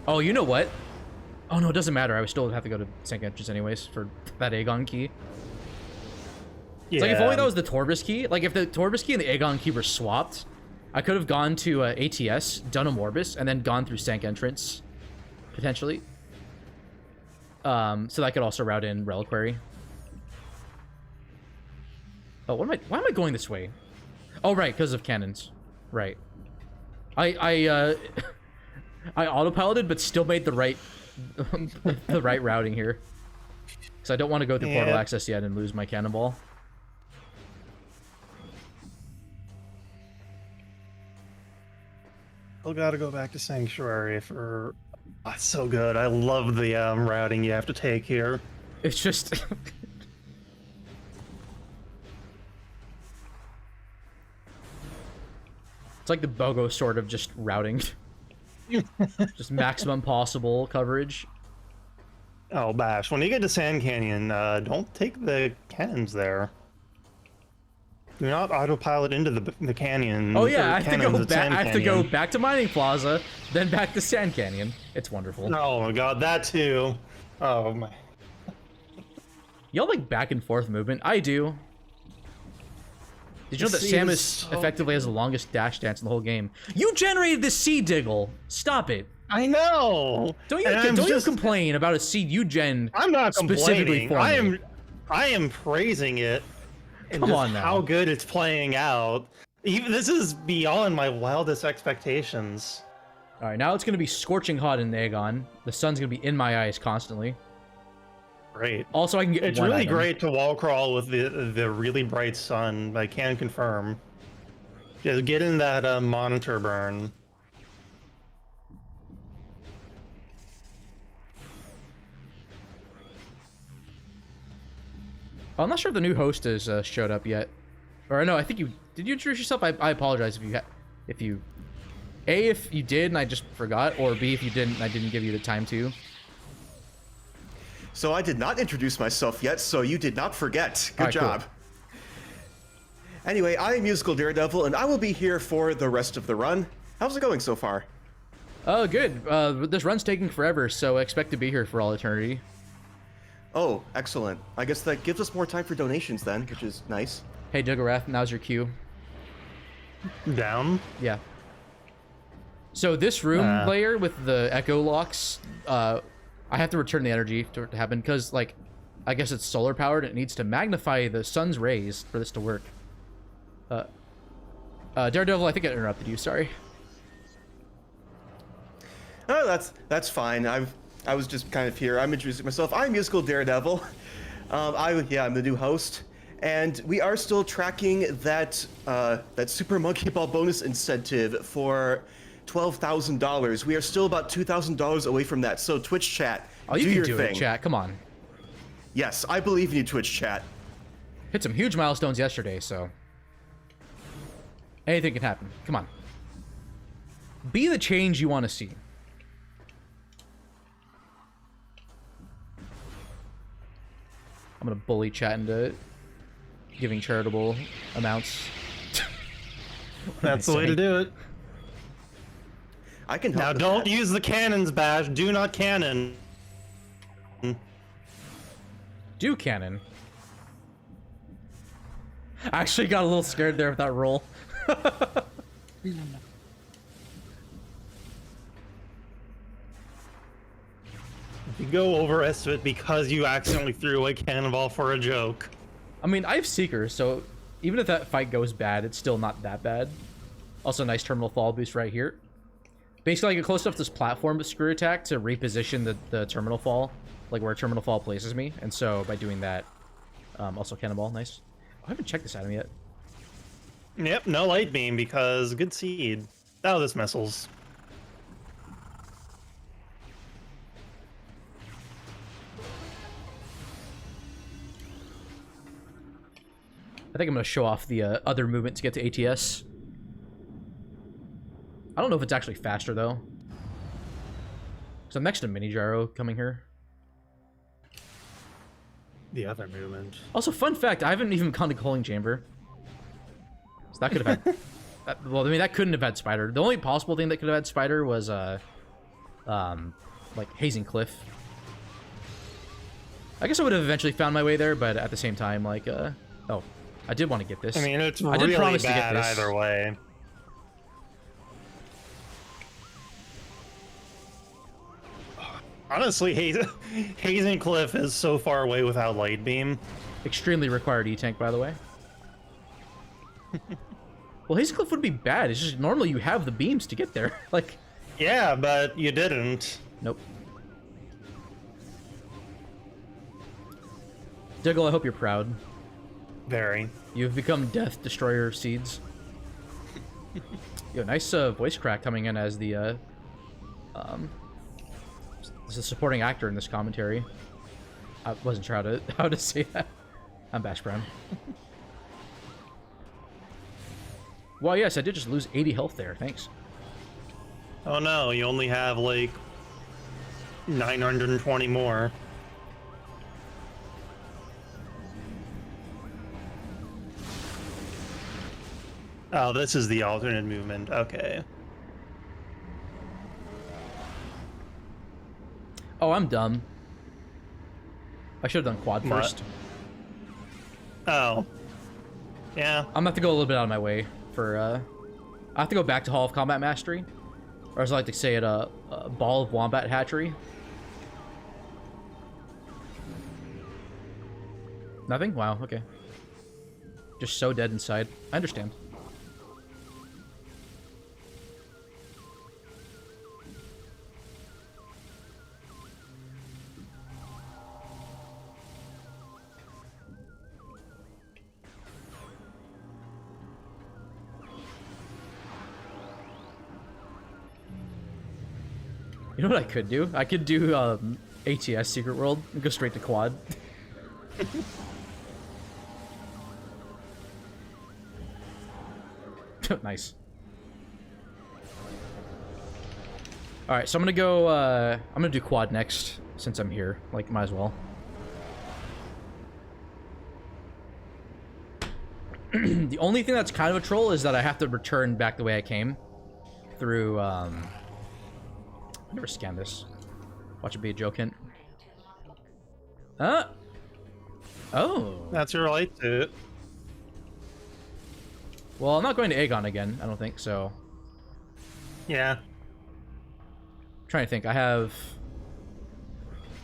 Oh, you know what? Oh no, it doesn't matter. I would still have to go to St. Entrance anyways for that Aegon key. It's like if only that was the Torbis key. Like if the Torbis key and the Aegon key were swapped, I could have gone to ATS, done a Morbus, and then gone through Stank Entrance, potentially. So that could also route in Reliquary. Oh, why am I going this way? Oh, right, because of cannons. Right. I autopiloted, but still made the right the right routing here. Because I don't want to go through portal access yet and lose my cannonball. Still gotta go back to Sanctuary for... Oh, it's so good. I love the routing you have to take here. It's just... It's like the BOGO sort of just routing. Just maximum possible coverage. Oh, Bash, when you get to Sand Canyon, don't take the cannons there. Do not autopilot into the canyon. Oh yeah, I have to go back to Mining Plaza, then back to Sand Canyon. It's wonderful. Oh my god, that too. Oh my. Y'all like back and forth movement? I do. Did you know that Samus effectively has the longest dash dance in the whole game? You generated this seed, Diggle. Stop it. I know. Don't you complain about a seed you gen? I'm not specifically complaining. I am praising it. And come on now. How good it's playing out. Even this is beyond my wildest expectations. All right, now it's gonna be scorching hot in Aegon. The sun's gonna be in my eyes constantly. Great. Also, I can get. It's really great to wall crawl with the really bright sun. I can confirm. Just get in that monitor burn. I'm not sure if the new host has showed up yet. Or no, I think you did. You introduce yourself? I apologize if you if you did and I just forgot, or B if you didn't and I didn't give you the time to. So I did not introduce myself yet, so you did not forget. Good job. Cool. Anyway, I am Musical Daredevil, and I will be here for the rest of the run. How's it going so far? Good. This run's taking forever, so I expect to be here for all eternity. Oh, excellent. I guess that gives us more time for donations then, which is nice. Hey, Duggarath, now's your cue. Down? Yeah. So this room layer with the echo locks, I have to return the energy to it to happen because, like, I guess it's solar powered. It needs to magnify the sun's rays for this to work. Daredevil, I think I interrupted you. Sorry. Oh, that's fine. I was just kind of here. I'm introducing myself. I'm Musical Daredevil. I'm the new host, and we are still tracking that Super Monkey Ball bonus incentive for $12,000. We are still about $2,000 away from that. So Twitch chat, do your thing. Chat. Come on. Yes, I believe in you, Twitch chat. Hit some huge milestones yesterday, so anything can happen. Come on. Be the change you want to see. I'm gonna bully chat into giving charitable amounts. That's the way to do it. I can help. Now with don't that. use the cannons, Bash. Do not cannon. Do cannon. I actually got a little scared there with that roll. You go overestimate because you accidentally threw away cannonball for a joke. I mean, I have Seekers, so even if that fight goes bad, it's still not that bad. Also, nice terminal fall boost right here. Basically, I get close enough to this platform screw attack to reposition the terminal fall, like where terminal fall places me. And so by doing that, also cannonball, nice. I haven't checked this item yet. Yep, no light beam because good seed. Oh, this missiles. I think I'm going to show off the other movement to get to ATS. I don't know if it's actually faster, though. Because I'm next to Mini Gyro coming here. The other movement. Also, fun fact, I haven't even gone to Coaling Chamber. So that could have had... well, I mean, that couldn't have had Spider. The only possible thing that could have had Spider was, like, Hazing Cliff. I guess I would have eventually found my way there, but at the same time, like, oh, I did want to get this. I mean, it's I did really promise to get bad this. either way. Honestly, Hazing Cliff is so far away without light beam. Extremely required E-Tank, by the way. Well, Hazing Cliff would be bad. It's just normally you have the beams to get there. Like, Yeah, but you didn't. nope. Diggle, I hope you're proud. Very. You've become Death Destroyer Seeds. Yo, nice voice crack coming in as the supporting actor in this commentary. I wasn't sure how to say that. I'm Bash Brown. Well, yes, I did just lose 80 health there. Thanks. Oh no, you only have like 920 more. Oh, this is the alternate movement. Okay. Oh, I'm dumb. I should have done quad What? first. Oh. Yeah. I'm gonna have to go a little bit out of my way for, I have to go back to Hall of Combat Mastery. Or as I like to say it, a Ball of Wombat Hatchery. Nothing? Wow, okay. Just so dead inside. I understand. You know what I could do? I could do ATS Secret World and go straight to quad. Nice. Alright, so I'm gonna go, I'm gonna do quad next, since I'm here. Like, might as well. The only thing that's kind of a troll is that I have to return back the way I came. Through, I never scanned this. Watch it be a joke hint. Oh! That's your light suit. Well, I'm not going to Aegon again, I don't think, so... Yeah. I'm trying to think, I have...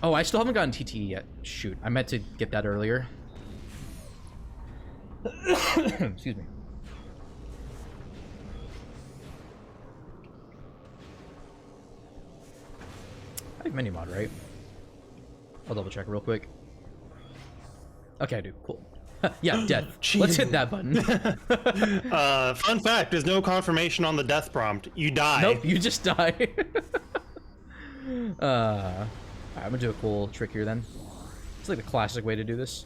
Oh, I still haven't gotten TTE yet. Shoot, I meant to get that earlier. Excuse me. I have menu mod, right? I'll double check real quick. Okay, I do. Cool. Yeah, death. Let's hit that button. Fun fact, there's no confirmation on the death prompt. You die. Nope, you just die. Alright, I'm gonna do a cool trick here then. It's like the classic way to do this.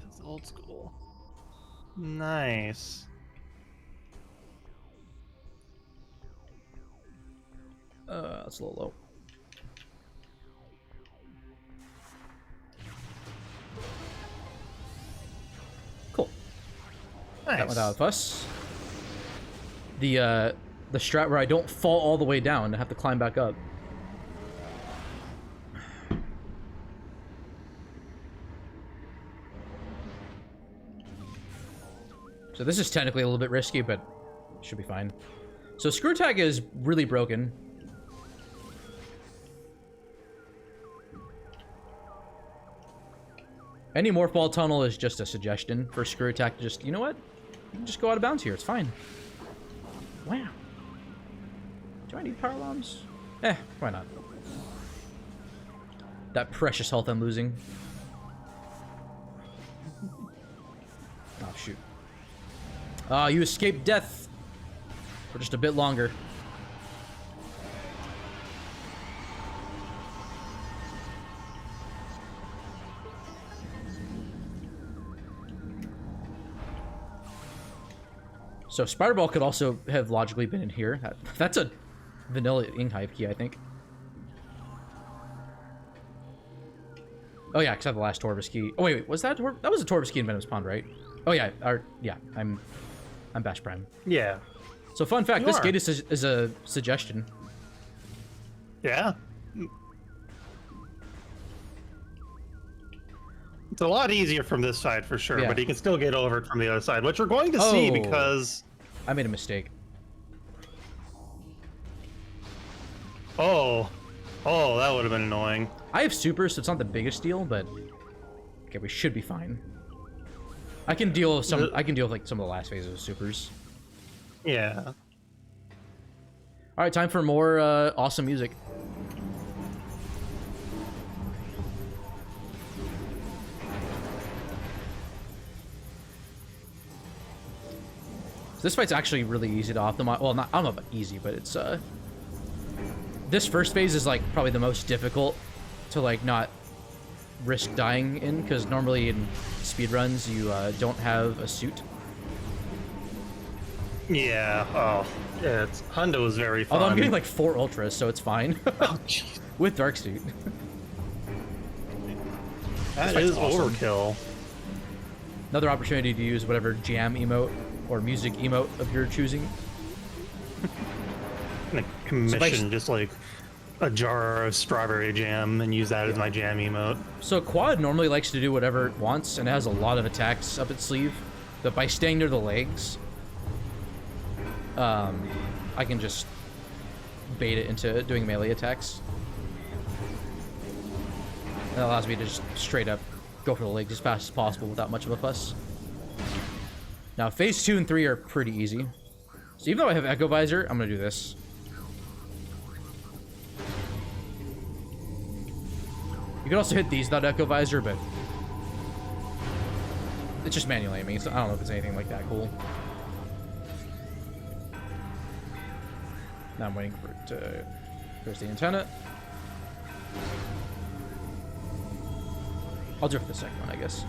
It's old school. Nice. That's a little low. Cool. Nice. That without fuss. The the strat where I don't fall all the way down and have to climb back up. So this is technically a little bit risky, but should be fine. So screw tag is really broken. Any morph ball tunnel is just a suggestion for screw attack to just, you know what? You can just go out of bounds here, it's fine. Wow. Do I need power bombs? Why not? That precious health I'm losing. Oh, shoot. You escaped death for just a bit longer. So Spider Ball could also have logically been in here. That's a vanilla ink hive key, I think. Oh yeah, except the last Torvus key. Oh wait, was that that was a Torvus key in Venom's Pond, right? Oh yeah, I'm Bash Prime. Yeah. So fun fact, this gate is a suggestion. Yeah. It's a lot easier from this side for sure, Yeah. but you can still get over it from the other side, which we're going to see because... I made a mistake. Oh, that would have been annoying. I have supers, so it's not the biggest deal, but okay, we should be fine. I can deal with some. I can deal with like some of the last phases of supers. Yeah. All right, time for more awesome music. So this fight's actually really easy to optimize. Well, not, I don't know about easy, but it's this first phase is like probably the most difficult to like not risk dying in, because normally in speedruns you don't have a suit. Yeah. Oh, yeah. Hundo is very fun. Although I'm getting like 4 ultras, so it's fine. Oh, jeez. With dark suit. That fight's is awesome. overkill. Another opportunity to use whatever jam emote or music emote of your choosing. I'm gonna commission just like a jar of strawberry jam and use that as my jam emote. So Quad normally likes to do whatever it wants, and it has a lot of attacks up its sleeve. But by staying near the legs, I can just bait it into doing melee attacks. That allows me to just straight up go for the legs as fast as possible without much of a fuss. Now, phase 2 and 3 are pretty easy. So even though I have Echo Visor, I'm gonna do this. You can also hit these without Echo Visor, but it's just manual aiming, so I don't know if it's anything like that cool. Now I'm waiting for it to... There's the antenna. I'll do it for the second one, I guess.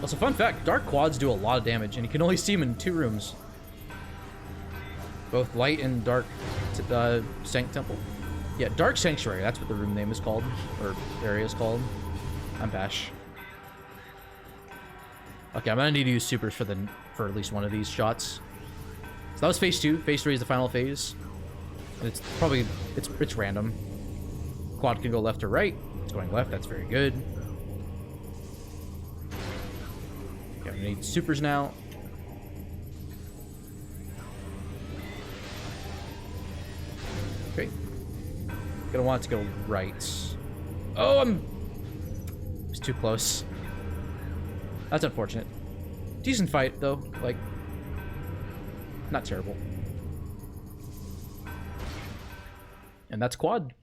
Also, fun fact, dark quads do a lot of damage, and you can only see them in 2 rooms. Both light and dark Sanct Temple. Yeah, Dark Sanctuary, that's what the room name is called, or area is called. I'm Bash. Okay, I'm gonna need to use supers for at least one of these shots. So that was phase 2. Phase 3 is the final phase. And it's probably it's random. Quad can go left or right. It's going left, that's very good. Okay, I'm gonna need supers now. Okay. Gonna want it to go right. Oh, it's too close. That's unfortunate. Decent fight, though. Like, not terrible. And that's Quad.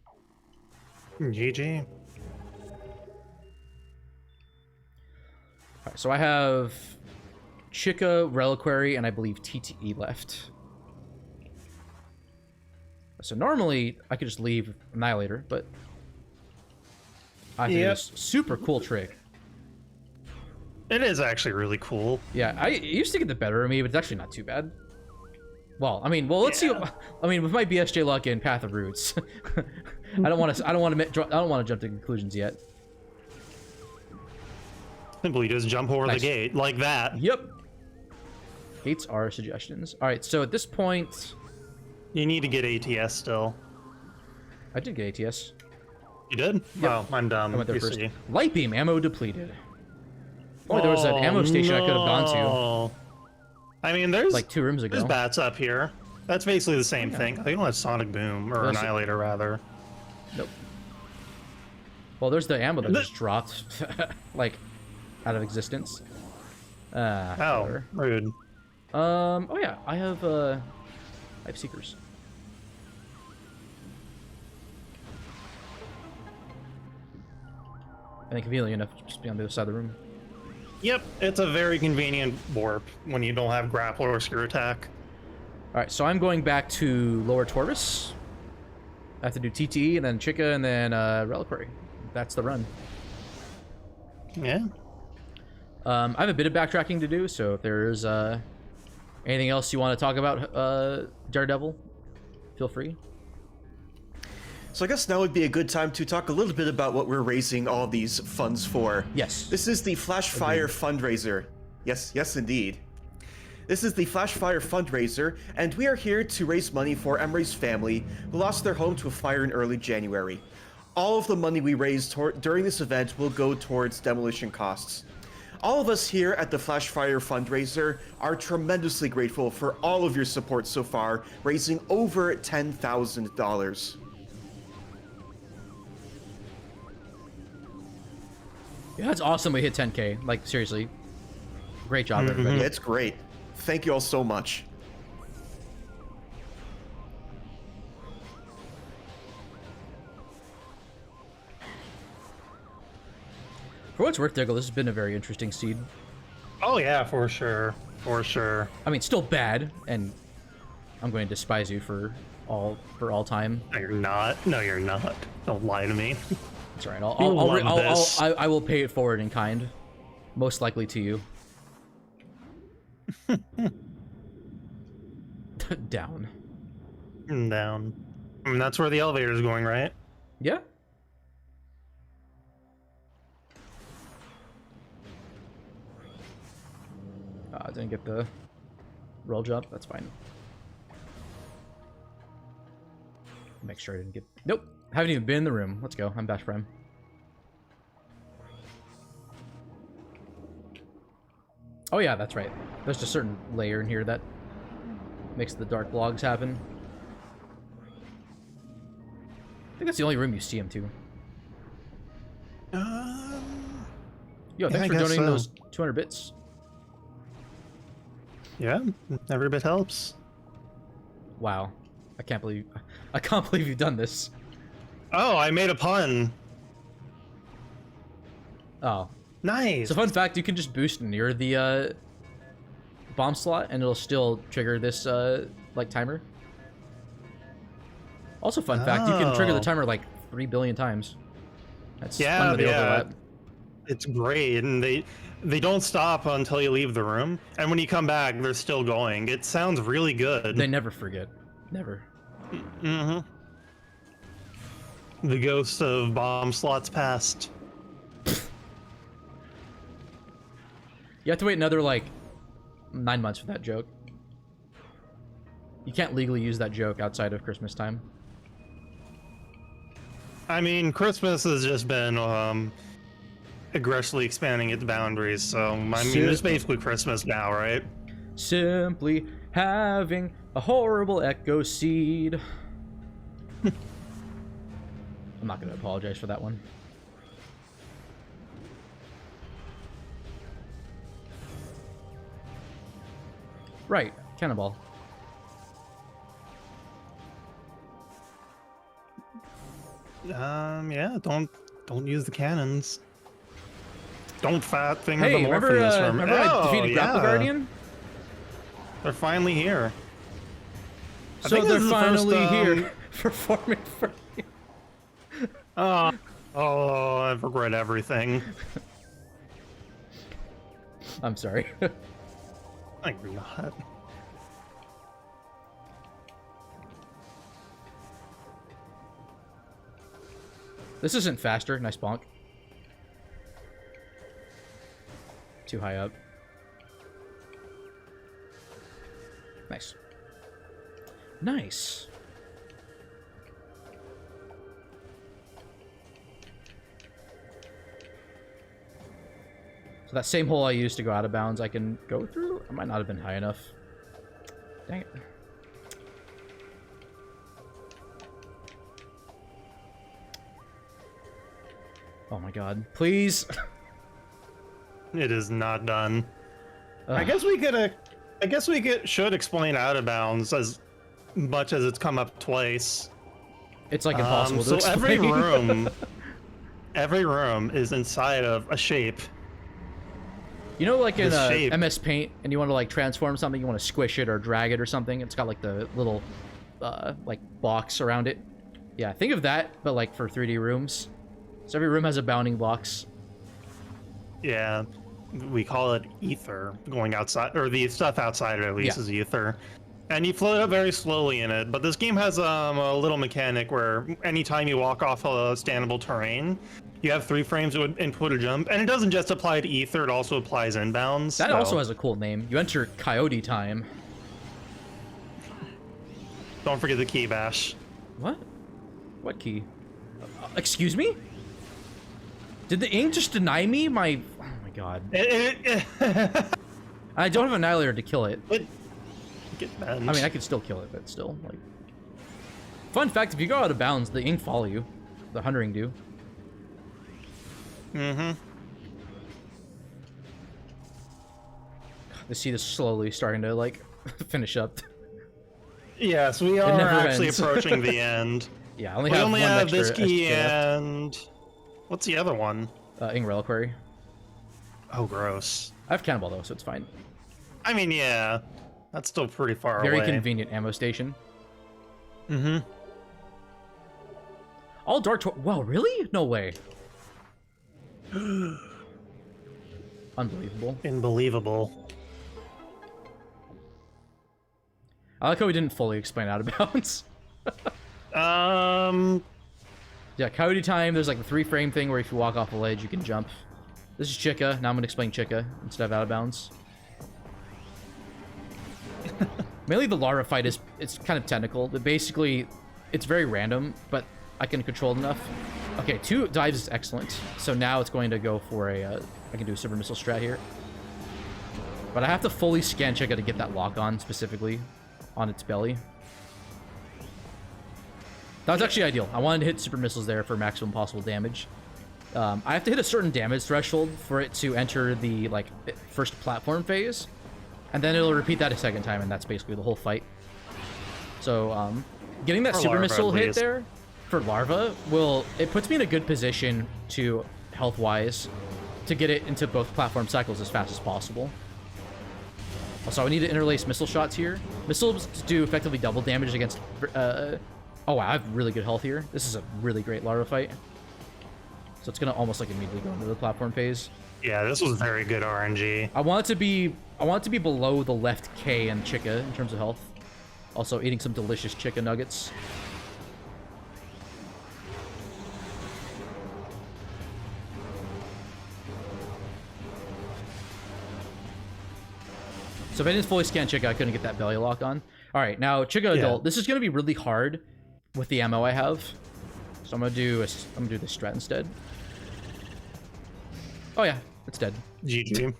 GG. Alright, so I have Chica, Reliquary, and I believe TTE left. So normally, I could just leave Annihilator, but I think it's a super cool trick. It is actually really cool. Yeah, it used to get the better of me, but it's actually not too bad. Well, I mean, let's see. I mean, with my BSJ luck in Path of Roots, I don't want to jump to conclusions yet. Simply just jump over the gate like that. Yep. Gates are suggestions. All right, so at this point, You need to get ATS still. I did get ATS. You did? Oh, I'm dumb. I went there You first. see. Light beam ammo depleted. Oh, there was an ammo station I could have gone to no. I mean, there's like 2 rooms ago. there's bats up here. That's basically the same thing. They don't have Sonic Boom or There's- Annihilator rather. Nope. Well, there's the ammo that just dropped, like, out of existence. Oh, Whatever. rude. Oh yeah, I have Seekers. I think conveniently enough to just be on the other side of the room. Yep, it's a very convenient warp when you don't have grapple or screw attack. Alright, so I'm going back to Lower Tortoise. I have to do TTE, and then Chica, and then Reliquary. That's the run. Yeah. I have a bit of backtracking to do, so if there's anything else you want to talk about, Daredevil, feel free. So I guess now would be a good time to talk a little bit about what we're raising all these funds for. Yes. This is the Flashfire Fundraiser. Yes, indeed. This is the Flashfire Fundraiser, and we are here to raise money for Emery's family, who lost their home to a fire in early January. All of the money we raise during this event will go towards demolition costs. All of us here at the Flashfire Fundraiser are tremendously grateful for all of your support so far, raising over $10,000. Yeah, that's awesome. We hit 10K. Like, seriously. Great job, everybody. It's great. Thank you all so much. For what's worth, Diggle, this has been a very interesting seed. Oh yeah, for sure. For sure. I mean, still bad, and I'm going to despise you for all time. No, you're not. No, you're not. Don't lie to me. It's alright. You'll love this. I will pay it forward in kind, most likely to you. Down. Down. I mean, that's where the elevator is going, right? Yeah. I didn't get the roll jump. That's fine. Make sure I didn't get. Nope. Haven't even been in the room. Let's go. I'm Bash Prime. Oh yeah, that's right. There's a certain layer in here that makes the dark blogs happen. I think that's the only room you see him to. Yo, thanks for donating those 200 bits. Yeah, every bit helps. Wow, I can't believe you've done this. Oh, I made a pun. Oh, Nice. so fun fact: you can just boost near the bomb slot, and it'll still trigger this like timer. Also, fun fact: you can trigger the timer like 3 billion times. That's fun with the overlap. It's great, and they don't stop until you leave the room, and when you come back, they're still going. It sounds really good. They never forget. Never. Mm-hmm. The ghost of bomb slots past. You have to wait another like 9 months for that joke. You can't legally use that joke outside of Christmas time. I mean, Christmas has just been aggressively expanding its boundaries, so I mean, it's basically Christmas now, right? Simply having a horrible echo seed. I'm not going to apologize for that one. Right, cannonball. Yeah, don't use the cannons. Don't fat finger Hey, the remember, Morpheus from remember I defeated Grapple Guardian? They're finally here. I So think they're this is the finally first, here performing for you. Oh, I regret everything. I'm sorry. I you're not. This isn't faster. Nice bonk. Too high up. Nice. Nice. So that same hole I used to go out of bounds, I can go through? I might not have been high enough. Dang it. Oh my god. Please. It is not done. Ugh. I guess we should explain out of bounds as much as it's come up twice. It's like impossible to So explain. every room is inside of a shape. You know, like in This shape. MS Paint, and you want to like transform something, you want to squish it or drag it or something. It's got like the little like box around it. Yeah, think of that, but like for 3D rooms. So every room has a bounding box. Yeah, we call it Aether. Going outside, or the stuff outside of it at least is Aether. And you float up very slowly in it. But this game has a little mechanic where anytime you walk off a standable terrain, you have 3 frames to input a jump. And it doesn't just apply to Aether, it also applies inbounds. That also has a cool name. You enter Coyote Time. Don't forget the key bash. What? What key? Excuse me? Did the ink just deny me my... Oh my god. I don't have an annihilator to kill it. I mean, I could still kill it, but still, like... Fun fact, if you go out of bounds, the ink follow you. The Hundering do. Mm-hmm. The seed is slowly starting to, like, finish up. Yes, we are never actually ends. approaching the end. Yeah, I only We have only one have extra this key SJ left. and... What's the other one? Ing Reliquary. Oh, gross. I have Cannonball, though, so it's fine. I mean, yeah. That's still pretty far Very away. convenient ammo station. Mm-hmm. All dark Wow, really? No way. Unbelievable. Unbelievable. I like how we didn't fully explain out of bounds. Yeah, Coyote Time, there's like the 3-frame thing where if you walk off a ledge, you can jump. This is Chica. Now I'm going to explain Chica instead of out of bounds. Mainly the larva fight is, it's kind of technical, but basically it's very random, but I can control it enough. Okay, 2 dives is excellent. So now it's going to go for a, I can do a super missile strat here. But I have to fully scan Chica to get that lock on specifically on its belly. That was actually ideal. I wanted to hit super missiles there for maximum possible damage. I have to hit a certain damage threshold for it to enter the like first platform phase, and then it'll repeat that a second time, and that's basically the whole fight. So getting that For super larva, missile at hit least. there for larva it puts me in a good position to health-wise to get it into both platform cycles as fast as possible. Also, I need to interlace missile shots here. Missiles do effectively double damage against... oh, wow, I have really good health here. This is a really great larva fight. So it's going to almost like immediately go into the platform phase. Yeah, this was very good RNG. I want it to be below the left K in Chica in terms of health. Also, eating some delicious Chica nuggets. So if I didn't fully scan Chica, I couldn't get that belly lock on. All right, now Chica Adult. This is going to be really hard with the ammo I have. So I'm going to do this strat instead. Oh yeah, it's dead. GG.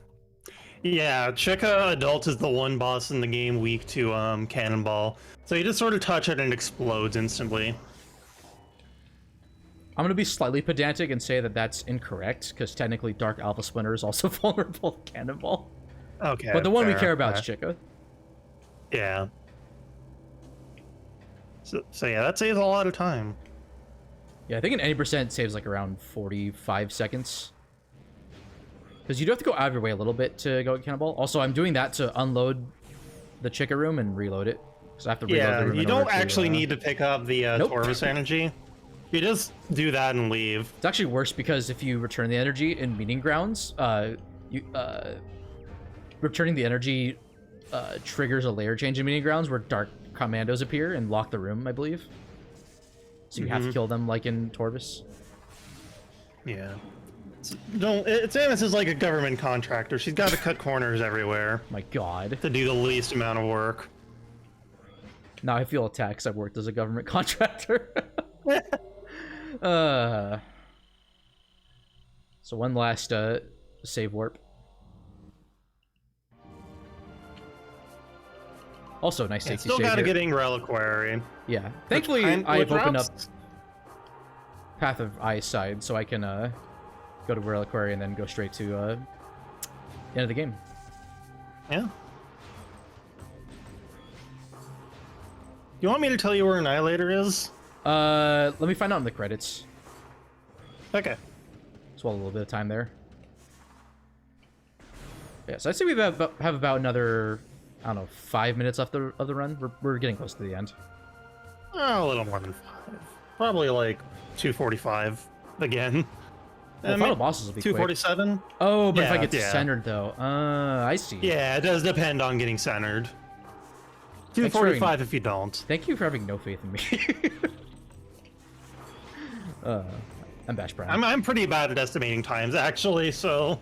Yeah, Chica Adult is the one boss in the game weak to Cannonball. So you just sort of touch it and it explodes instantly. I'm going to be slightly pedantic and say that that's incorrect, because technically Dark Alpha Splinter is also vulnerable to Cannonball. Okay. But the one we fair, care about fair. is Chica. Yeah. So yeah, that saves a lot of time. Yeah, I think an 80% saves like around 45 seconds. Because you do have to go out of your way a little bit to go at Cannonball. Also, I'm doing that to unload the Chica room and reload it. Because I have to reload the Yeah, room you in order don't to, actually need to pick up the Nope. Torvus energy. You just do that and leave. It's actually worse because if you return the energy in Meeting Grounds, returning the energy triggers a layer change in Meeting Grounds where Dark Commandos appear and lock the room, I believe. So you have to kill them like in Torvus. Yeah. Samus is like a government contractor. She's got to cut corners everywhere My god. to do the least amount of work. Now I feel attacked 'cause I've worked as a government contractor. So one last save warp. Also, nice safety Still save gotta here. get Reliquary. Yeah, thankfully Which I've opened up drops- Path of Ice side, so I can go to Reliquary and then go straight to the end of the game. Yeah. You want me to tell you where Annihilator is? Let me find out in the credits. Okay. Swallow a little bit of time there. Yeah, so I'd say we have about another, I don't know, 5 minutes left of the run. We're getting close to the end. Oh, a little more than 5. Probably like 2:45 again. Well, final bosses will be quick. 2:47. Oh, but if I Yeah, get yeah. centered though, I see. Yeah, it does depend on getting centered. Thanks for 2:45 if you don't. Thank you for having no faith in me. I'm Bash Prime. I'm pretty bad at estimating times actually, so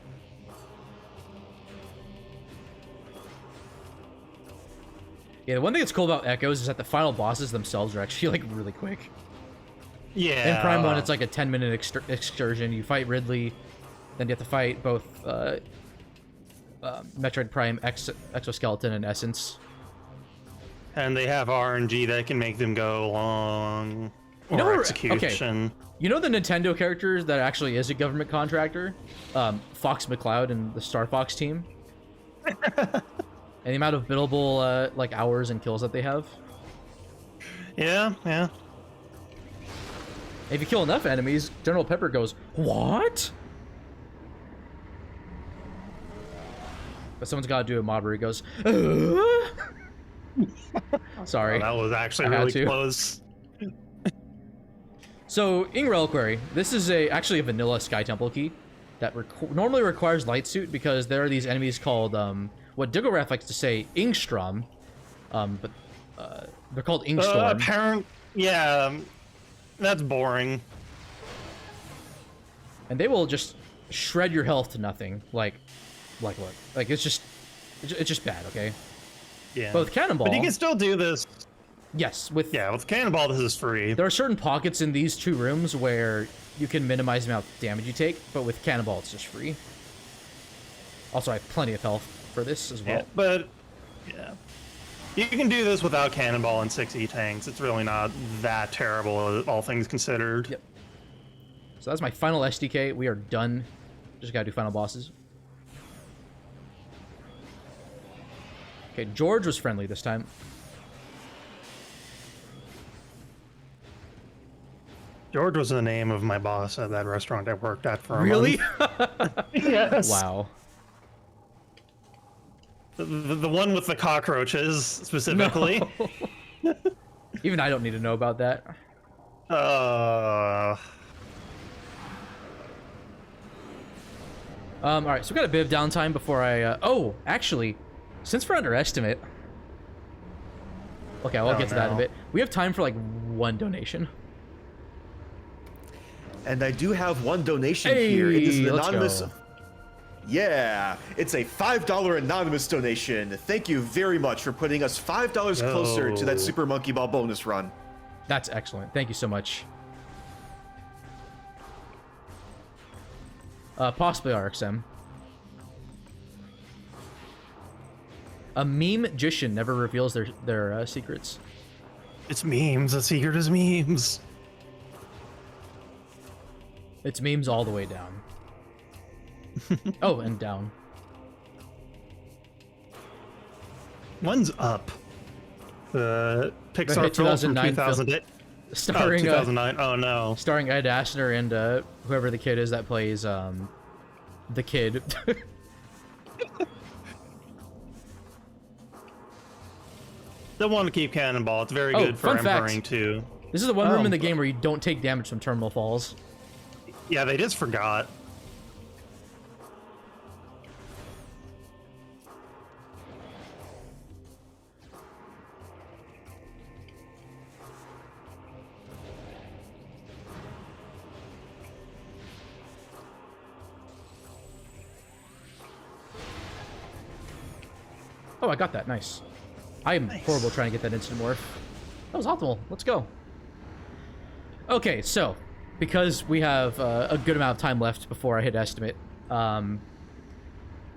Yeah, the one thing that's cool about Echoes is that the final bosses themselves are actually like really quick. yeah. In Prime 1, it's like a 10-minute excursion. You fight Ridley, then you have to fight both Metroid Prime Exoskeleton and Essence. And they have RNG that can make them go long. Or know where- execution. You know the Nintendo character that actually is a government contractor? Fox McCloud and the Star Fox team? And the amount of billable like hours and kills that they have? Yeah, yeah. If you kill enough enemies, General Pepper goes, "What?" But someone's got to do a mob where he goes, Sorry. Oh, that was actually I had really to. close. So, in Reliquary, this is actually a vanilla Sky Temple key that normally requires Light Suit because there are these enemies called, what Digorath likes to say, Ingstrom, but they're called Ingstorm. Yeah, that's boring. And they will just shred your health to nothing. Like what? Like, it's just bad, okay? Yeah. But with Cannonball... But you can still do this. Yes, with... Yeah, with Cannonball, this is free. There are certain pockets in these two rooms where you can minimize the amount of damage you take, but with Cannonball, it's just free. Also, I have plenty of health for this as well. Yeah, but yeah, you can do this without Cannonball and 6 E-Tanks. It's really not that terrible, all things considered. Yep. So that's my final SDK. We are done. Just gotta do final bosses. Okay, George was friendly this time. George was the name of my boss at that restaurant I worked at for a Really? month. Yes. Wow. The one with the cockroaches, specifically. No. Even I don't need to know about that. All right, so we got a bit of downtime before I. Oh, actually, since we're underestimate. Okay, I'll get to that in a bit. We have time for like one donation. And I do have one donation Hey, here. It is an let's anonymous. go. Yeah, it's a $5 anonymous donation. Thank you very much for putting us $5 closer to that Super Monkey Ball bonus run. That's excellent. Thank you so much. Possibly RXM. A meme magician never reveals their secrets. It's memes. The secret is memes. It's memes all the way down. Oh, and down. One's up. The The Pixar hit film from 2009 2008. Starring 2009. Oh no. starring Ed Asner and whoever the kid is that plays the kid. Don't want to keep Cannonball. It's very Oh, good for fun fact. Empowering too. This is the one room in the game where you don't take damage from terminal falls. Yeah, they just forgot. Oh, I got that. Nice. I am horrible trying to get that instant morph. That was optimal. Let's go. Okay, so because we have a good amount of time left before I hit estimate, I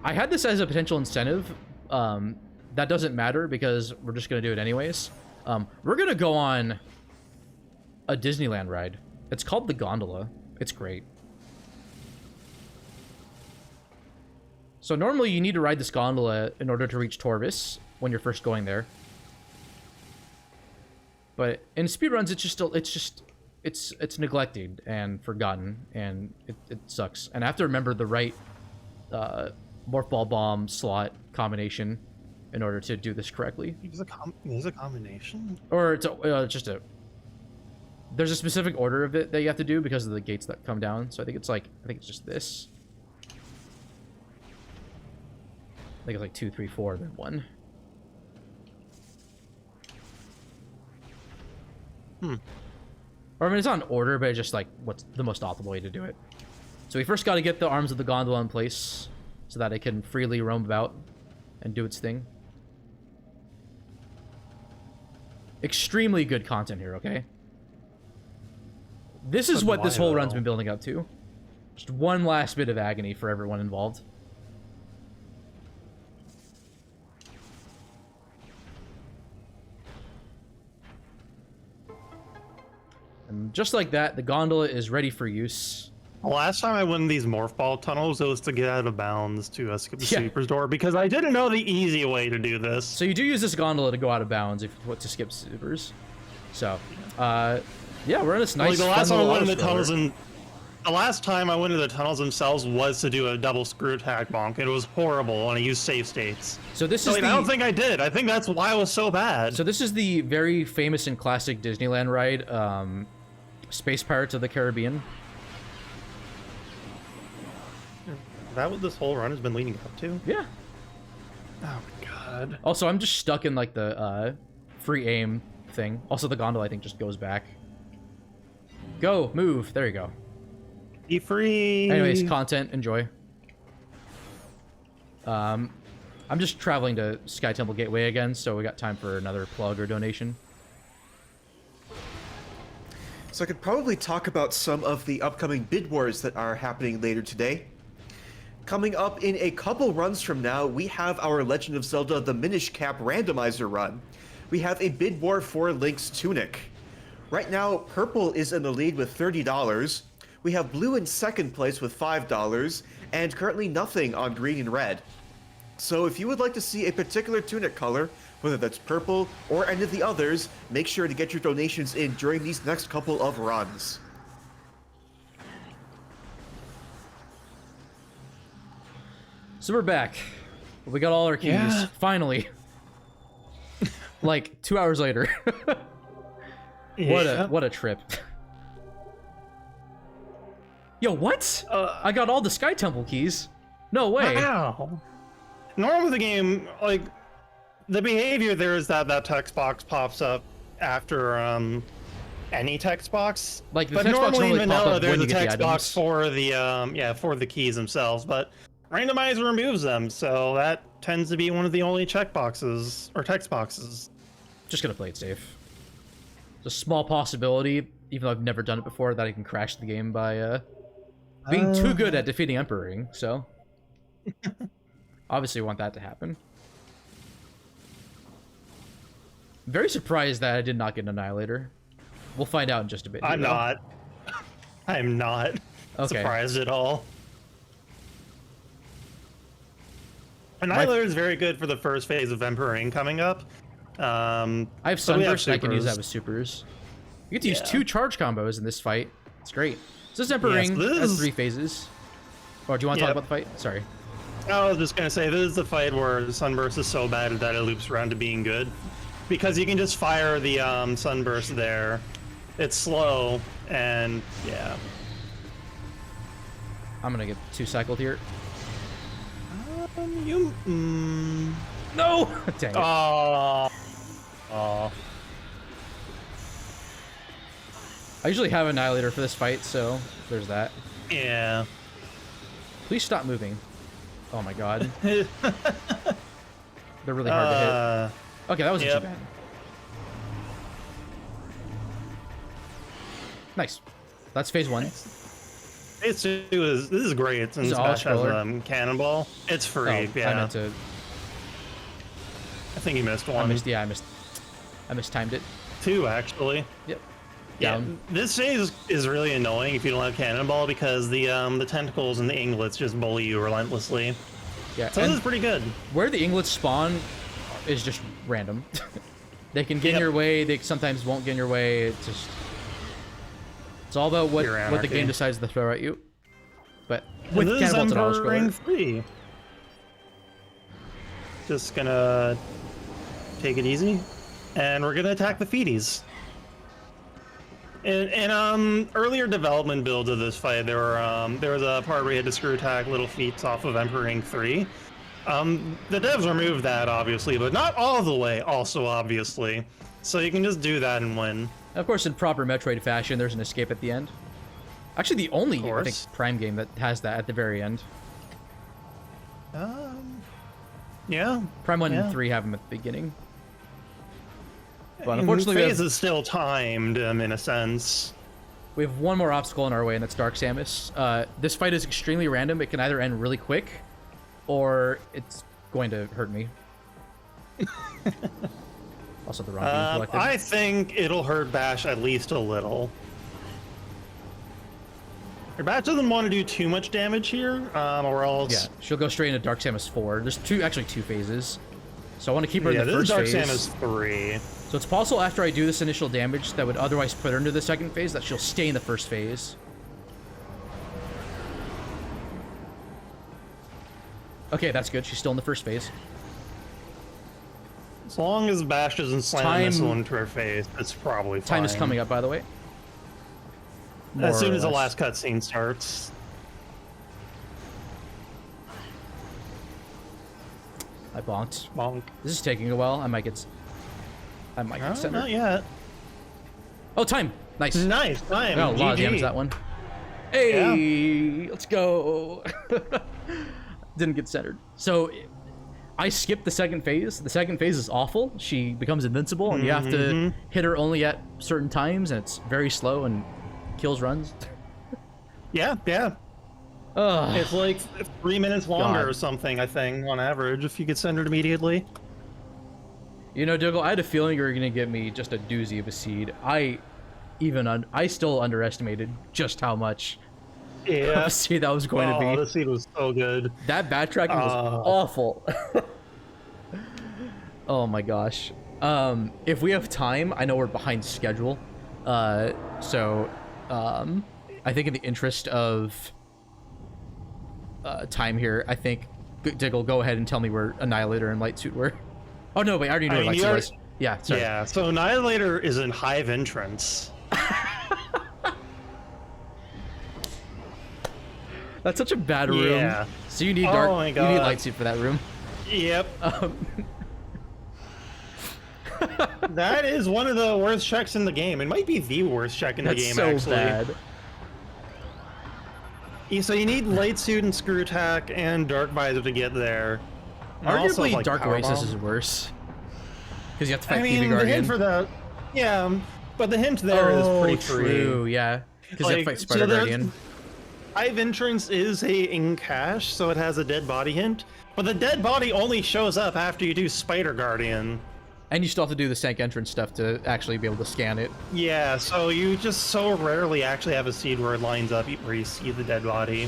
had this as a potential incentive. That doesn't matter because we're just gonna do it anyways. We're gonna go on a Disneyland ride. It's called the Gondola. It's great. So normally you need to ride this gondola in order to reach Torvis when you're first going there. But in speedruns, it's neglected and forgotten, and it sucks. And I have to remember the right morph ball bomb slot combination in order to do this correctly. There's a combination? Or it's just a... There's a specific order of it that you have to do because of the gates that come down. So I think it's just this. I think it's like 2, 3, 4, then 1. Or I mean, it's not in order, but it's just like what's the most optimal way to do it. So we first got to get the arms of the gondola in place so that it can freely roam about and do its thing. Extremely good content here, okay? This is what this whole run's been building up to. Just one last bit of agony for everyone involved. And just like that, the gondola is ready for use. The last time I went in these morph ball tunnels, it was to get out of bounds to skip the sweeper's door because I didn't know the easy way to do this. So you do use this gondola to go out of bounds if you want to skip supers. So, yeah, we're in this nice. Like the last time I went in the tunnels, and the last time I went into the tunnels themselves was to do a double screw attack bonk. It was horrible, and I used save states. So this is. I don't think I did. I think that's why it was so bad. So this is the very famous and classic Disneyland ride, Space Pirates of the Caribbean. Is that what this whole run has been leading up to? Yeah. Oh my god. Also, I'm just stuck in like the free aim thing. Also, the gondola I think just goes back. Go, move. There you go. Be free. Anyways, content. Enjoy. I'm just traveling to Sky Temple Gateway again, so we got time for another plug or donation. So I could probably talk about some of the upcoming bid wars that are happening later today. Coming up in a couple runs from now, we have our Legend of Zelda The Minish Cap Randomizer run. We have a bid war for Link's Tunic. Right now, purple is in the lead with $30. We have blue in second place with $5, and currently nothing on green and red. So if you would like to see a particular tunic color, whether that's purple or any of the others, make sure to get your donations in during these next couple of runs. So we're back. We got all our keys. Yeah. Finally. Like 2 hours later. What a trip. Yo, what? I got all the Sky Temple keys. No way. Wow. Normally the game, like, the behavior there is that that text box pops up after any text box. Like the but text box normally in normally pop vanilla up there's when a you get the text box items. for the for the keys themselves, but Randomizer removes them, so that tends to be one of the only checkboxes or text boxes. Just gonna play it safe. There's a small possibility, even though I've never done it before, that I can crash the game by being too good at defeating Emperor, so obviously want that to happen. Very surprised that I did not get an Annihilator. We'll find out in just a bit. I'm not Okay. surprised at all. Annihilator is very good for the first phase of Emperor coming up. I have so we have Sunburst, and I can use that supers. with supers. You get to use Yeah. 2 charge combos in this fight. It's great. So this Emperor Yes, this has is- 3 phases. Or do you want to talk Yep. about the fight? Sorry. I was just gonna say, this is the fight where the Sunburst is so bad that it loops around to being good. Because you can just fire the Sunburst there. It's slow, and yeah. I'm gonna get 2 cycled here. No! Dang it. Oh. I usually have Annihilator for this fight, so there's that. Yeah. Please stop moving. Oh my god. They're really hard to hit. Okay, that wasn't Yep. too bad. Nice. That's phase 1. This is great since Is it Bash has auto-scroller? Cannonball. It's free. Oh, Yeah, I meant to. I think you missed I one. mistimed it. 2 actually. Yep. Yeah, Down. this phase is really annoying if you don't have Cannonball because the tentacles and the inglets just bully you relentlessly. Yeah. So and this is pretty good. where the inglets spawn is just random. They can get in your way. They sometimes won't get in your way. It's all about what Pure the anarchy. game decides to throw at you. But with This is Cannonball, it's an Emperor Ring auto-scroller. 3. Just gonna take it easy, and we're gonna attack the feeties. In earlier development builds of this fight, there was a part where you had to screw attack little feats off of Emperor Ring 3. The devs removed that obviously, but not all the way. Also, obviously, so you can just do that and win. Of course, in proper Metroid fashion, there's an escape at the end. Actually, the only, I think, course. Prime game that has that at the very end. Yeah. Prime 1 Yeah. and 3 have them at the beginning. But And unfortunately, phase is still timed in a sense. we have one more obstacle in our way, and that's Dark Samus. This fight is extremely random. It can either end really quick, or it's going to hurt me. Also, the wrong being collected. I think it'll hurt Bash at least a little. Your Bash doesn't want to do too much damage here, or else. Yeah, she'll go straight into Dark Samus 4. There's actually two phases. So I want to keep her Yeah, in the this is first Dark phase. Samus 3. So it's possible after I do this initial damage that would otherwise put her into the second phase that she'll stay in the first phase. Okay, that's good. She's still in the first phase. As long as Bash doesn't slam Time- this one to her face, it's probably fine. Time is coming up, by the way. More As soon or as the less. last cutscene starts. I bonked. Bonk. This is taking a while. I might get No, centered. not yet. Oh, time! Nice. Nice time. Oh, a lot of GG. damage that one. Hey, let's go. Didn't get centered. So I skipped the second phase. The second phase is awful. She becomes invincible, and you have to hit her only at certain times, and it's very slow and kills runs. Yeah, yeah. Ugh. It's like 3 minutes longer God. or something, I think, on average, if you get centered immediately. You know, Dougal, I had a feeling you were gonna give me just a doozy of a seed. I still underestimated just how much of Yeah. a seed that was going to be. The seed was so good. That backtracking was awful. Oh my gosh. If we have time, I know we're behind schedule. I think in the interest of time here, I think Diggle, go ahead and tell me where Annihilator and Light Suit were. Oh no, wait, I already knew I where mean, Light you Suit was. Yeah, sorry. Yeah, so Annihilator is in Hive entrance. That's such a bad room. Yeah. So you need Oh dark. my You need God. Light Suit for that room. Yep. That is one of the worst checks in the game. It might be the worst check in the That's game, so actually. bad. So you need Light Suit and Screw Attack and Dark Visor to get there. And also, Arguably, like, Dark Power Oasis Bomb. is worse. Because you have to fight I Phoebe mean, the Guardian. hint for that, yeah, but the hint there is pretty free. True, yeah. Because you have to fight Spider there's- Guardian. Hive entrance is a in cache, so it has a dead body hint. But the dead body only shows up after you do Spider Guardian. And you still have to do the Sank entrance stuff to actually be able to scan it. Yeah, so you just so rarely actually have a seed where it lines up where you see the dead body.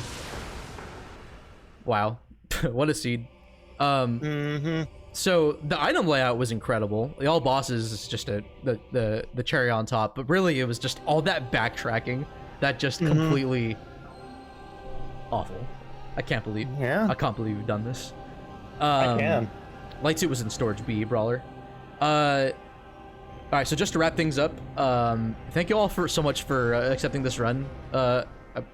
Wow. What a seed. So the item layout was incredible. The all bosses is just the cherry on top, but really it was just all that backtracking that just completely awful. I can't believe we've done this. I can. Light Suit was in Storage B, Brawler. Alright, so just to wrap things up, thank you all so much for accepting this run. I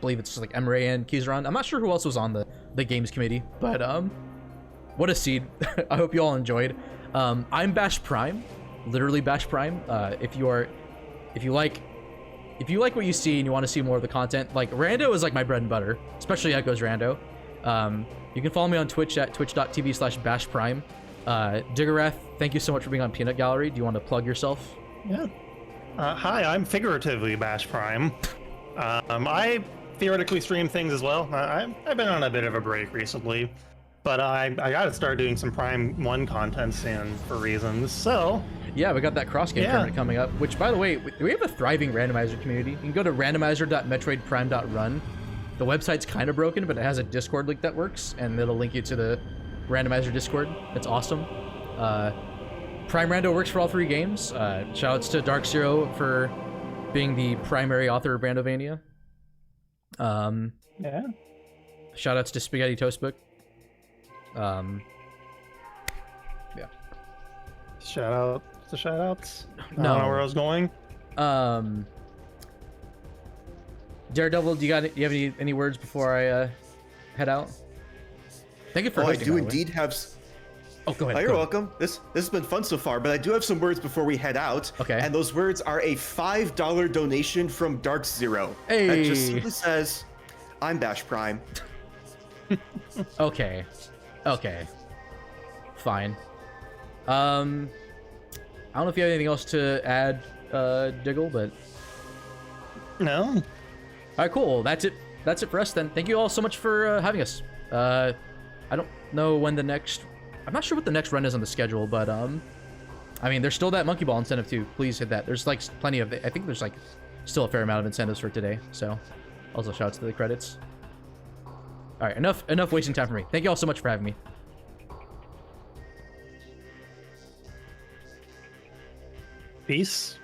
believe it's like Emre and Kizran. I'm not sure who else was on the games committee, but what a seed. I hope you all enjoyed. I'm Bash Prime, literally Bash Prime. If you like what you see and you want to see more of the content, like Rando is like my bread and butter, especially Echoes Rando. You can follow me on Twitch at twitch.tv/bashprime. Diggerath, thank you so much for being on Peanut Gallery. Do you want to plug yourself? Yeah. Hi, I'm figuratively Bash Prime. I theoretically stream things as well. I've been on a bit of a break recently, but I gotta start doing some Prime 1 content soon for reasons. So, Yeah, we got that cross-game tournament coming up, which, by the way, we have a thriving randomizer community. You can go to randomizer.metroidprime.run. The website's kind of broken, but it has a Discord link that works, and it'll link you to the randomizer Discord. It's awesome. Prime Rando works for all 3 games. Shoutouts to Dark Zero for being the primary author of Randovania. yeah. Shoutouts to Spaghetti Toastbook. Yeah. Shout out to shoutouts. I No. don't know where I was going. Daredevil, do you have any words before I head out? Thank you for I hosting, do by the way. indeed have. Oh, go ahead. Oh, you're go ahead. welcome. This has been fun so far, but I do have some words before we head out. Okay. And those words are a $5 donation from Dark Zero. Hey. That just simply says, "I'm Bash Prime." Okay. Fine. I don't know if you have anything else to add, Diggle, but No. all right, cool. That's it for us then. Thank you all so much for having us. I don't know when the next. I'm not sure what the next run is on the schedule, but I mean, there's still that monkey ball incentive too. Please hit that. There's like plenty of. I think there's like still a fair amount of incentives for today. So, also shouts to the credits. All right, enough wasting time for me. Thank you all so much for having me. Peace.